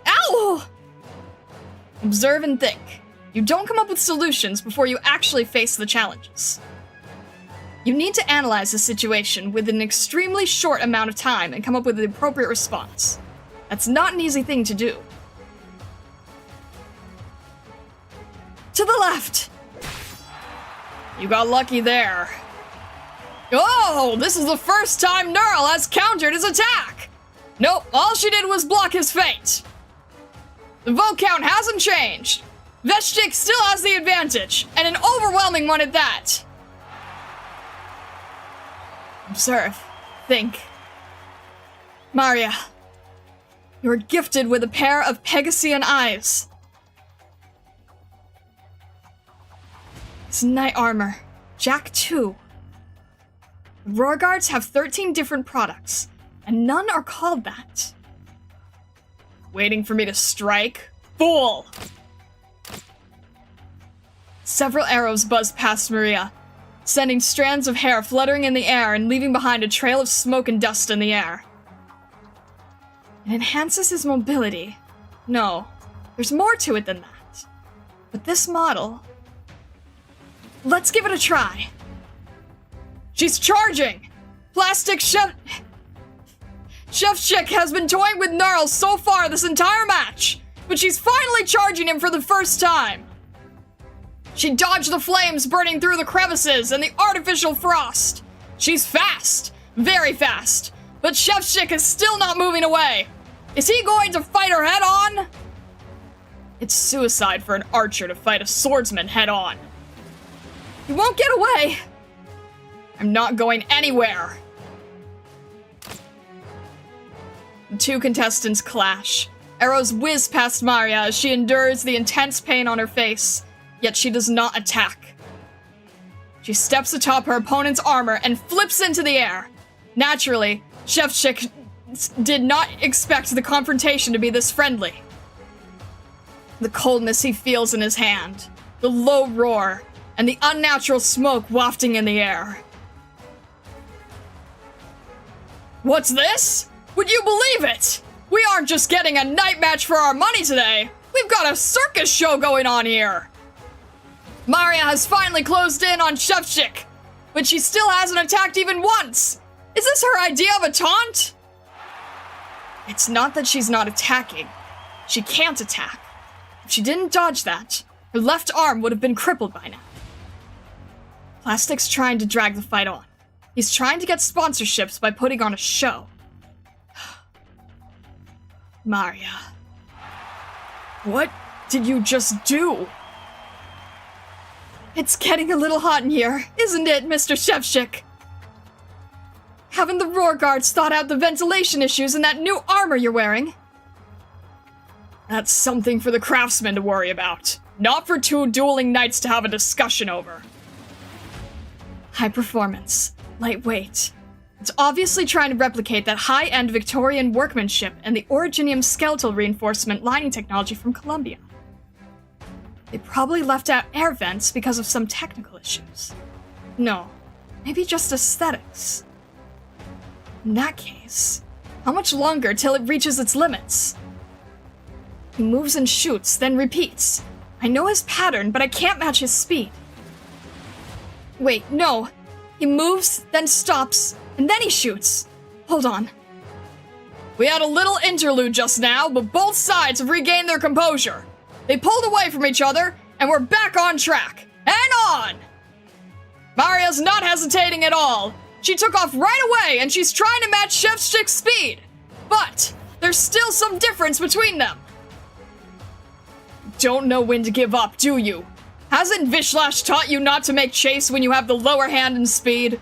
Ow! Observe and think. You don't come up with solutions before you actually face the challenges. You need to analyze the situation within an extremely short amount of time and come up with the appropriate response. That's not an easy thing to do. To the left! You got lucky there. Oh, this is the first time NEARL has countered his attack! Nope, all she did was block his fate. The vote count hasn't changed. Veshchik still has the advantage, and an overwhelming one at that. Observe. Think. Maria, you are gifted with a pair of Pegasian eyes. It's knight armor. Jack 2. The Roar Guards have 13 different products, and none are called that. Waiting for me to strike? Fool! Several arrows buzzed past Maria, sending strands of hair fluttering in the air and leaving behind a trail of smoke and dust in the air. It enhances his mobility. No, there's more to it than that. But this model... Let's give it a try. She's charging! Plastic Chef Chick has been toying with NEARL so far this entire match, but she's finally charging him for the first time. She dodged the flames burning through the crevices and the artificial frost. She's fast, very fast, but Chef Chick is still not moving away. Is he going to fight her head on? It's suicide for an archer to fight a swordsman head on. He won't get away. I'm not going anywhere. The two contestants clash. Arrows whiz past Maria as she endures the intense pain on her face, yet she does not attack. She steps atop her opponent's armor and flips into the air. Naturally, Chef Chick did not expect the confrontation to be this friendly. The coldness he feels in his hand, the low roar, and the unnatural smoke wafting in the air. What's this? Would you believe it? We aren't just getting a night match for our money today. We've got a circus show going on here. Maria has finally closed in on Chef Chick, but she still hasn't attacked even once. Is this her idea of a taunt? It's not that she's not attacking. She can't attack. If she didn't dodge that, her left arm would have been crippled by now. Plastic's trying to drag the fight on. He's trying to get sponsorships by putting on a show. Maria. What did you just do? It's getting a little hot in here, isn't it, Mr. Chef Chick? Haven't the Roar Guards thought out the ventilation issues in that new armor you're wearing? That's something for the craftsmen to worry about, not for two dueling knights to have a discussion over. High performance, lightweight. It's obviously trying to replicate that high-end Victorian workmanship and the Originium skeletal reinforcement lining technology from Columbia. They probably left out air vents because of some technical issues. No, maybe just aesthetics. In that case, how much longer till it reaches its limits? He moves and shoots, then repeats. I know his pattern, but I can't match his speed. Wait, no. He moves, then stops, and then he shoots. Hold on. We had a little interlude just now, but both sides have regained their composure. They pulled away from each other, and we're back on track. And on! Maria's not hesitating at all. She took off right away, and she's trying to match Chef Chick's speed. But there's still some difference between them. Don't know when to give up, do you? Hasn't Vishlash taught you not to make chase when you have the lower hand in speed?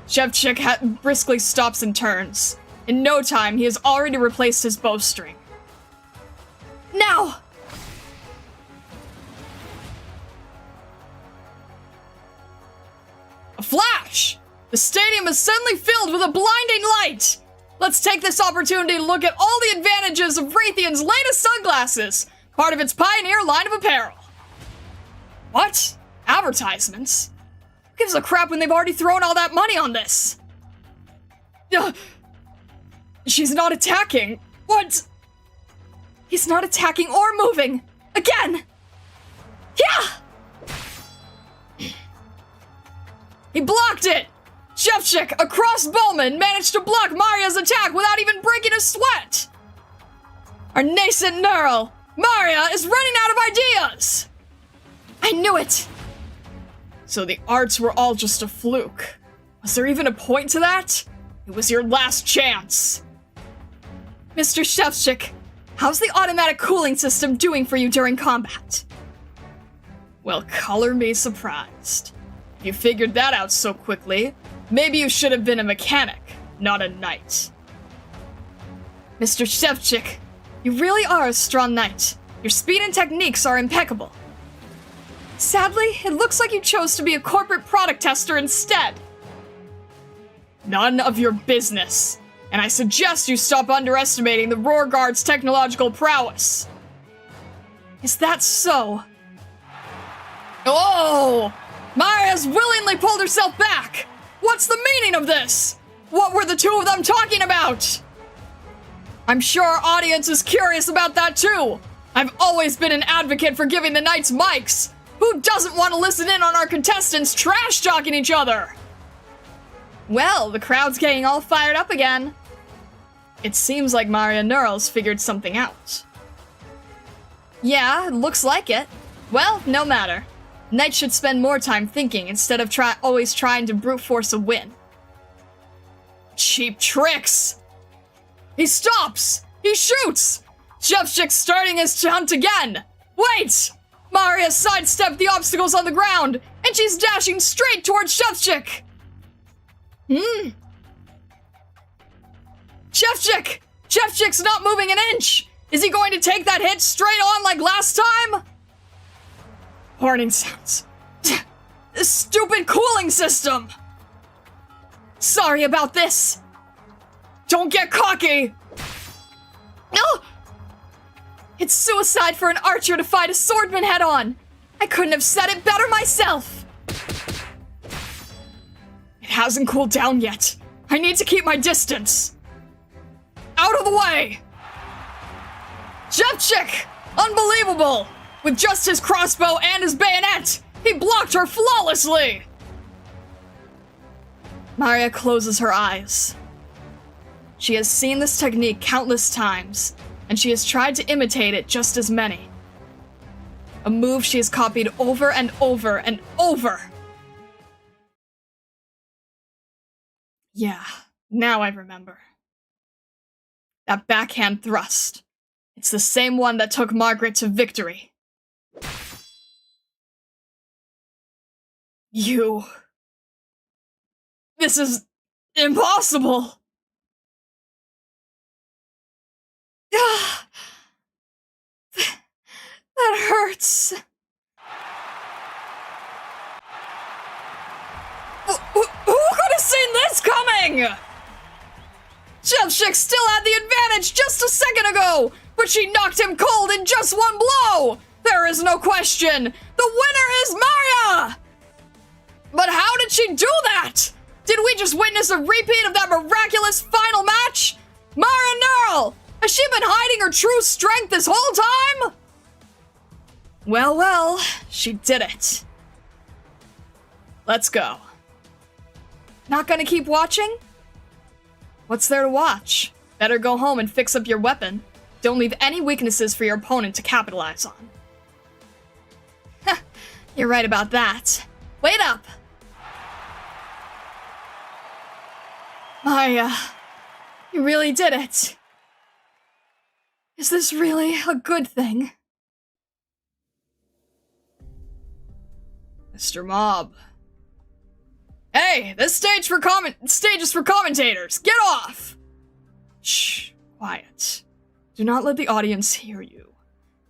Chef Chick briskly stops and turns. In no time, he has already replaced his bowstring. Now! A flash! The stadium is suddenly filled with a blinding light! Let's take this opportunity to look at all the advantages of Raytheon's latest sunglasses, part of its Pioneer line of apparel. What? Advertisements? Who gives a crap when they've already thrown all that money on this? She's not attacking. What? He's not attacking or moving. Again! Yeah! He blocked it! Chef Chick, a cross-bowman, managed to block Maria's attack without even breaking a sweat! Our nascent NEARL, Maria is running out of ideas! I knew it! So the arts were all just a fluke. Was there even a point to that? It was your last chance. Mr. Chef Chick, how's the automatic cooling system doing for you during combat? Well, color me surprised. You figured that out so quickly. Maybe you should have been a mechanic, not a knight. Mr. Shevchik, you really are a strong knight. Your speed and techniques are impeccable. Sadly, it looks like you chose to be a corporate product tester instead. None of your business. And I suggest you stop underestimating the Roar Guard's technological prowess. Is that so? Oh! Maria's willingly pulled herself back! What's the meaning of this? What were the two of them talking about? I'm sure our audience is curious about that too. I've always been an advocate for giving the knights mics. Who doesn't want to listen in on our contestants trash-talking each other? Well, the crowd's getting all fired up again. It seems like Maria NEARL's figured something out. Yeah, it looks like it. Well, no matter. Knights should spend more time thinking instead of always trying to brute force a win. Cheap tricks! He stops! He shoots! Shevchik's starting his hunt again! Wait! Maria sidestepped the obstacles on the ground, and she's dashing straight towards Shevchik! Shevchik! Shevchik's not moving an inch! Is he going to take that hit straight on like last time? Warning sounds. This stupid cooling system! Sorry about this! Don't get cocky! No! It's suicide for an archer to fight a swordman head-on! I couldn't have said it better myself! It hasn't cooled down yet. I need to keep my distance. Out of the way! Shevchik! Unbelievable! With just his crossbow and his bayonet, he blocked her flawlessly! Maria closes her eyes. She has seen this technique countless times, and she has tried to imitate it just as many. A move she has copied over and over and over. Yeah, now I remember. That backhand thrust. It's the same one that took Margaret to victory. You... This is impossible! That hurts. Who could have seen this coming? Shevchik still had the advantage just a second ago, but she knocked him cold in just one blow. There is no question. The winner is Maria! But how did she do that? Did we just witness a repeat of that miraculous final match? Maria NEARL! Has she been hiding her true strength this whole time? Well, well, she did it. Let's go. Not gonna keep watching? What's there to watch? Better go home and fix up your weapon. Don't leave any weaknesses for your opponent to capitalize on. You're right about that. Wait up! Maria, you really did it. Is this really a good thing? Mr. Mob. Hey, this stage is for commentators. Get off! Shh, quiet. Do not let the audience hear you.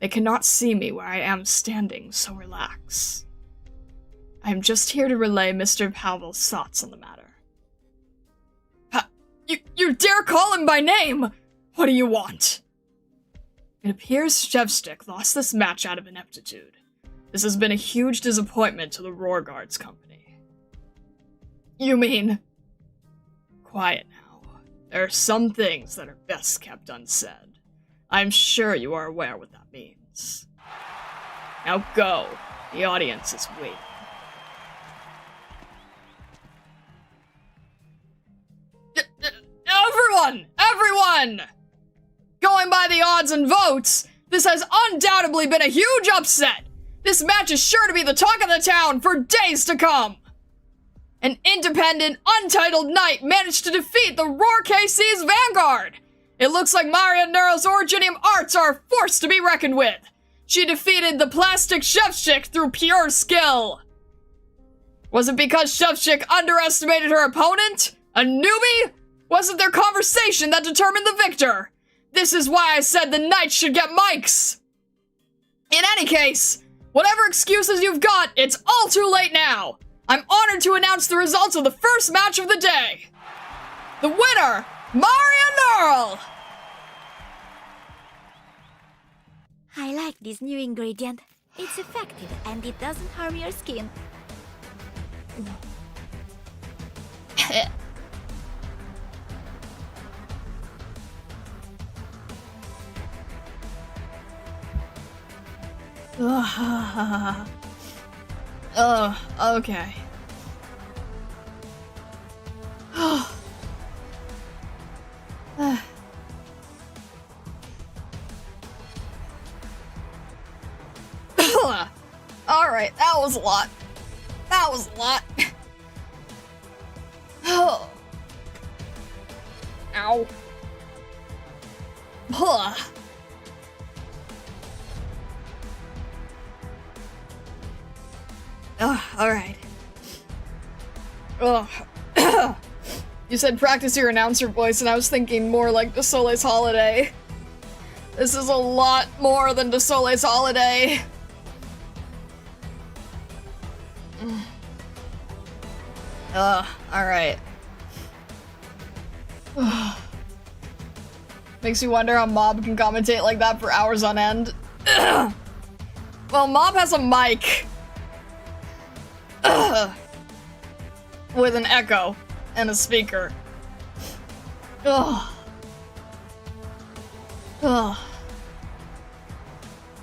They cannot see me where I am standing, so relax. I am just here to relay Mr. Pavel's thoughts on the matter. You dare call him by name? What do you want? It appears Shevchik lost this match out of ineptitude. This has been a huge disappointment to the Roar Guards company. You mean... Quiet now. There are some things that are best kept unsaid. I'm sure you are aware what that means. Now go. The audience is waiting. Everyone! Going by the odds and votes, this has undoubtedly been a huge upset. This match is sure to be the talk of the town for days to come. An independent, untitled knight managed to defeat the Roar KC's vanguard. It looks like Maria NEARL's Originium arts are a force to be reckoned with. She defeated the plastic Shevchik through pure skill. Was it because Shevchik underestimated her opponent? A newbie? Was it their conversation that determined the victor? This is why I said the Knights should get mics! In any case, whatever excuses you've got, it's all too late now! I'm honored to announce the results of the first match of the day! The winner, NEARL! I like this new ingredient. It's effective and it doesn't harm your skin. Okay. Alright, that was a lot. That was a lot. Oh. Ow. Alright. You said practice your announcer voice, and I was thinking more like De Soleil's Holiday. This is a lot more than De Soleil's Holiday. Alright. Makes you wonder how Mob can commentate like that for hours on end. Well, Mob has a mic. With an echo and a speaker.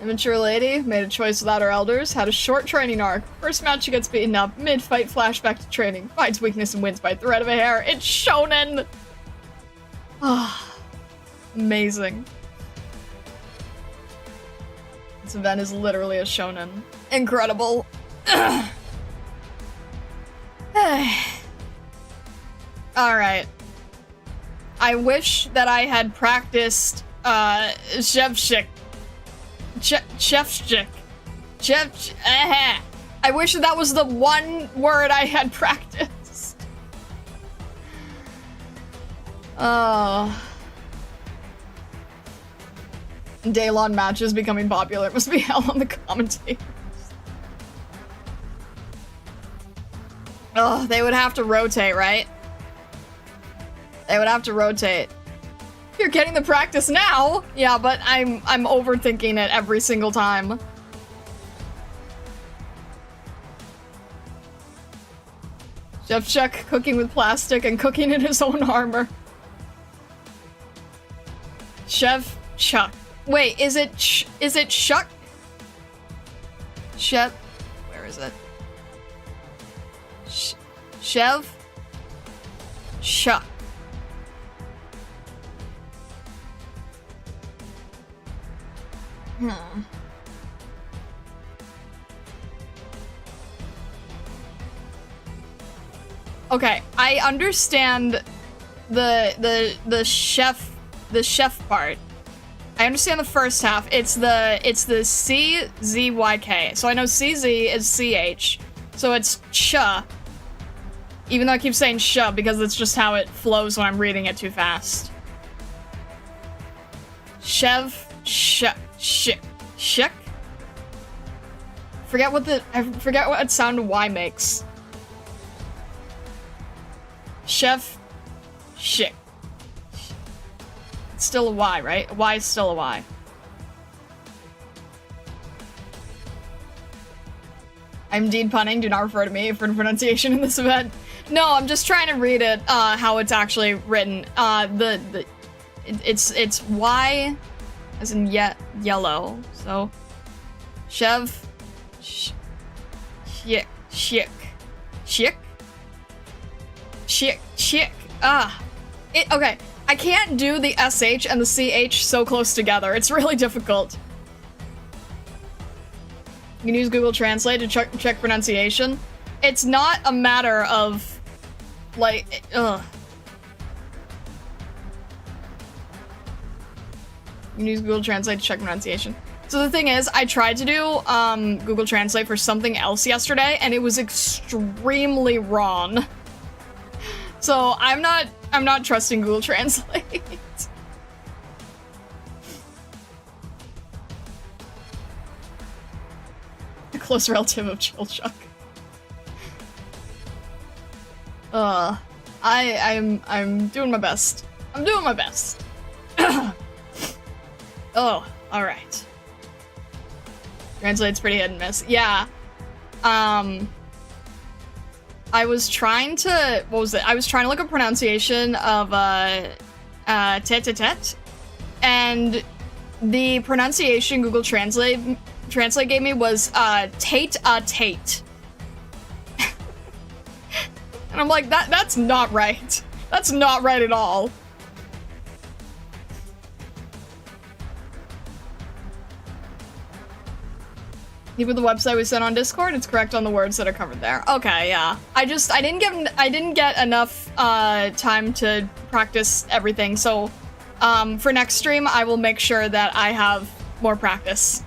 Immature lady made a choice without her elders, had a short training arc. First match she gets beaten up, mid-fight flashback to training, fights weakness and wins by thread of a hair. It's shonen! Amazing. This event is literally a shonen. Incredible. Alright. I wish that I had practiced, Shevchik. I wish that was the one word I had practiced. Oh. Daylon matches becoming popular. It must be hell on the commentators. Oh, they would have to rotate, right? They would have to rotate. You're getting the practice now! Yeah, but I'm overthinking it every single time. Shevchuk cooking with plastic and cooking in his own armor. Shevchuk. Wait, is it Shuck? Where is it? Shev? Shuck. Okay, I understand the chef part. I understand the first half. It's the CZYK. So I know CZ is CH. So it's ch. Even though I keep saying sh because it's just how it flows when I'm reading it too fast. Shev, shik. I forget what sound Y makes. Chef, shik. It's still a Y, right? A Y is still a Y. I'm indeed punning. Do not refer to me for pronunciation in this event. No, I'm just trying to read it how it's actually written. It's Y as in yellow. So Shev, shik. Okay. I can't do the SH and the CH so close together. It's really difficult. You can use Google Translate to check pronunciation. It's not a matter of, like, You can use Google Translate to check pronunciation. So the thing is, I tried to do Google Translate for something else yesterday, and it was extremely wrong. So I'm not trusting Google Translate. A close relative of Chilchuck. I'm doing my best. I'm doing my best. Oh, alright. Translate's pretty hit and miss. Yeah. I was trying to, what was it? I was trying to look up pronunciation of, tete-a-tete, and the pronunciation Google Translate gave me was, tate-a-tate. And I'm like, that's not right. That's not right at all. Even the website we sent on Discord, it's correct on the words that are covered there. Okay, yeah. I didn't get enough time to practice everything, so for next stream I will make sure that I have more practice.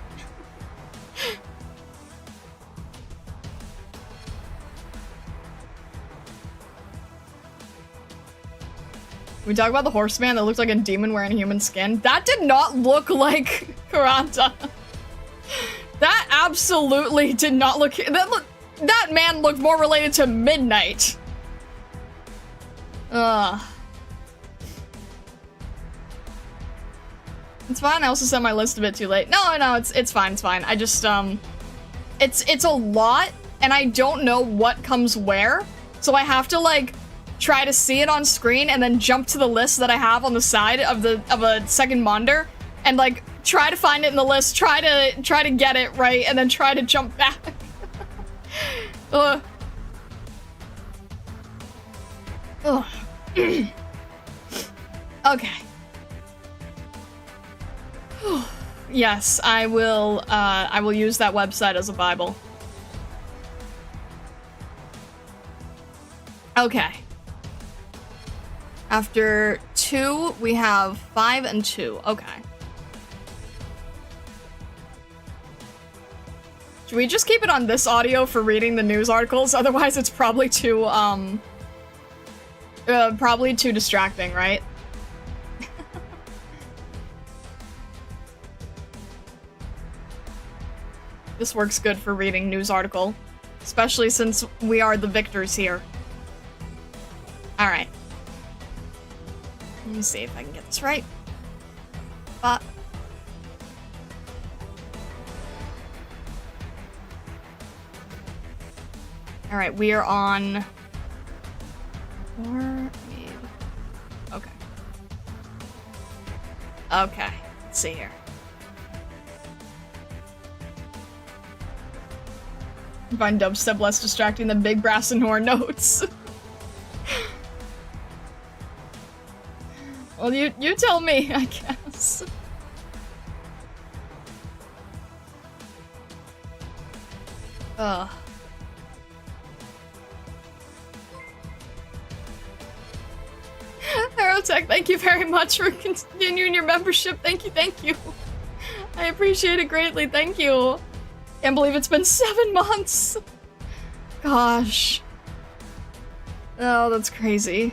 We talk about the horseman that looked like a demon wearing human skin. That did not look like Karanta. That absolutely did not look. That man looked more related to Midnight. It's fine. I also sent my list a bit too late. No, it's fine. It's fine. I just it's a lot, and I don't know what comes where, so I have to like try to see it on screen and then jump to the list that I have on the side of a second monitor and like try to find it in the list, try to get it right, and then try to jump back. Ugh. Ugh. Okay. Yes, I will use that website as a Bible. Okay. After 2, we have 5 and 2. Okay. Should we just keep it on this audio for reading the news articles? Otherwise, it's probably too distracting, right? This works good for reading news article, especially since we are the victors here. All right. Let me see if I can get this right. All right, we are on 4, 8. Okay. Okay, let's see here. Find dubstep less distracting than big brass and horn notes. Well, you tell me, I guess. Ugh. Aerotech, thank you very much for continuing your membership. Thank you. I appreciate it greatly, thank you. Can't believe it's been 7 months. Gosh. Oh, that's crazy.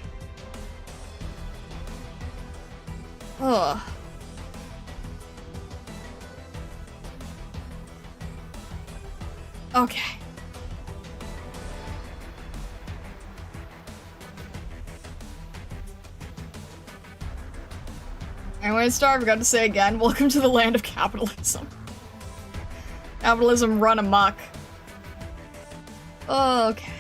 Ugh. Okay. Anyway, Star, I forgot to say again, welcome to the land of capitalism. Capitalism run amok. Okay.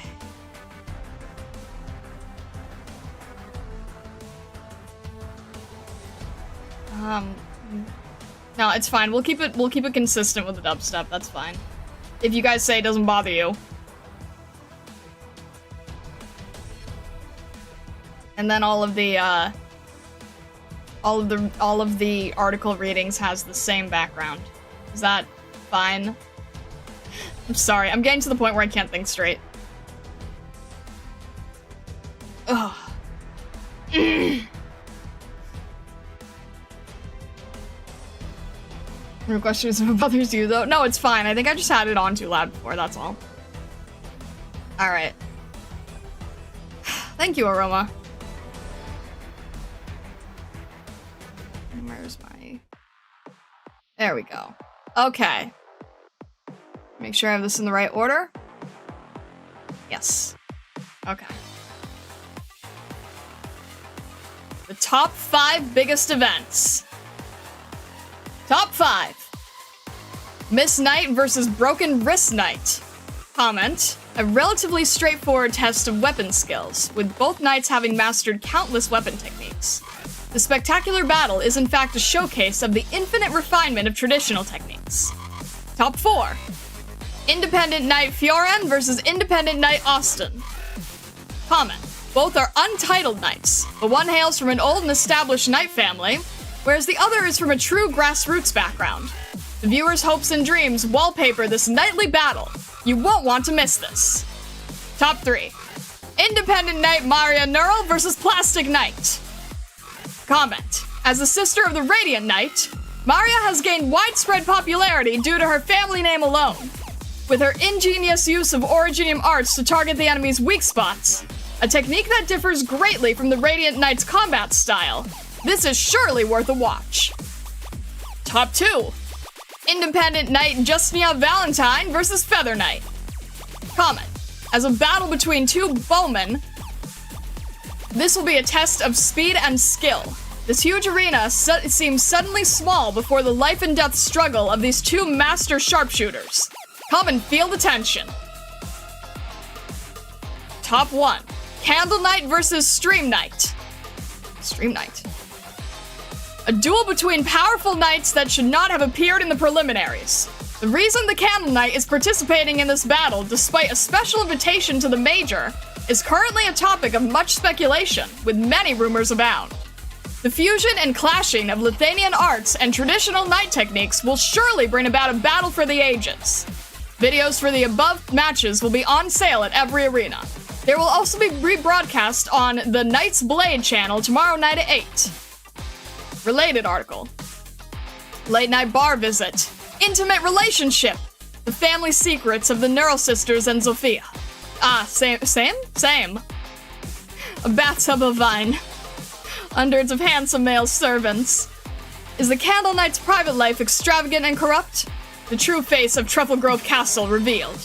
No, it's fine. We'll keep it consistent with the dubstep. That's fine. If you guys say it doesn't bother you. And then all of the article readings has the same background. Is that fine? I'm sorry. I'm getting to the point where I can't think straight. Ugh. No questions if it bothers you, though. No, it's fine. I think I just had it on too loud before, that's all. Alright. Thank you, Aroma. Where's my... There we go. Okay. Make sure I have this in the right order. Yes. Okay. The top 5 biggest events. Top 5. Miss Knight versus Broken Wrist Knight. Comment. A relatively straightforward test of weapon skills, with both knights having mastered countless weapon techniques. The spectacular battle is in fact a showcase of the infinite refinement of traditional techniques. Top 4. Independent Knight Fioran versus Independent Knight Austin. Comment. Both are untitled knights, but one hails from an old and established knight family, whereas the other is from a true grassroots background. The viewer's hopes and dreams wallpaper this knightly battle. You won't want to miss this. Top 3. Independent Knight Maria NEARL versus Plastic Knight. Comment. As the sister of the Radiant Knight, Maria has gained widespread popularity due to her family name alone. With her ingenious use of Originium arts to target the enemy's weak spots, a technique that differs greatly from the Radiant Knight's combat style, this is surely worth a watch. Top 2. Independent Knight Justnia Valentine versus Feather Knight. Comment. As a battle between two bowmen, this will be a test of speed and skill. This huge arena seems suddenly small before the life and death struggle of these two master sharpshooters. Come and feel the tension. Top 1. Candle Knight versus Stream Knight. Stream Knight. A duel between powerful knights that should not have appeared in the preliminaries. The reason the Candle Knight is participating in this battle, despite a special invitation to the Major, is currently a topic of much speculation, with many rumors abound. The fusion and clashing of Lithuanian arts and traditional knight techniques will surely bring about a battle for the ages. Videos for the above matches will be on sale at every arena. They will also be rebroadcast on the Knight's Blade channel tomorrow night at 8. Related article. Late night bar visit. Intimate relationship. The family secrets of the NEARL sisters and Zofia. Ah, same. A bathtub of wine. Hundreds of handsome male servants. Is the Candle Knight's private life extravagant and corrupt? The true face of Truffle Grove Castle revealed.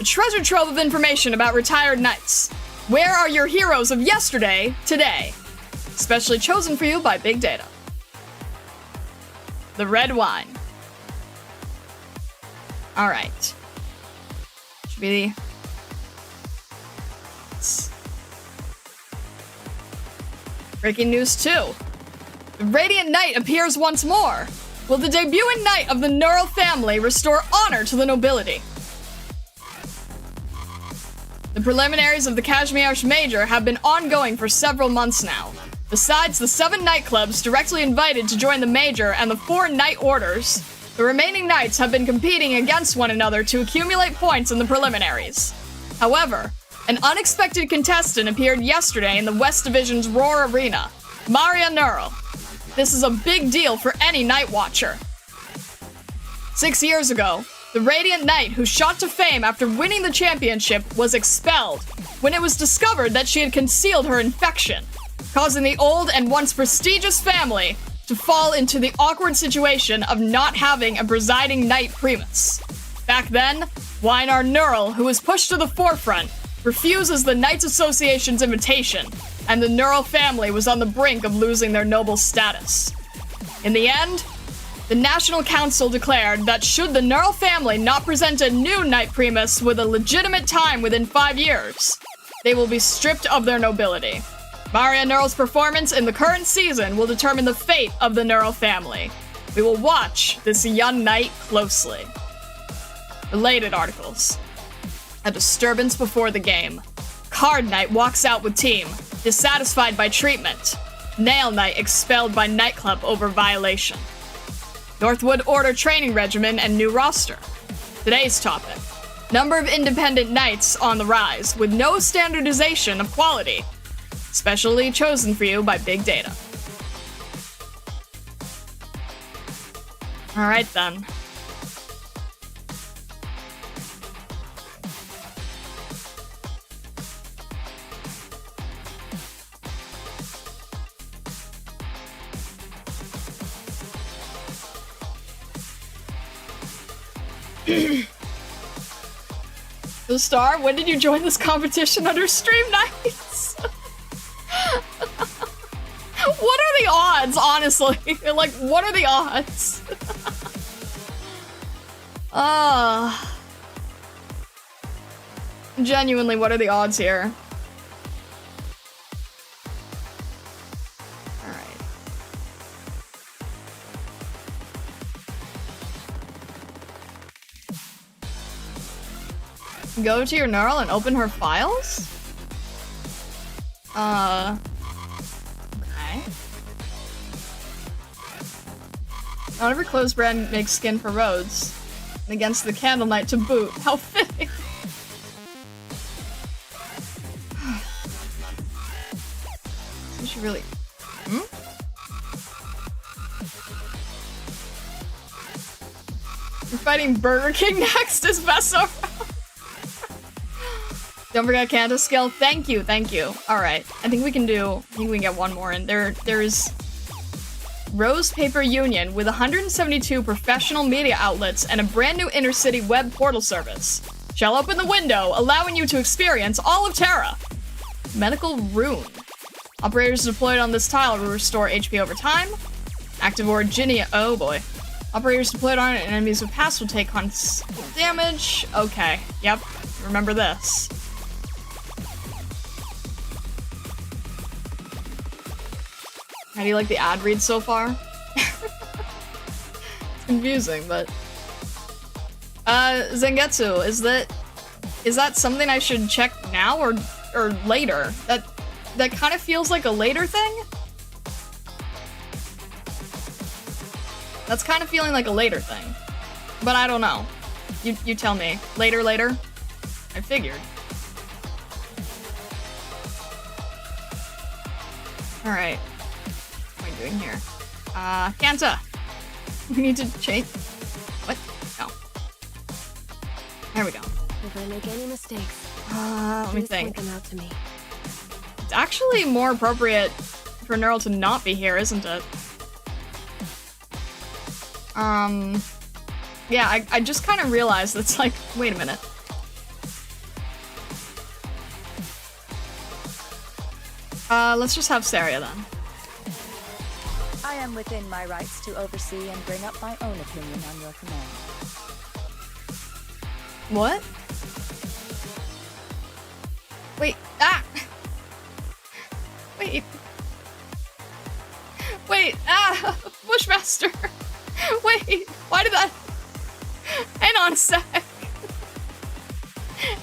A treasure trove of information about retired knights. Where are your heroes of yesterday, today? Specially chosen for you by Big Data. The red wine. Alright. Should be the... Breaking news 2. The Radiant Knight appears once more. Will the debuting knight of the NEARL family restore honor to the nobility? The preliminaries of the Kazimierz Major have been ongoing for several months now. Besides the 7 nightclubs directly invited to join the Major and the 4 Knight Orders, the remaining knights have been competing against one another to accumulate points in the preliminaries. However, an unexpected contestant appeared yesterday in the West Division's Roar Arena, Maria NEARL. This is a big deal for any Night Watcher. 6 years ago, the Radiant Knight who shot to fame after winning the championship was expelled when it was discovered that she had concealed her infection, causing the old and once prestigious family to fall into the awkward situation of not having a presiding Knight Primus. Back then, Weinar NEARL, who was pushed to the forefront, refuses the Knights Association's invitation, and the NEARL family was on the brink of losing their noble status. In the end, the National Council declared that should the NEARL family not present a new Knight Primus with a legitimate time within 5 years, they will be stripped of their nobility. Maria NEARL's performance in the current season will determine the fate of the NEARL family. We will watch this young knight closely. Related articles. A disturbance before the game. Card Knight walks out with team, dissatisfied by treatment. Nail Knight expelled by nightclub over violation. Northwood Order training regimen and new roster. Today's topic. Number of independent knights on the rise, with no standardization of quality. Specially chosen for you by Big Data. Alright then. The Star, when did you join this competition under Stream Nights? What are the odds, honestly? Like, what are the odds? Genuinely, what are the odds here? Alright. Go to your NEARL and open her files? Okay. Not every clothes brand makes skin for roads. And against the Candle Knight to boot. How fitting. So she really... You're fighting Burger King next as best around. Don't forget Candace skill. Thank you, thank you. Alright. I think we can get one more in. There's Rose Paper Union with 172 professional media outlets and a brand new inner-city web portal service. Shall open the window, allowing you to experience all of Terra. Medical Rune. Operators deployed on this tile will restore HP over time. Active Origina. Oh boy. Operators deployed on it and enemies with pass will take constant damage. Okay. Yep. Remember this. How do you like the ad read so far? It's confusing, but... Zangetsu, is that something I should check now or later? That kind of feels like a later thing? That's kind of feeling like a later thing. But I don't know. You tell me. Later? I figured. Alright. What am I doing here? Kanta! We need to change... What? No. There we go. If I make any mistakes, let me please think. point them out to me. It's actually more appropriate for NEARL to not be here, isn't it? Yeah, I just kind of realized it's like, wait a minute. Let's just have Saria then. I am within my rights to oversee and bring up my own opinion on your command. What? Wait, ah! Wait, ah! Bushmaster! Wait, why did that... Hang on a sec.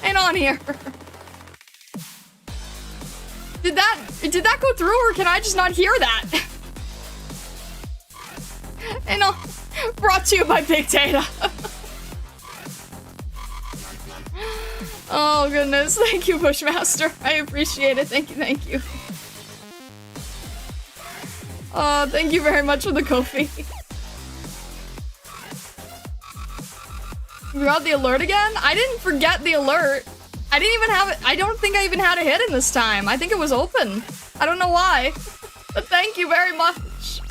Hang on here. Did that go through or can I just not hear that? And brought to you by Big Data. Oh goodness, thank you Bushmaster. I appreciate it, thank you. Thank you very much for the Ko-fi. You got the alert again? I didn't forget the alert. I didn't even have it. I don't think I even had a hidden this time. I think it was open. I don't know why. But thank you very much.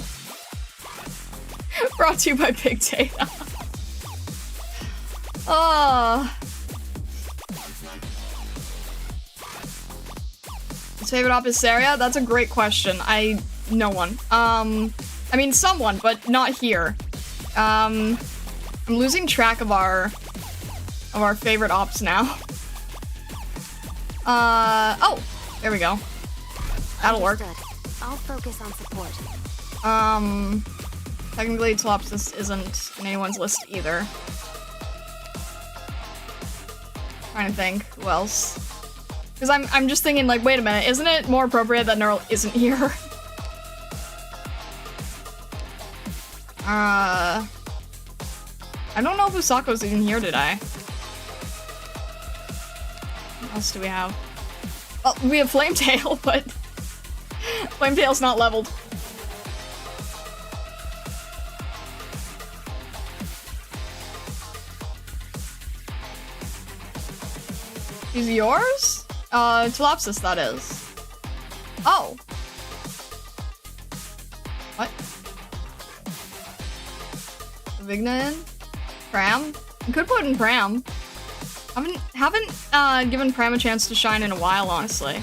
Brought to you by Big Data. His favorite op is Saria? That's a great question. No one. I mean someone, but not here. I'm losing track of our favorite ops now. Oh, there we go. That'll work. Understood. I'll focus on support. Technically Tolopsis isn't in anyone's list either. Trying to think, who else? Because I'm just thinking like, wait a minute, isn't it more appropriate that NEARL isn't here? I don't know if Usako's even here today. What else do we have? Well, we have Flametail, but Flametail's not leveled. He's yours? Telopsis, that is. Oh. What? Vigna in? Pram? You could put in Pram. Haven't given Pram a chance to shine in a while, honestly.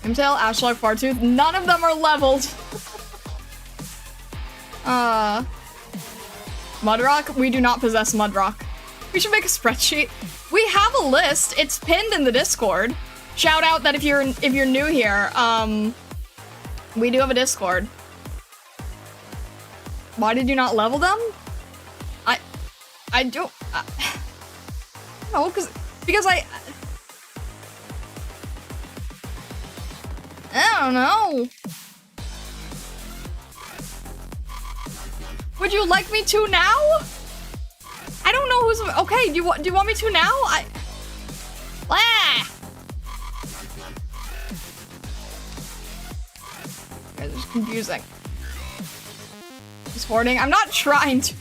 Imtail, Ashlock, Fartooth, none of them are leveled. Mudrock, we do not possess Mudrock. We should make a spreadsheet. We have a list. It's pinned in the Discord. Shout out that if you're new here, we do have a Discord. Why did you not level them? I don't no, because I don't know. Would you like me to now? I don't know who's okay. Do you want me to now? Guys, it's confusing. He's hoarding. I'm not trying to.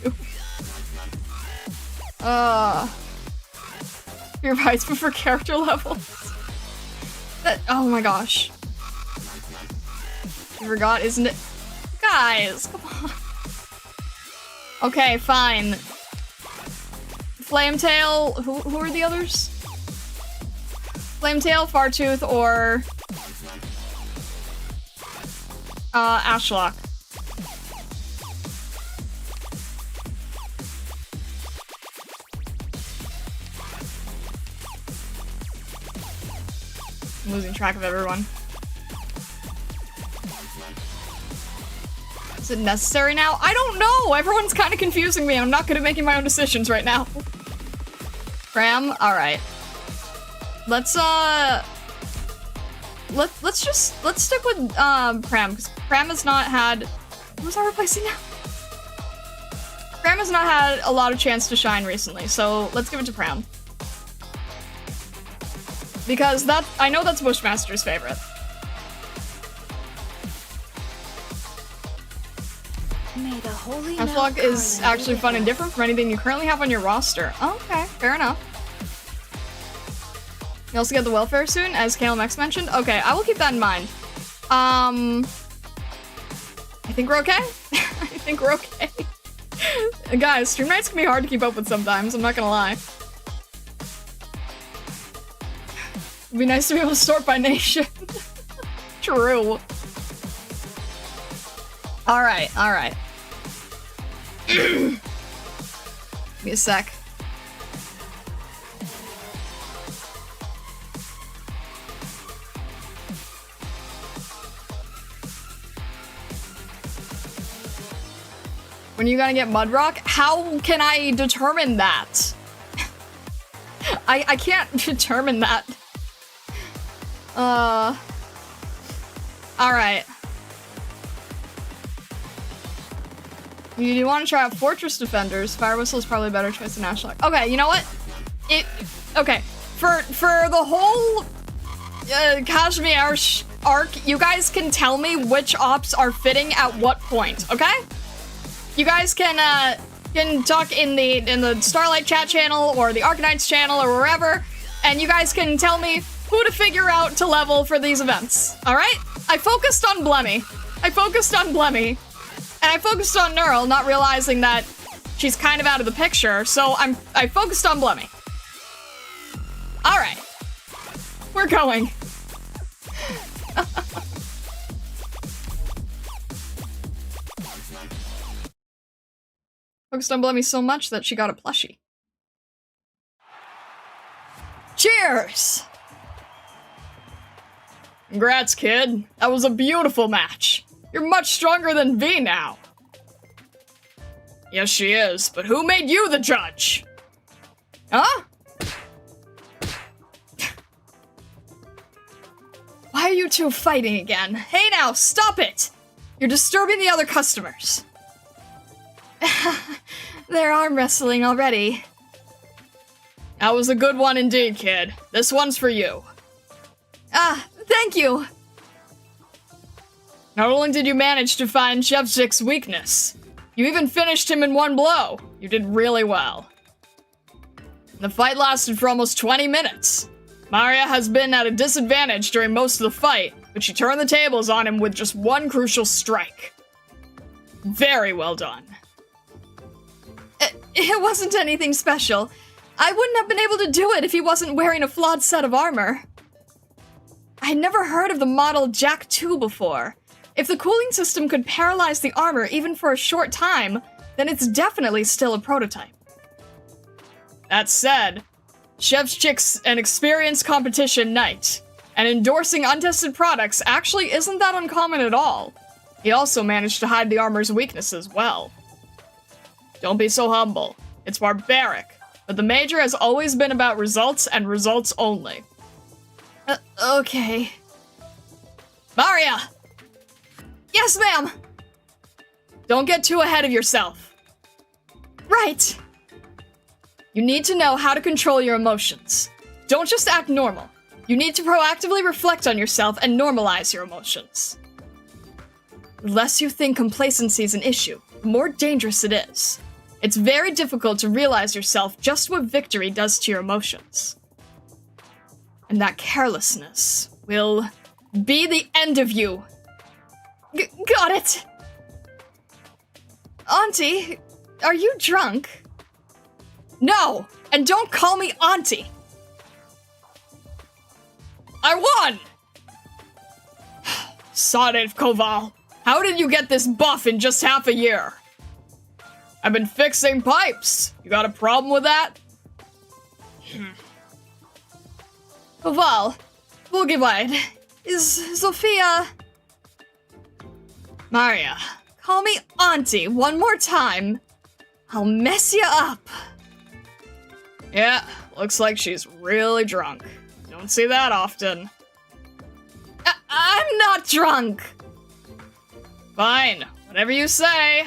Your rights, but for character levels. Oh my gosh. You forgot, isn't it? Guys, come on. Okay, fine. Flametail, who are the others? Flametail, Fartooth, or Ashlock. I'm losing track of everyone. Is it necessary now? I don't know! Everyone's kind of confusing me. I'm not good at making my own decisions right now. Pram? Alright. Let's stick with, Pram, because Pram has not had... Who's I replacing now? Pram has not had a lot of chance to shine recently, so let's give it to Pram. Because I know that's Bushmaster's favorite. Ashlock is actually fun and different from anything you currently have on your roster. Oh, okay, fair enough. You also get the welfare soon, as KLMX mentioned. Okay, I will keep that in mind. I think we're okay? I think we're okay. Guys, stream nights can be hard to keep up with sometimes, I'm not gonna lie. It'd be nice to be able to sort by nation. True. Alright, alright. Give me a sec. When are you gonna get Mudrock? How can I determine that? I can't determine that. Alright. You want to try out Fortress Defenders. Fire Whistle is probably a better choice than Ashlock. Okay, you know what? Okay. For the whole Kashmir arc, you guys can tell me which ops are fitting at what point, okay? You guys can talk in the Starlight chat channel or the Arknights channel or wherever, and you guys can tell me who to figure out to level for these events, alright? I focused on Blemmy. And I focused on NEARL, not realizing that she's kind of out of the picture, so I focused on Blemmy. Alright. We're going. Focused on Blemmy so much that she got a plushie. Cheers! Congrats, kid. That was a beautiful match. You're much stronger than V now. Yes, she is, but who made you the judge? Huh? Why are you two fighting again? Hey now, stop it! You're disturbing the other customers. They're arm wrestling already. That was a good one indeed, kid. This one's for you. Ah, thank you. Not only did you manage to find Shevchik's weakness, you even finished him in one blow. You did really well. The fight lasted for almost 20 minutes. Maria has been at a disadvantage during most of the fight, but she turned the tables on him with just one crucial strike. Very well done. It wasn't anything special. I wouldn't have been able to do it if he wasn't wearing a flawed set of armor. I had never heard of the model Jack 2 before. If the cooling system could paralyze the armor even for a short time, then it's definitely still a prototype. That said, Shevchik's an experienced competition knight, and endorsing untested products actually isn't that uncommon at all. He also managed to hide the armor's weaknesses well. Don't be so humble. It's barbaric, but the Major has always been about results and results only. Okay. Maria! Yes, ma'am! Don't get too ahead of yourself. Right. You need to know how to control your emotions. Don't just act normal. You need to proactively reflect on yourself and normalize your emotions. The less you think complacency is an issue, the more dangerous it is. It's very difficult to realize yourself just what victory does to your emotions. And that carelessness will be the end of you. Got it! Auntie, are you drunk? No! And don't call me Auntie! I won! Sonic Koval, how did you get this buff in just half a year? I've been fixing pipes. You got a problem with that? Koval, Boogiewide, is Sophia... Maria, call me Auntie one more time. I'll mess you up. Yeah, looks like she's really drunk. Don't see that often. I'm not drunk! Fine, whatever you say.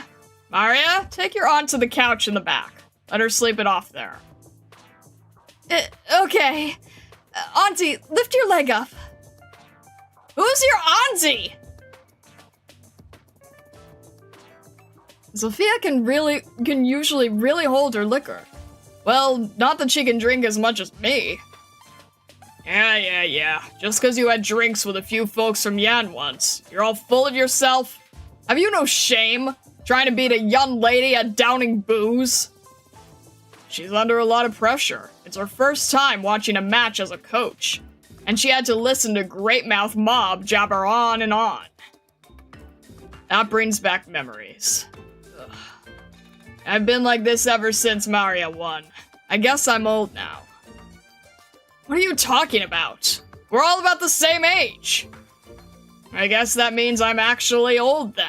Maria, take your aunt to the couch in the back. Let her sleep it off there. Okay. Auntie, lift your leg up. Who's your auntie? Sophia can usually really hold her liquor. Well, not that she can drink as much as me. Yeah. Just because you had drinks with a few folks from Yan once, you're all full of yourself? Have you no shame? Trying to beat a young lady at downing booze? She's under a lot of pressure. It's her first time watching a match as a coach, and she had to listen to Great Mouth Mob jabber on and on. That brings back memories. Ugh. I've been like this ever since Maria won. I guess I'm old now. What are you talking about? We're all about the same age. I guess that means I'm actually old then.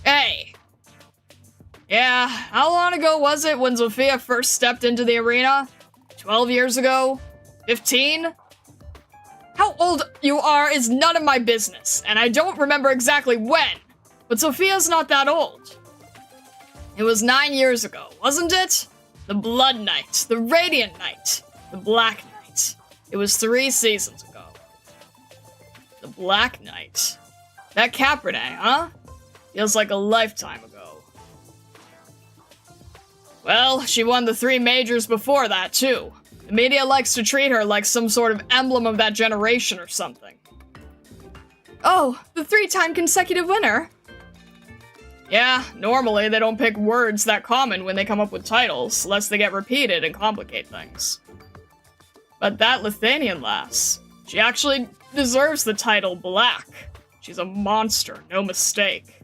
Hey. Yeah, how long ago was it when Sophia first stepped into the arena? 12 years ago? 15? How old you are is none of my business, and I don't remember exactly when, but Sophia's not that old. It was 9 years ago, wasn't it? The Blood Knight, the Radiant Knight, the Black Knight. It was 3 seasons ago. The Black Knight. That Cabernet, huh? Feels like a lifetime ago. Well, she won the 3 majors before that, too. The media likes to treat her like some sort of emblem of that generation or something. Oh, the 3-time consecutive winner? Yeah, normally they don't pick words that common when they come up with titles, lest they get repeated and complicate things. But that Lithuanian lass, she actually deserves the title Black. She's a monster, no mistake.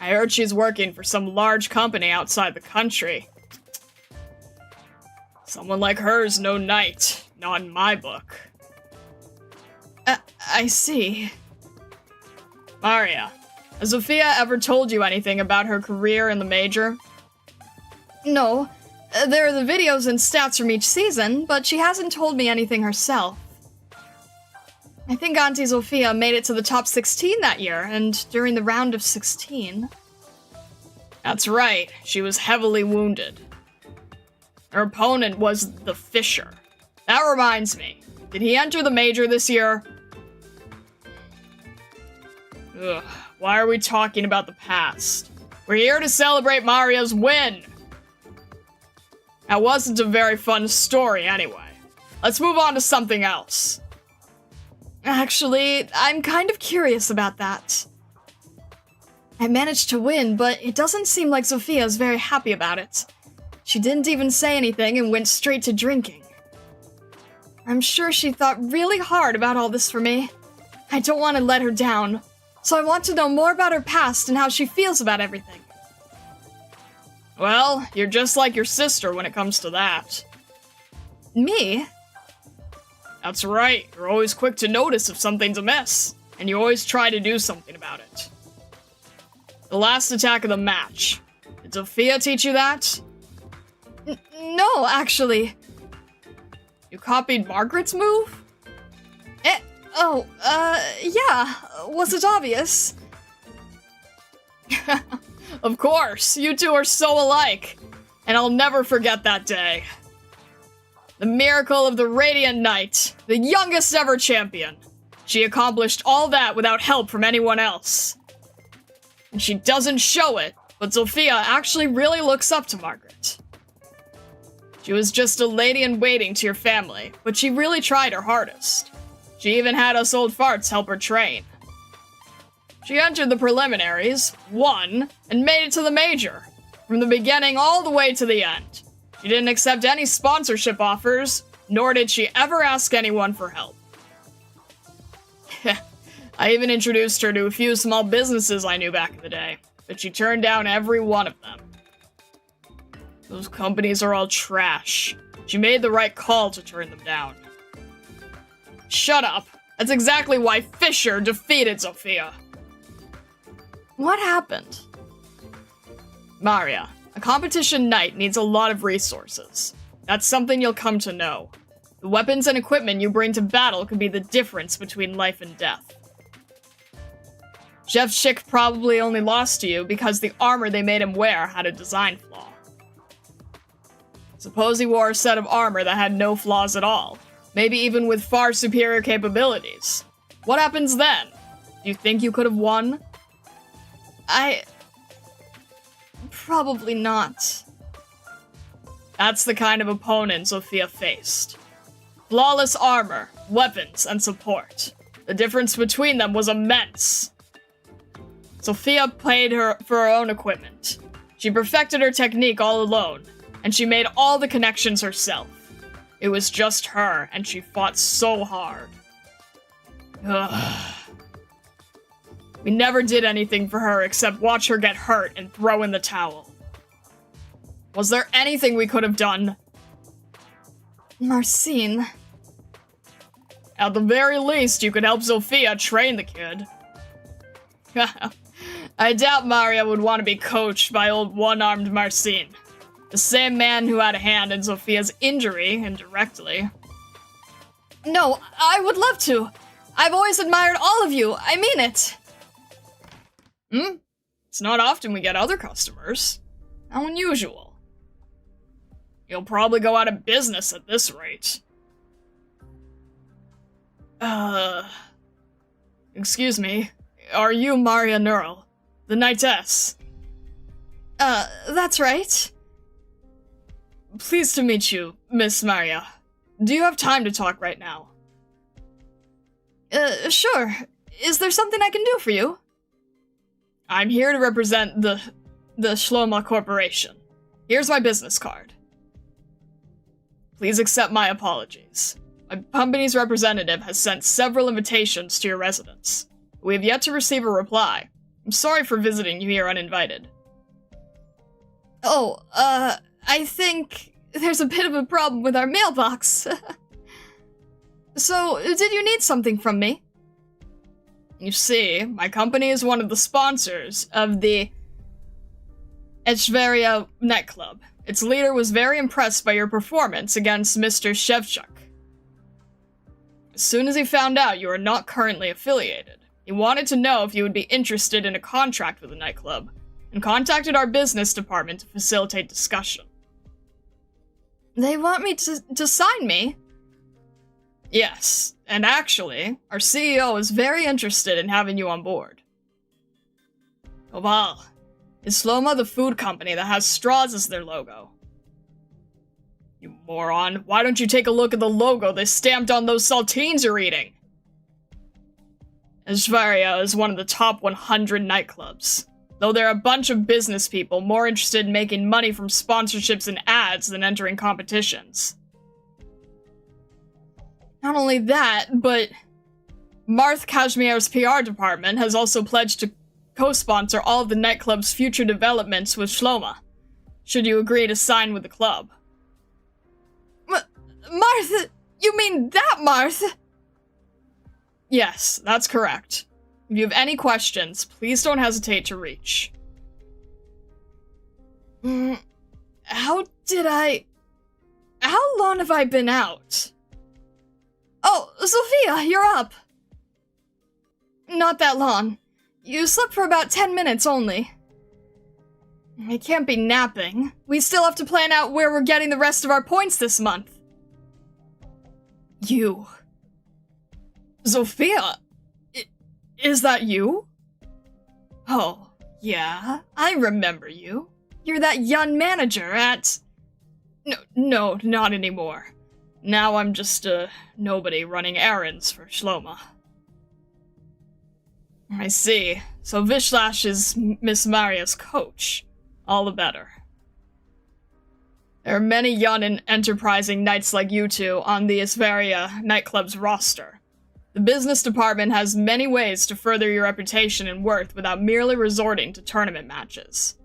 I heard she's working for some large company outside the country. Someone like her's no knight, not in my book. I see. Maria, has Sophia ever told you anything about her career in the Major? No. There are the videos and stats from each season, but she hasn't told me anything herself. I think Auntie Sophia made it to the top 16 that year, and during the round of 16... That's right, she was heavily wounded. Her opponent was the Fisher. That reminds me, did he enter the Major this year? Ugh, why are we talking about the past? We're here to celebrate Maria's win! That wasn't a very fun story anyway. Let's move on to something else. Actually, I'm kind of curious about that. I managed to win, but it doesn't seem like Sophia's very happy about it. She didn't even say anything and went straight to drinking. I'm sure she thought really hard about all this for me. I don't want to let her down, so I want to know more about her past and how she feels about everything. Well, you're just like your sister when it comes to that. Me? That's right, you're always quick to notice if something's amiss, and you always try to do something about it. The last attack of the match. Did Sophia teach you that? No, actually. You copied Margaret's move? Yeah. Was it obvious? Of course, you two are so alike. And I'll never forget that day. The miracle of the Radiant Knight, the youngest ever champion. She accomplished all that without help from anyone else. And she doesn't show it, but Sophia actually really looks up to Margaret. She was just a lady-in-waiting to your family, but she really tried her hardest. She even had us old farts help her train. She entered the preliminaries, won, and made it to the major, from the beginning all the way to the end. She didn't accept any sponsorship offers, nor did she ever ask anyone for help. I even introduced her to a few small businesses I knew back in the day, but she turned down every one of them. Those companies are all trash. She made the right call to turn them down. Shut up. That's exactly why Fisher defeated Sophia. What happened? Maria, a competition knight needs a lot of resources. That's something you'll come to know. The weapons and equipment you bring to battle could be the difference between life and death. Chef Chick probably only lost to you because the armor they made him wear had a design flaw. Suppose he wore a set of armor that had no flaws at all, maybe even with far superior capabilities. What happens then? Do you think you could have won? Probably not. That's the kind of opponent Sophia faced. Flawless armor, weapons, and support. The difference between them was immense. Sophia paid her for her own equipment. She perfected her technique all alone, and she made all the connections herself. It was just her, and she fought so hard. Ugh. We never did anything for her except watch her get hurt and throw in the towel. Was there anything we could have done? Marcine. At the very least, you could help Sophia train the kid. I doubt Maria would want to be coached by old one-armed Marcine. The same man who had a hand in Sophia's injury, indirectly. No, I would love to. I've always admired all of you. I mean it. It's not often we get other customers. How unusual. You'll probably go out of business at this rate. Excuse me. Are you Maria NEARL, the Knightess? That's right. Pleased to meet you, Miss Maria. Do you have time to talk right now? Sure. Is there something I can do for you? I'm here to represent the Shloma Corporation. Here's my business card. Please accept my apologies. My company's representative has sent several invitations to your residence. We have yet to receive a reply. I'm sorry for visiting you here uninvited. Oh, I think there's a bit of a problem with our mailbox. So, did you need something from me? You see, my company is one of the sponsors of the Echveria nightclub. Its leader was very impressed by your performance against Mr. Shevchuk. As soon as he found out you are not currently affiliated, he wanted to know if you would be interested in a contract with the nightclub, and contacted our business department to facilitate discussion. They want me to sign me? Yes, and actually, our CEO is very interested in having you on board. Oval, is Shloma the food company that has straws as their logo? You moron. Why don't you take a look at the logo they stamped on those saltines you're eating? Ishvaria is one of the top 100 nightclubs, though there are a bunch of business people more interested in making money from sponsorships and ads than entering competitions. Not only that, but Marth Kashmir's PR department has also pledged to co-sponsor all of the nightclub's future developments with Shloma, should you agree to sign with the club. Marth? You mean that Marth? Yes, that's correct. If you have any questions, please don't hesitate to reach. How long have I been out? Oh, Sophia, you're up! Not that long. You slept for about 10 minutes only. I can't be napping. We still have to plan out where we're getting the rest of our points this month. You. Sophia? Is that you? Oh, yeah, I remember you. You're that young manager at... No, not anymore. Now I'm just a nobody running errands for Shloma. I see. So Vishlash is Miss Maria's coach. All the better. There are many young and enterprising knights like you two on the Isvaria nightclub's roster. The business department has many ways to further your reputation and worth without merely resorting to tournament matches.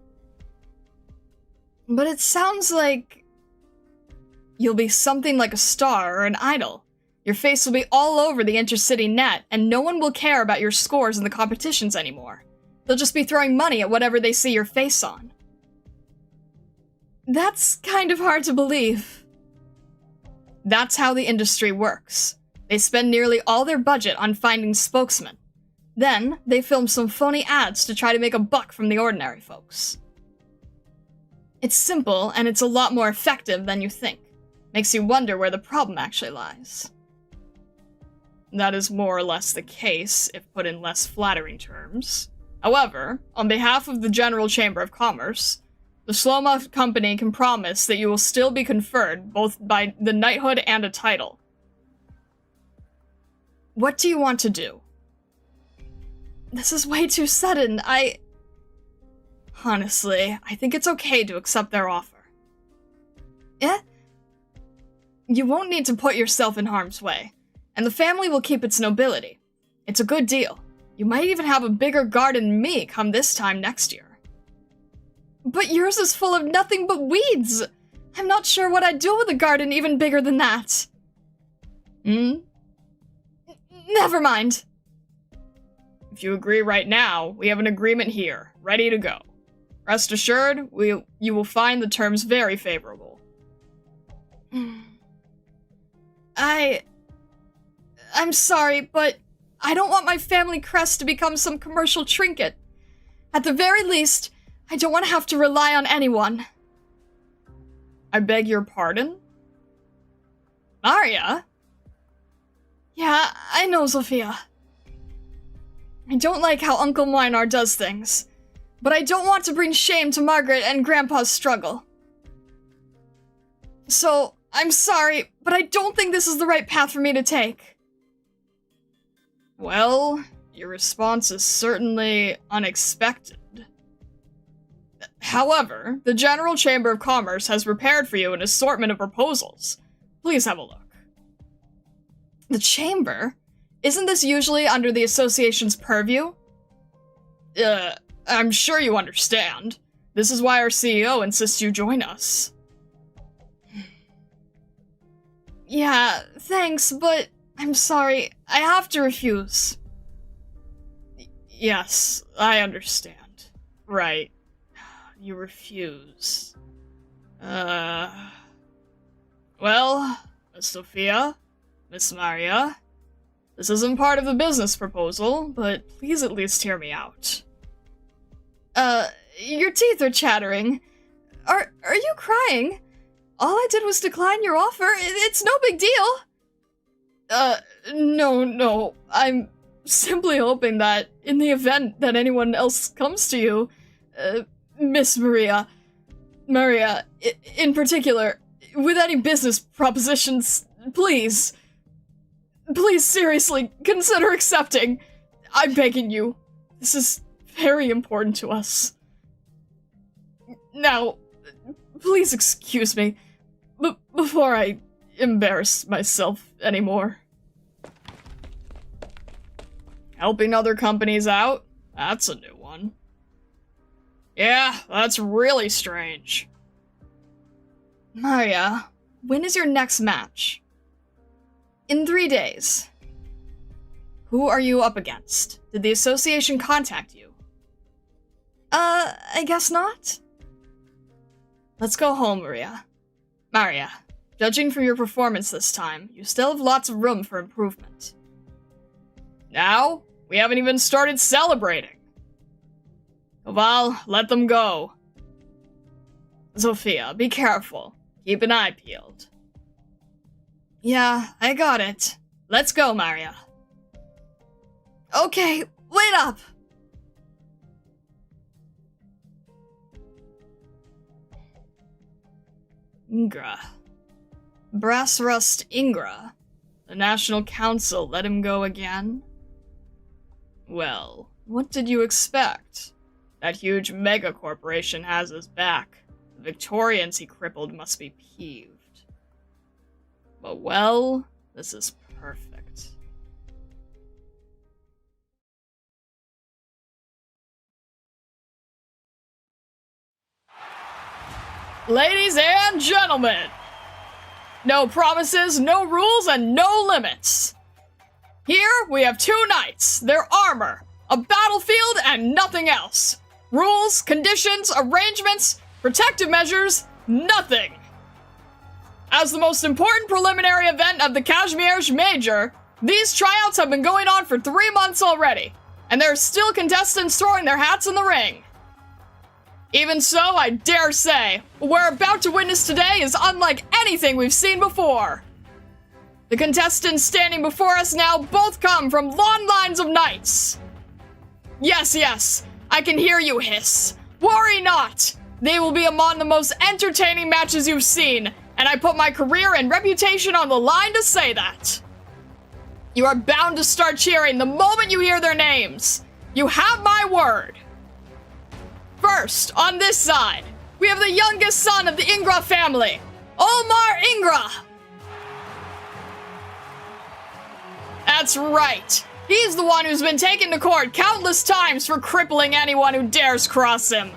But it sounds like you'll be something like a star or an idol. Your face will be all over the intercity net, and no one will care about your scores in the competitions anymore. They'll just be throwing money at whatever they see your face on. That's kind of hard to believe. That's how the industry works. They spend nearly all their budget on finding spokesmen. Then, they film some phony ads to try to make a buck from the ordinary folks. It's simple, and it's a lot more effective than you think. Makes you wonder where the problem actually lies. That is more or less the case, if put in less flattering terms. However, on behalf of the General Chamber of Commerce, the Shloma Company can promise that you will still be conferred both by the knighthood and a title. What do you want to do? This is way too sudden. Honestly, I think it's okay to accept their offer. Eh? You won't need to put yourself in harm's way, and the family will keep its nobility. It's a good deal. You might even have a bigger garden than me come this time next year. But yours is full of nothing but weeds! I'm not sure what I'd do with a garden even bigger than that. Never mind. If you agree right now, we have an agreement here, ready to go. Rest assured, you will find the terms very favorable. I'm sorry, but I don't want my family crest to become some commercial trinket. At the very least, I don't want to have to rely on anyone. I beg your pardon? Maria? Yeah, I know, Sophia. I don't like how Uncle Minar does things, but I don't want to bring shame to Margaret and Grandpa's struggle. So, I'm sorry, but I don't think this is the right path for me to take. Well, your response is certainly unexpected. However, the General Chamber of Commerce has prepared for you an assortment of proposals. Please have a look. The Chamber? Isn't this usually under the association's purview? I'm sure you understand. This is why our CEO insists you join us. Yeah, thanks, but I'm sorry. I have to refuse. Yes, I understand. Right. You refuse. Well, Miss Sophia, Miss Maria, this isn't part of the business proposal, but please at least hear me out. Your teeth are chattering. Are you crying? All I did was decline your offer. It's no big deal. No. I'm simply hoping that in the event that anyone else comes to you, Miss Maria, in particular, with any business propositions, please. Please, seriously, consider accepting. I'm begging you. This is very important to us. Now, please excuse me, before I embarrass myself anymore. Helping other companies out? That's a new one. Yeah, that's really strange. Maria, when is your next match? In 3 days. Who are you up against? Did the association contact you? I guess not. Let's go home, Maria. Maria, judging from your performance this time, you still have lots of room for improvement. Now? We haven't even started celebrating. Val, let them go. Sophia, be careful. Keep an eye peeled. Yeah, I got it. Let's go, Maria. Okay, wait up! Ingra. Brass Rust Ingra. The National Council let him go again? Well, what did you expect? That huge mega corporation has his back. The Victorians he crippled must be peeved. But well, this is perfect. Ladies and gentlemen, no promises, no rules, and no limits. Here we have 2 knights, their armor, a battlefield, and nothing else. Rules, conditions, arrangements, protective measures, nothing. As the most important preliminary event of the Kashmir's Major, these tryouts have been going on for 3 months already, and there are still contestants throwing their hats in the ring. Even so, I dare say, what we're about to witness today is unlike anything we've seen before. The contestants standing before us now both come from long lines of knights. Yes, I can hear you hiss. Worry not! They will be among the most entertaining matches you've seen, and I put my career and reputation on the line to say that. You are bound to start cheering the moment you hear their names. You have my word. First, on this side, we have the youngest son of the Ingra family, Omar Ingra. That's right. He's the one who's been taken to court countless times for crippling anyone who dares cross him.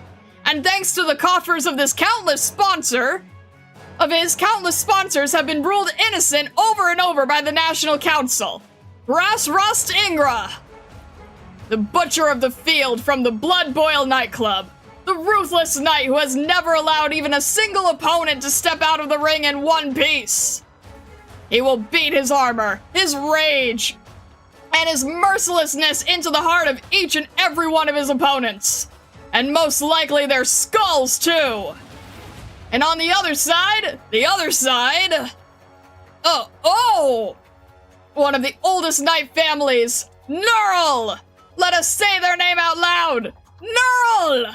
And thanks to the coffers of his countless sponsors have been ruled innocent over and over by the National Council. Brass Rust Ingra. The butcher of the field from the Blood Boil nightclub. The ruthless knight who has never allowed even a single opponent to step out of the ring in one piece. He will beat his armor, his rage, and his mercilessness into the heart of each and every one of his opponents. And most likely their skulls, too. And on the other side, one of the oldest knight families, NEARL! Let us say their name out loud! NEARL!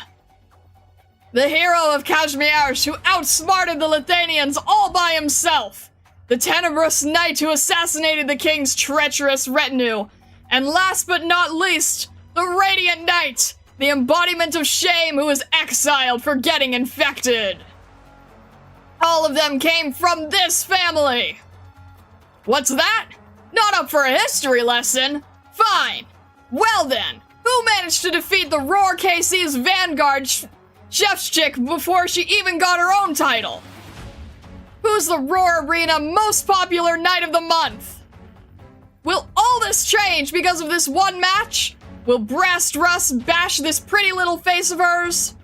The hero of Kashmir who outsmarted the Lithuanians all by himself. The tenebrous knight who assassinated the king's treacherous retinue. And last but not least, the radiant knight, the embodiment of shame who was exiled for getting infected. All of them came from this family. What's that? Not up for a history lesson? Fine. Well then, who managed to defeat the Roar KC's Vanguard chef's chick before she even got her own title? Who's the Roar Arena most popular knight of the month? Will all this change because of this one match? Will Brass Rust bash this pretty little face of hers?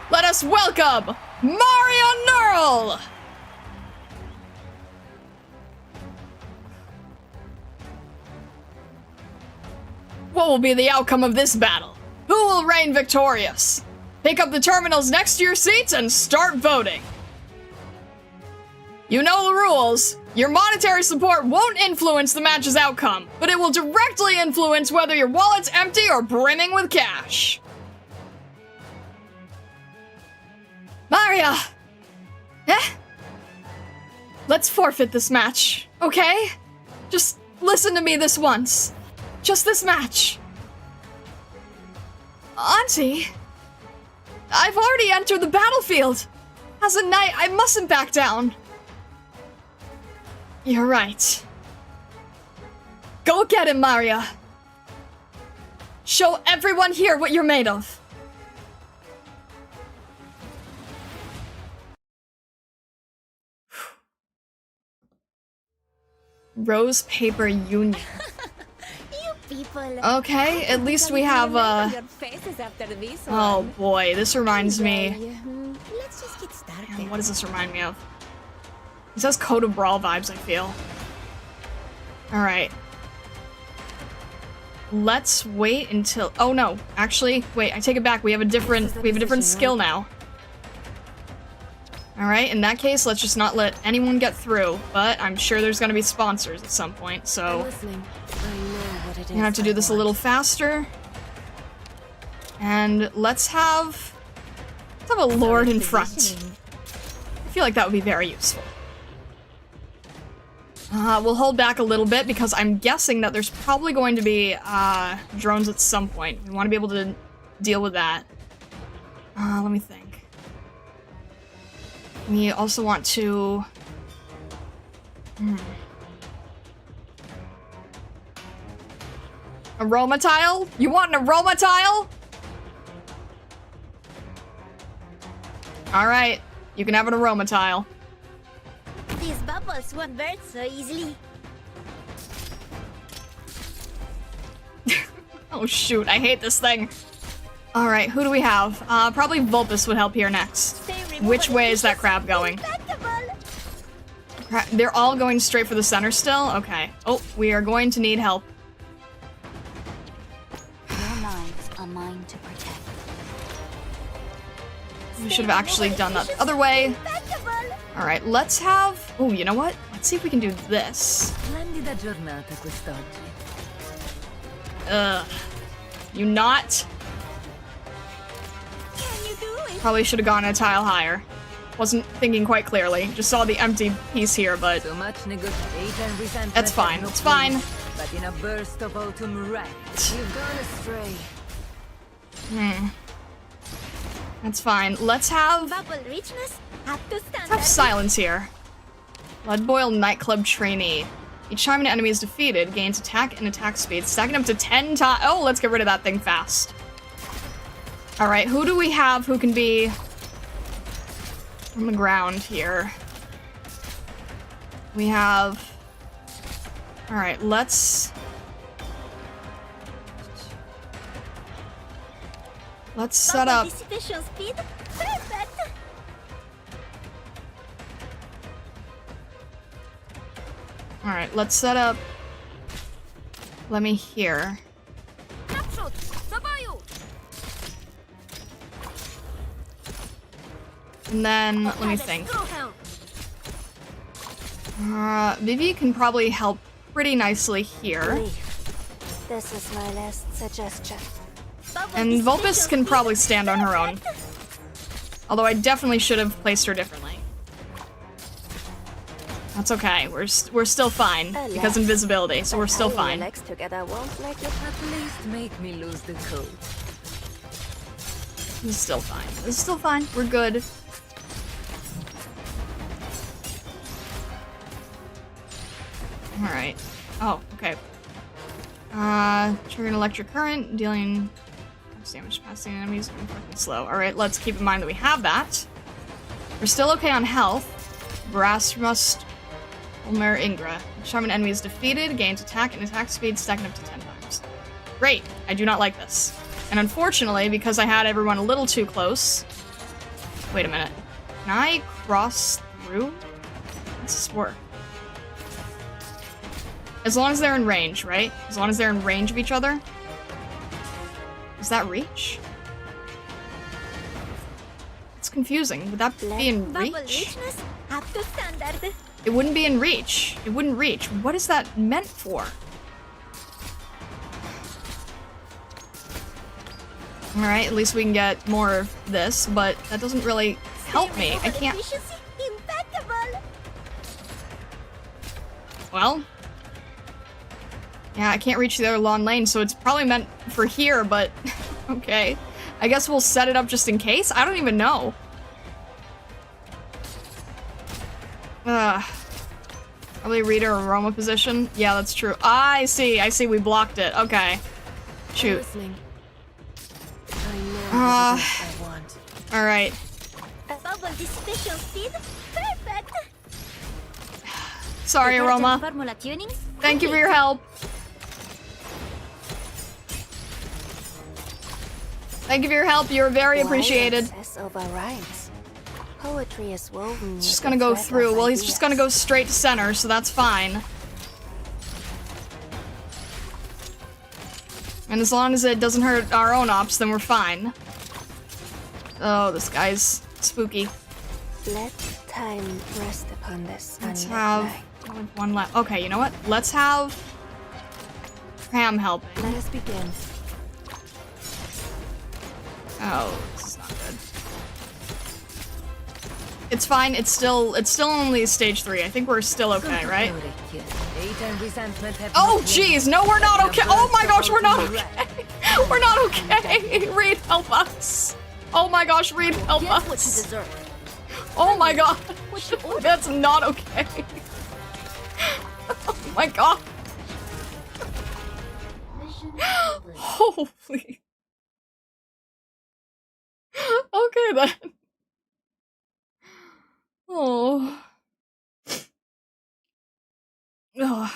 Let us welcome Maria NEARL! What will be the outcome of this battle? Who will reign victorious? Pick up the terminals next to your seats and start voting. You know the rules. Your monetary support won't influence the match's outcome, but it will directly influence whether your wallet's empty or brimming with cash. Maria! Let's forfeit this match, okay? Just listen to me this once. Just this match. Auntie? I've already entered the battlefield. As a knight, I mustn't back down. You're right. Go get him, Maria. Show everyone here what you're made of. Rose Paper Union. People. Okay, at least we have, Your faces after this oh one. boy, this reminds me. Let's just get started. Man, what does this remind me of? This has Code of Brawl vibes, I feel. Alright. Let's wait until, oh no, actually, wait, I take it back, we have a different skill now. Alright, in that case, let's just not let anyone get through, but I'm sure there's gonna be sponsors at some point, so Listening. I know what it is. I'm gonna have to do this a little faster. And let's have a lord in front. I feel like that would be very useful. We'll hold back a little bit because I'm guessing that there's probably going to be drones at some point. We want to be able to deal with that. Let me think. We also want to... Aroma tile? You want an aroma tile? Alright, you can have an aroma tile. These bubbles won't burst so easily. Oh shoot, I hate this thing. Alright, who do we have? Probably Vulpus would help here next. Which way is that crab going? They're all going straight for the center still? Okay. Oh, we are going to need help. Your lives are mine to protect. We should have actually done that the other way. Alright, let's have... Oh, you know what? Let's see if we can do this. Splendida giornata quest'oggi. Ugh. You not? Can you do it? Probably should have gone a tile higher. Wasn't thinking quite clearly. Just saw the empty piece here, but So much negotiation and resentment. that's fine. It's fine. But in a burst of autumn rain, you've gone astray. That's fine. Let's have Bubble richness up to standard. have silence here. Bloodboil Nightclub Trainee. Each time an enemy is defeated, gains attack and attack speed, stacking up to 10 times. Oh, let's get rid of that thing fast. Alright, who do we have who can be on the ground here? We have... Alright, let's set Bubble up... dissipation speed. Perfect. Alright, let's set up... Let me hear. And then, let me think. Vivi can probably help pretty nicely here. This is my last suggestion. And Vulpus can probably stand on her own. Although I definitely should have placed her differently. That's okay, we're still fine. Because invisibility, so we're still fine. Legs together won't make it. At least make me lose the coat. This is still fine. This is still fine. We're good. Alright. Oh, okay. Triggering electric current, dealing damage past the enemies, being fucking slow. Alright, let's keep in mind that we have that. We're still okay on health. Brass Rust, Ulmer Ingra. Each time an enemy is defeated, gains attack and attack speed, stacking up to 10 times. Great! I do not like this. And unfortunately, because I had everyone a little too close... Wait a minute. Can I cross through? How does this work? As long as they're in range, right? As long as they're in range of each other? Is that reach? It's confusing. Would that be in Bubble reach? richness up to standard. It wouldn't be in reach. It wouldn't reach. What is that meant for? Alright, at least we can get more of this, but that doesn't really help me. I can't... Efficiency impeccable. Well. Yeah, I can't reach the other lawn lane, so it's probably meant for here, but okay. I guess we'll set it up just in case? I don't even know. Probably reader aroma position. Yeah, that's true. I see, we blocked it. Okay. Shoot. Alright. Bubble this special speed. Perfect. Sorry, Aroma. Formula tunings. Thank you for your help. Thank you for your help. You're very appreciated. Overrides. Poetry is woven. It's just gonna go through. Well, he's just gonna go straight to center, so that's fine. And as long as it doesn't hurt our own ops, then we're fine. Oh, this guy's spooky. Let time rest upon this. Let's have one left. Okay, you know what? Let's have Pram help. Let us begin. Oh, this is not good. It's fine. It's still only stage 3. I think we're still okay, right? Oh, jeez. No, we're not okay. Oh my gosh, we're not okay. We're not okay. Reed, help us. Oh my gosh, Reed, help us. Oh my god. That's not okay. Oh my god. Holy. Okay then. Oh. Ugh.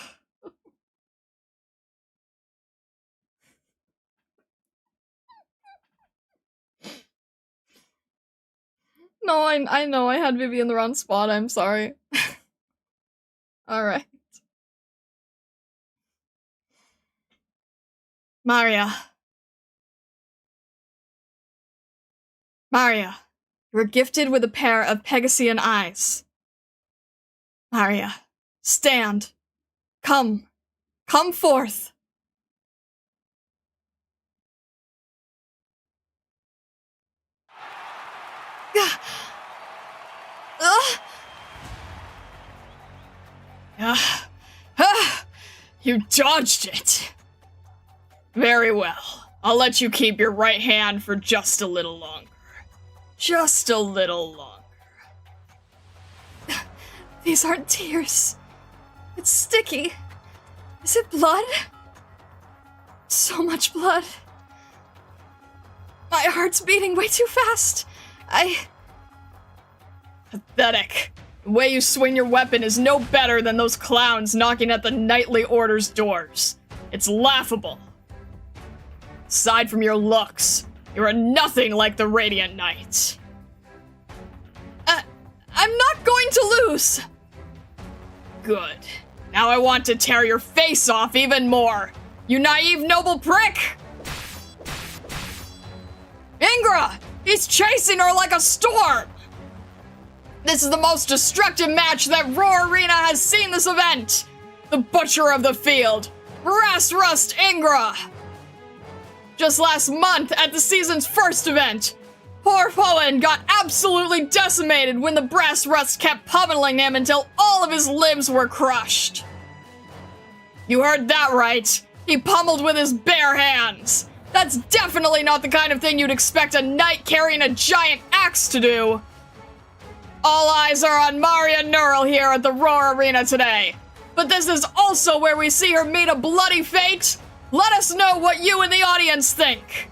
No, I know I had Vivi in the wrong spot. I'm sorry. Alright. Maria. Maria, you were gifted with a pair of Pegasian eyes. Maria, stand. Come. Come forth. You dodged it. Very well. I'll let you keep your right hand for just a little longer. Just a little longer. These aren't tears. It's sticky. Is it blood? So much blood. My heart's beating way too fast. Pathetic. The way you swing your weapon is no better than those clowns knocking at the Knightly Order's doors. It's laughable. Aside from your looks, you are nothing like the Radiant Knight. I'm not going to lose! Good. Now I want to tear your face off even more! You naive noble prick! Ingra! He's chasing her like a storm! This is the most destructive match that Roar Arena has seen this event! The Butcher of the Field, Brass Rust Ingra! Just last month, at the season's first event, poor Poen got absolutely decimated when the Brass Rust kept pummeling him until all of his limbs were crushed. You heard that right. He pummeled with his bare hands. That's definitely not the kind of thing you'd expect a knight carrying a giant axe to do. All eyes are on Maria NEARL here at the Roar Arena today. But this is also where we see her meet a bloody fate. Let us know what you in the audience think.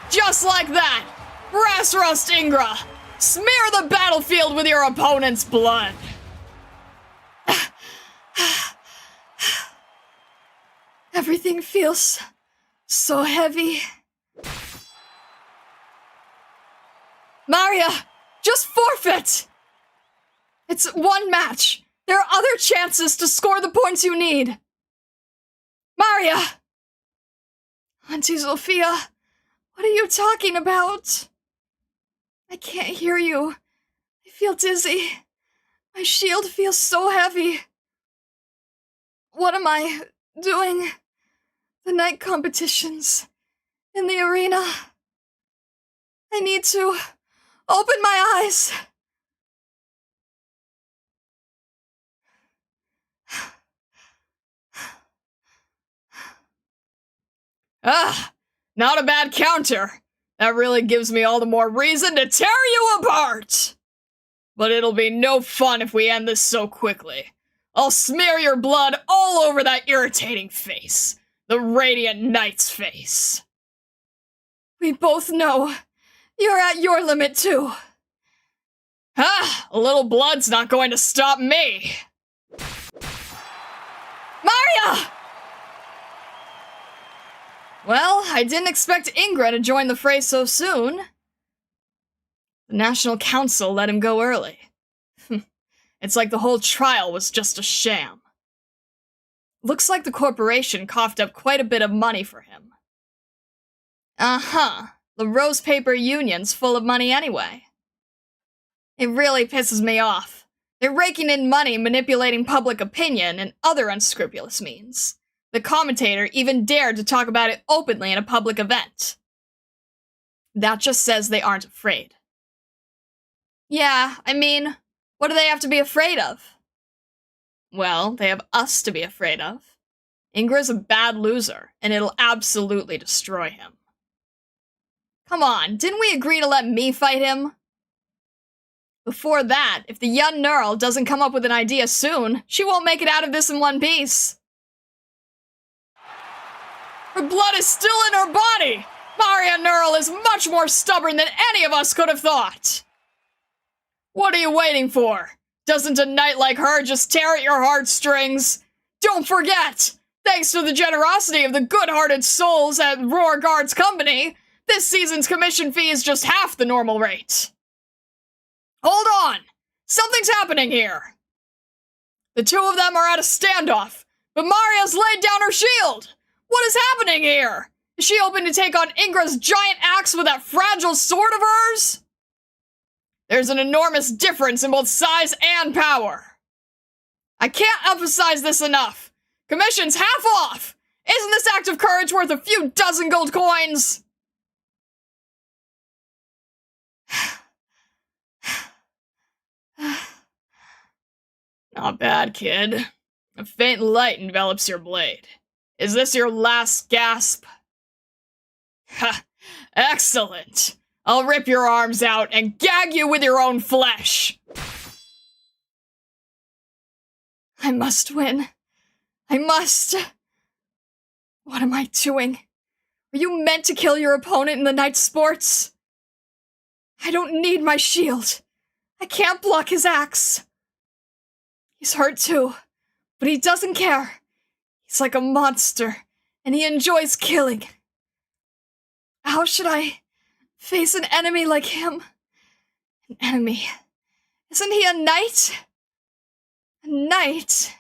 Just like that, Brass Rust Ingra, smear the battlefield with your opponent's blood. Everything feels so heavy. Maria, just forfeit! It's one match. There are other chances to score the points you need. Maria! Auntie Sophia, what are you talking about? I can't hear you. I feel dizzy. My shield feels so heavy. What am I doing? The night competitions. In the arena. I need to open my eyes. Ah, not a bad counter. That really gives me all the more reason to tear you apart! But it'll be no fun if we end this so quickly. I'll smear your blood all over that irritating face. The Radiant Knight's face. We both know you're at your limit too. Ah, a little blood's not going to stop me. Maria! Well, I didn't expect Ingra to join the fray so soon. The National Council let him go early. It's like the whole trial was just a sham. Looks like the corporation coughed up quite a bit of money for him. Uh-huh. The Rose Paper Union's full of money anyway. It really pisses me off. They're raking in money, manipulating public opinion, and other unscrupulous means. The commentator even dared to talk about it openly in a public event. That just says they aren't afraid. Yeah, I mean, what do they have to be afraid of? Well, they have us to be afraid of. Ingra's a bad loser, and it'll absolutely destroy him. Come on, didn't we agree to let me fight him? Before that, if the young NEARL doesn't come up with an idea soon, she won't make it out of this in one piece. Her blood is still in her body! Maria NEARL is much more stubborn than any of us could have thought! What are you waiting for? Doesn't a knight like her just tear at your heartstrings? Don't forget! Thanks to the generosity of the good-hearted souls at Roarguard's company, this season's commission fee is just half the normal rate. Hold on! Something's happening here! The two of them are at a standoff, but Maria's laid down her shield! What is happening here? Is she hoping to take on Ingra's giant axe with that fragile sword of hers? There's an enormous difference in both size and power. I can't emphasize this enough. Commission's half off! Isn't this act of courage worth a few dozen gold coins? Not bad, kid. A faint light envelops your blade. Is this your last gasp? Ha! Excellent! I'll rip your arms out and gag you with your own flesh! I must win. I must. What am I doing? Were you meant to kill your opponent in the night sports? I don't need my shield. I can't block his axe. He's hurt too, but he doesn't care. He's like a monster, and he enjoys killing. How should I face an enemy like him? An enemy? Isn't he a knight? A knight?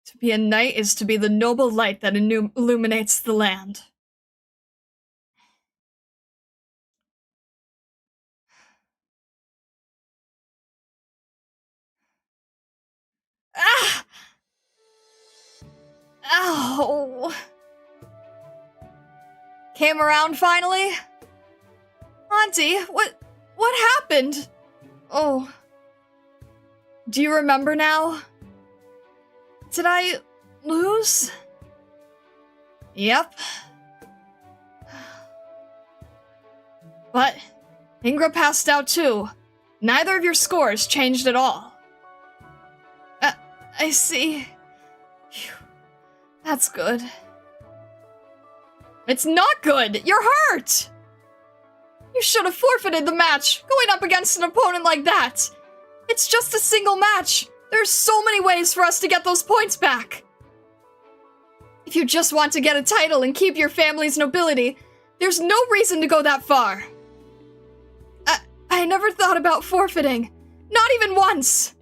To be a knight is to be the noble light that illuminates the land. Ah! Ow! Came around finally? Auntie, what happened? Oh. Do you remember now? Did I lose? Yep. But Ingra passed out too. Neither of your scores changed at all. I see. Phew. That's good. It's not good! You're hurt! You should have forfeited the match, going up against an opponent like that. It's just a single match. There's so many ways for us to get those points back. If you just want to get a title and keep your family's nobility, there's no reason to go that far. I never thought about forfeiting. Not even once.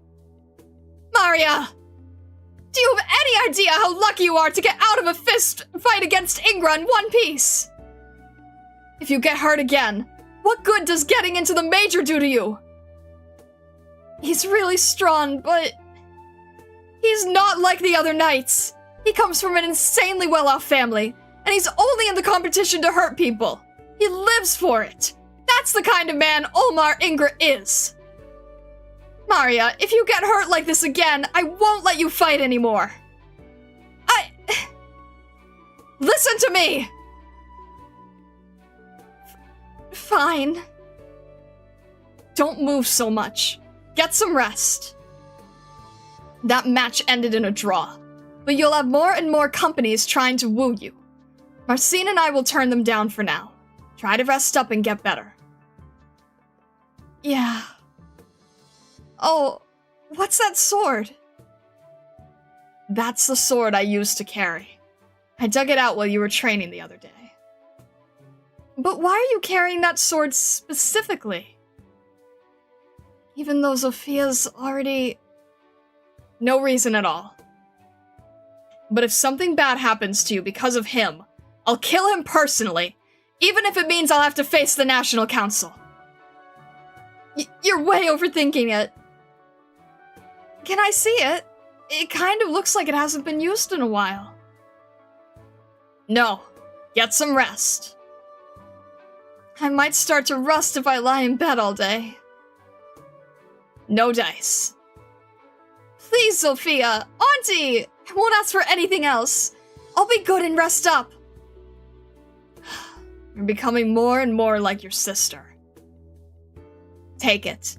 Maria! Do you have any idea how lucky you are to get out of a fist fight against Ingra in one piece? If you get hurt again, what good does getting into the major do to you? He's really strong, but he's not like the other knights. He comes from an insanely well-off family, and he's only in the competition to hurt people. He lives for it. That's the kind of man Olmar Ingra is. Maria, if you get hurt like this again, I won't let you fight anymore. Listen to me! Fine. Don't move so much. Get some rest. That match ended in a draw, but you'll have more and more companies trying to woo you. Marcine and I will turn them down for now. Try to rest up and get better. Yeah. Oh, what's that sword? That's the sword I used to carry. I dug it out while you were training the other day. But why are you carrying that sword specifically? Even though Zophia's already... No reason at all. But if something bad happens to you because of him, I'll kill him personally, even if it means I'll have to face the National Council. You're way overthinking it. Can I see it? It kind of looks like it hasn't been used in a while. No. Get some rest. I might start to rust if I lie in bed all day. No dice. Please, Sophia! Auntie! I won't ask for anything else. I'll be good and rest up. You're becoming more and more like your sister. Take it.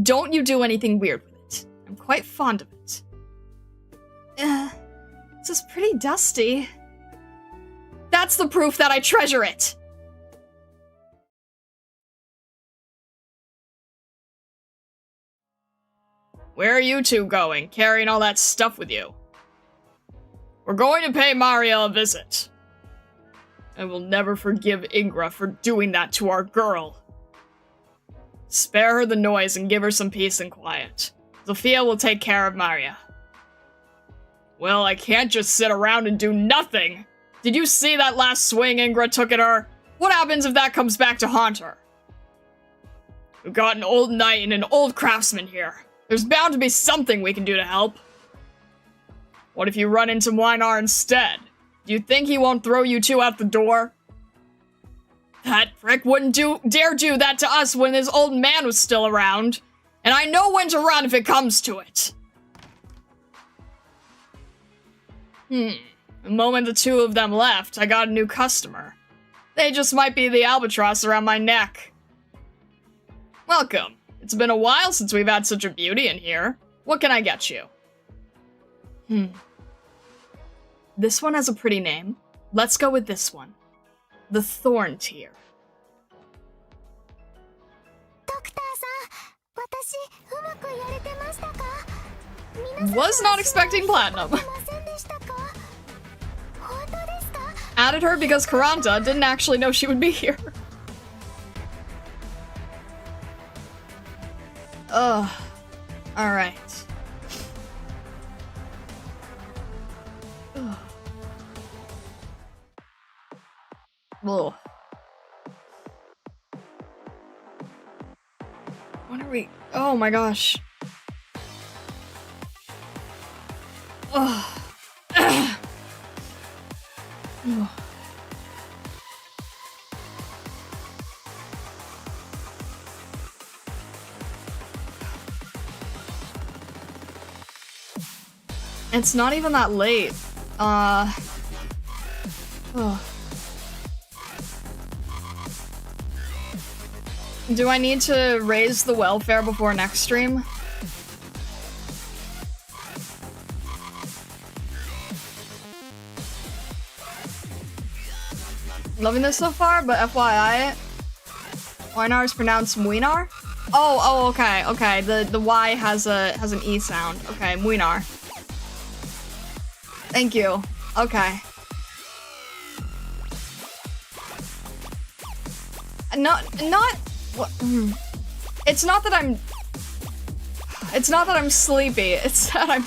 Don't you do anything weird with it. I'm quite fond of it. This is pretty dusty. That's the proof that I treasure it! Where are you two going, carrying all that stuff with you? We're going to pay Mariel a visit. I will never forgive Ingra for doing that to our girl. Spare her the noise and give her some peace and quiet. Sophia will take care of Maria. Well, I can't just sit around and do nothing. Did you see that last swing Ingra took at her? What happens if that comes back to haunt her? We've got an old knight and an old craftsman here. There's bound to be something we can do to help. What if you run into Wynar instead? Do you think he won't throw you two out the door? That prick wouldn't dare do that to us when his old man was still around. And I know when to run if it comes to it. The moment the two of them left, I got a new customer. They just might be the albatross around my neck. Welcome. It's been a while since we've had such a beauty in here. What can I get you? This one has a pretty name. Let's go with this one. The Thorn Tear. Was not expecting platinum. Added her because Karanta didn't actually know she would be here. Ugh. Alright. Ugh. Ugh. What are we... Oh my gosh. Ugh. Ugh. Ugh. It's not even that late. Oh. Do I need to raise the welfare before next stream? Loving this so far, but FYI, Wynar is pronounced Muinar? Oh, okay, okay. The Y has an E sound. Okay, Muinar. Thank you. Okay. Not what? It's not that I'm sleepy. It's that I'm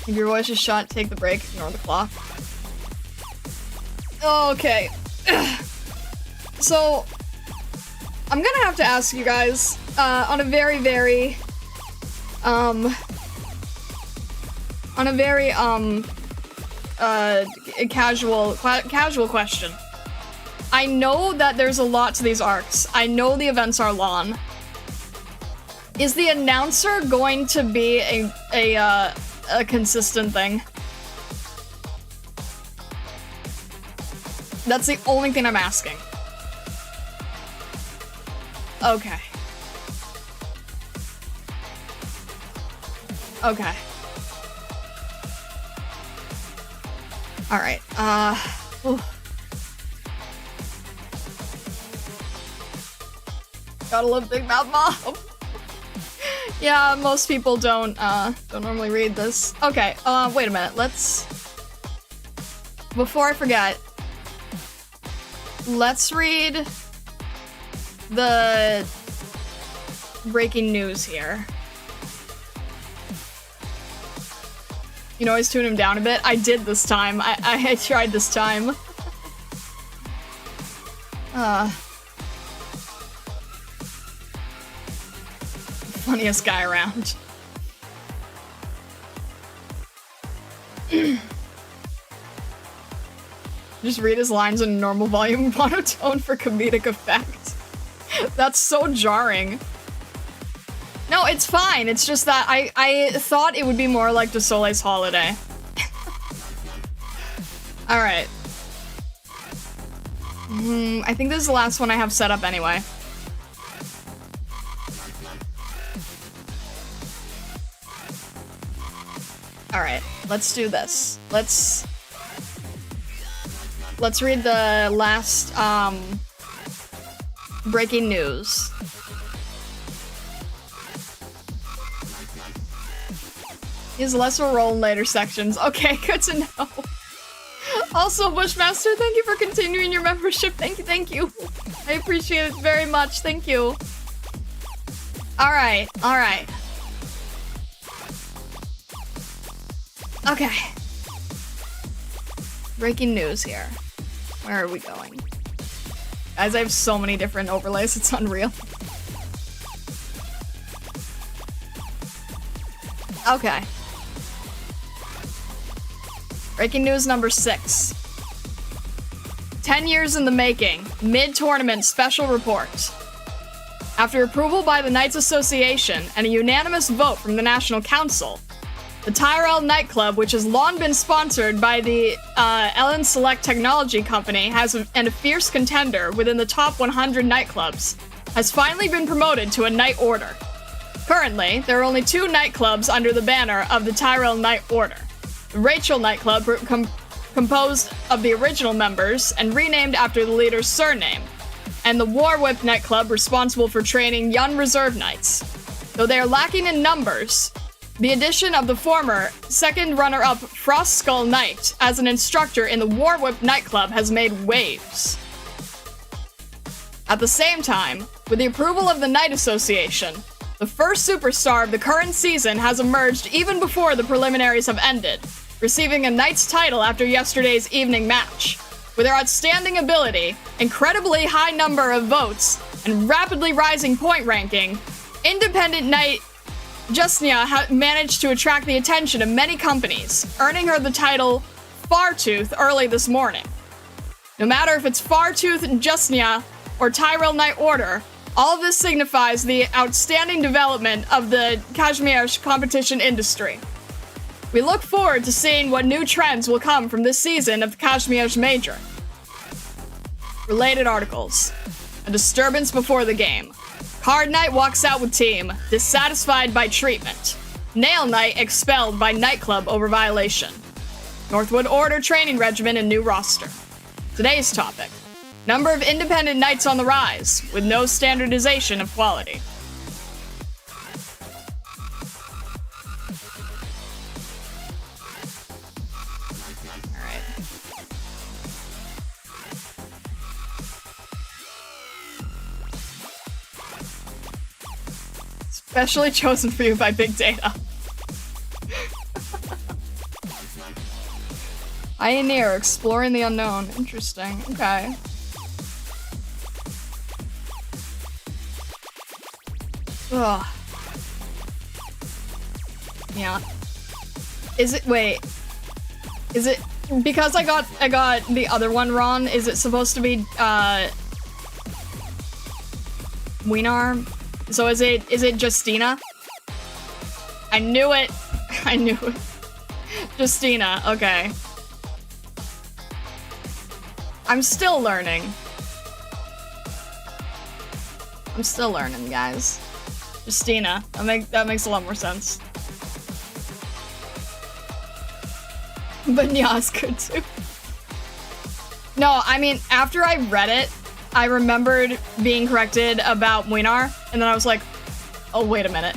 If your voice is shot, take the break, ignore the clock. Okay. So I'm gonna have to ask you guys on a very casual question. I know that there's a lot to these arcs. I know the events are long. Is the announcer going to be a consistent thing? That's the only thing I'm asking. Okay. Okay. Alright, ooh. Gotta love Big Mouth Mom. Yeah, most people don't normally read this. Okay, wait a minute, before I forget, let's read the breaking news here. You can always tune him down a bit. I did this time. I tried this time. Funniest guy around. Just read his lines in normal volume monotone for comedic effect. That's so jarring. No, it's fine. It's just that I thought it would be more like De Soleil's Holiday. Alright. I think this is the last one I have set up anyway. Alright, let's do this. Let's read the last, breaking news. He has less of a role in later sections. Okay, good to know. Also, Bushmaster, thank you for continuing your membership. Thank you. I appreciate it very much. Thank you. Alright. Okay. Breaking news here. Where are we going? Guys, I have so many different overlays, it's unreal. Okay. Breaking news number 6. 10 years in the making. Mid-tournament special report. After approval by the Knights Association and a unanimous vote from the National Council, the Tyrell nightclub, which has long been sponsored by the Ellen Select Technology Company and a fierce contender within the top 100 nightclubs, has finally been promoted to a Knight Order. Currently, there are only 2 nightclubs under the banner of the Tyrell Knight Order. The Rachel nightclub, composed of the original members and renamed after the leader's surname, and the War Whip nightclub, responsible for training young reserve knights. Though they are lacking in numbers, the addition of the former second runner-up Frost Skull Knight as an instructor in the War Whip nightclub has made waves. At the same time, with the approval of the Knight Association, the first superstar of the current season has emerged even before the preliminaries have ended, receiving a Knight's title after yesterday's evening match. With her outstanding ability, incredibly high number of votes, and rapidly rising point ranking, independent Knight Justnia managed to attract the attention of many companies, earning her the title Fartooth early this morning. No matter if it's Fartooth Justnia or Tyrell Knight Order, all of this signifies the outstanding development of the Kashmir competition industry. We look forward to seeing what new trends will come from this season of the Kashmir Major. Related articles. A disturbance before the game. Card Knight walks out with team, dissatisfied by treatment. Nail Knight expelled by nightclub over violation. Northwood Order training regimen and new roster. Today's topic. Number of independent knights on the rise, with no standardization of quality. Specially chosen for you by Big Data. Pioneer, exploring the unknown. Interesting. Okay. Ugh. Yeah. Is it, wait. Is it, because I got the other one wrong, is it supposed to be, Wienar? So is it Justina? I knew it. I knew it. Justina, okay. I'm still learning. I'm still learning, guys. Justina. That makes a lot more sense. But Nya's good too. No, I mean, after I read it, I remembered being corrected about Muinar, and then I was like, oh, wait a minute.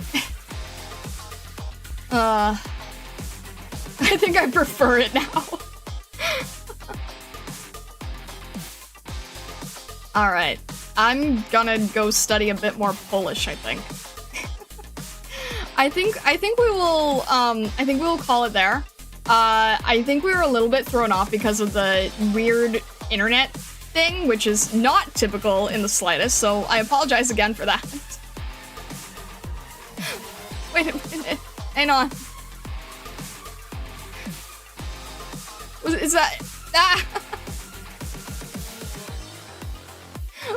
I think I prefer it now. Alright. I'm gonna go study a bit more Polish, I think. I think we will call it there. I think we were a little bit thrown off because of the weird internet thing, which is not typical in the slightest, so I apologize again for that. Wait a minute. Hang on. Is that... Ah!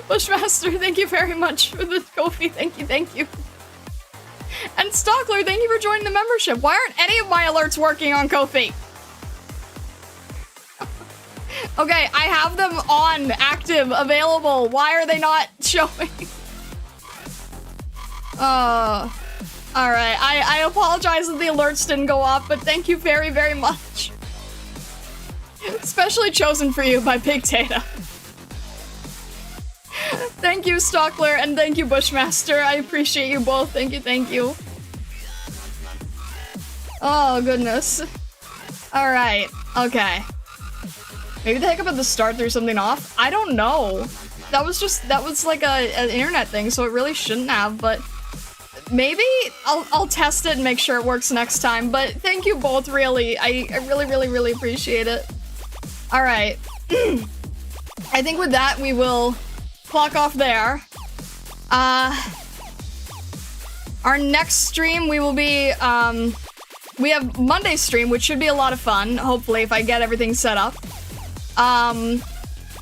Bushmaster, thank you very much for the Kofi. Thank you. And Stockler, thank you for joining the membership. Why aren't any of my alerts working on Kofi? Okay, I have them on, active, available. Why are they not showing? Alright, I apologize that the alerts didn't go off, but thank you very, very much. Especially chosen for you by Big Data. Thank you, Stockler, and thank you, Bushmaster. I appreciate you both. Thank you. Oh, goodness. Alright, okay. Maybe the hiccup at the start threw something off? I don't know. That was like an internet thing, so it really shouldn't have, but maybe I'll test it and make sure it works next time, but thank you both, really. I really appreciate it. Alright. I think with that, we will clock off there. Our next stream, we will be, we have Monday's stream, which should be a lot of fun, hopefully, if I get everything set up.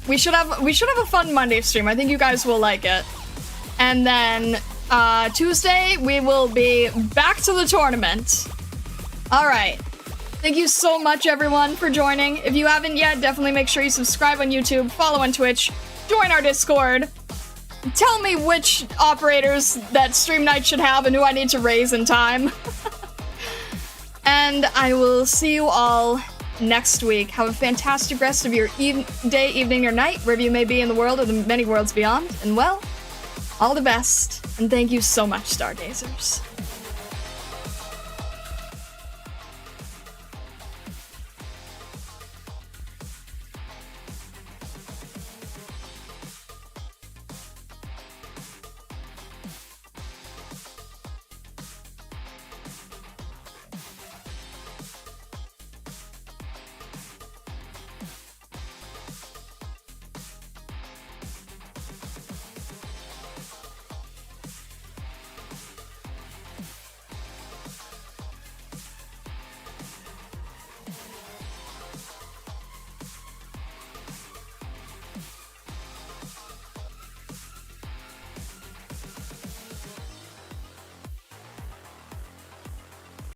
We should have a fun Monday stream. I think you guys will like it. And then, Tuesday, we will be back to the tournament. Alright. Thank you so much, everyone, for joining. If you haven't yet, definitely make sure you subscribe on YouTube, follow on Twitch, join our Discord. Tell me which operators that Stream Night should have and who I need to raise in time. And I will see you all next week. Have a fantastic rest of your day, evening, or night, wherever you may be in the world or the many worlds beyond. And well, all the best. And thank you so much, Stargazers.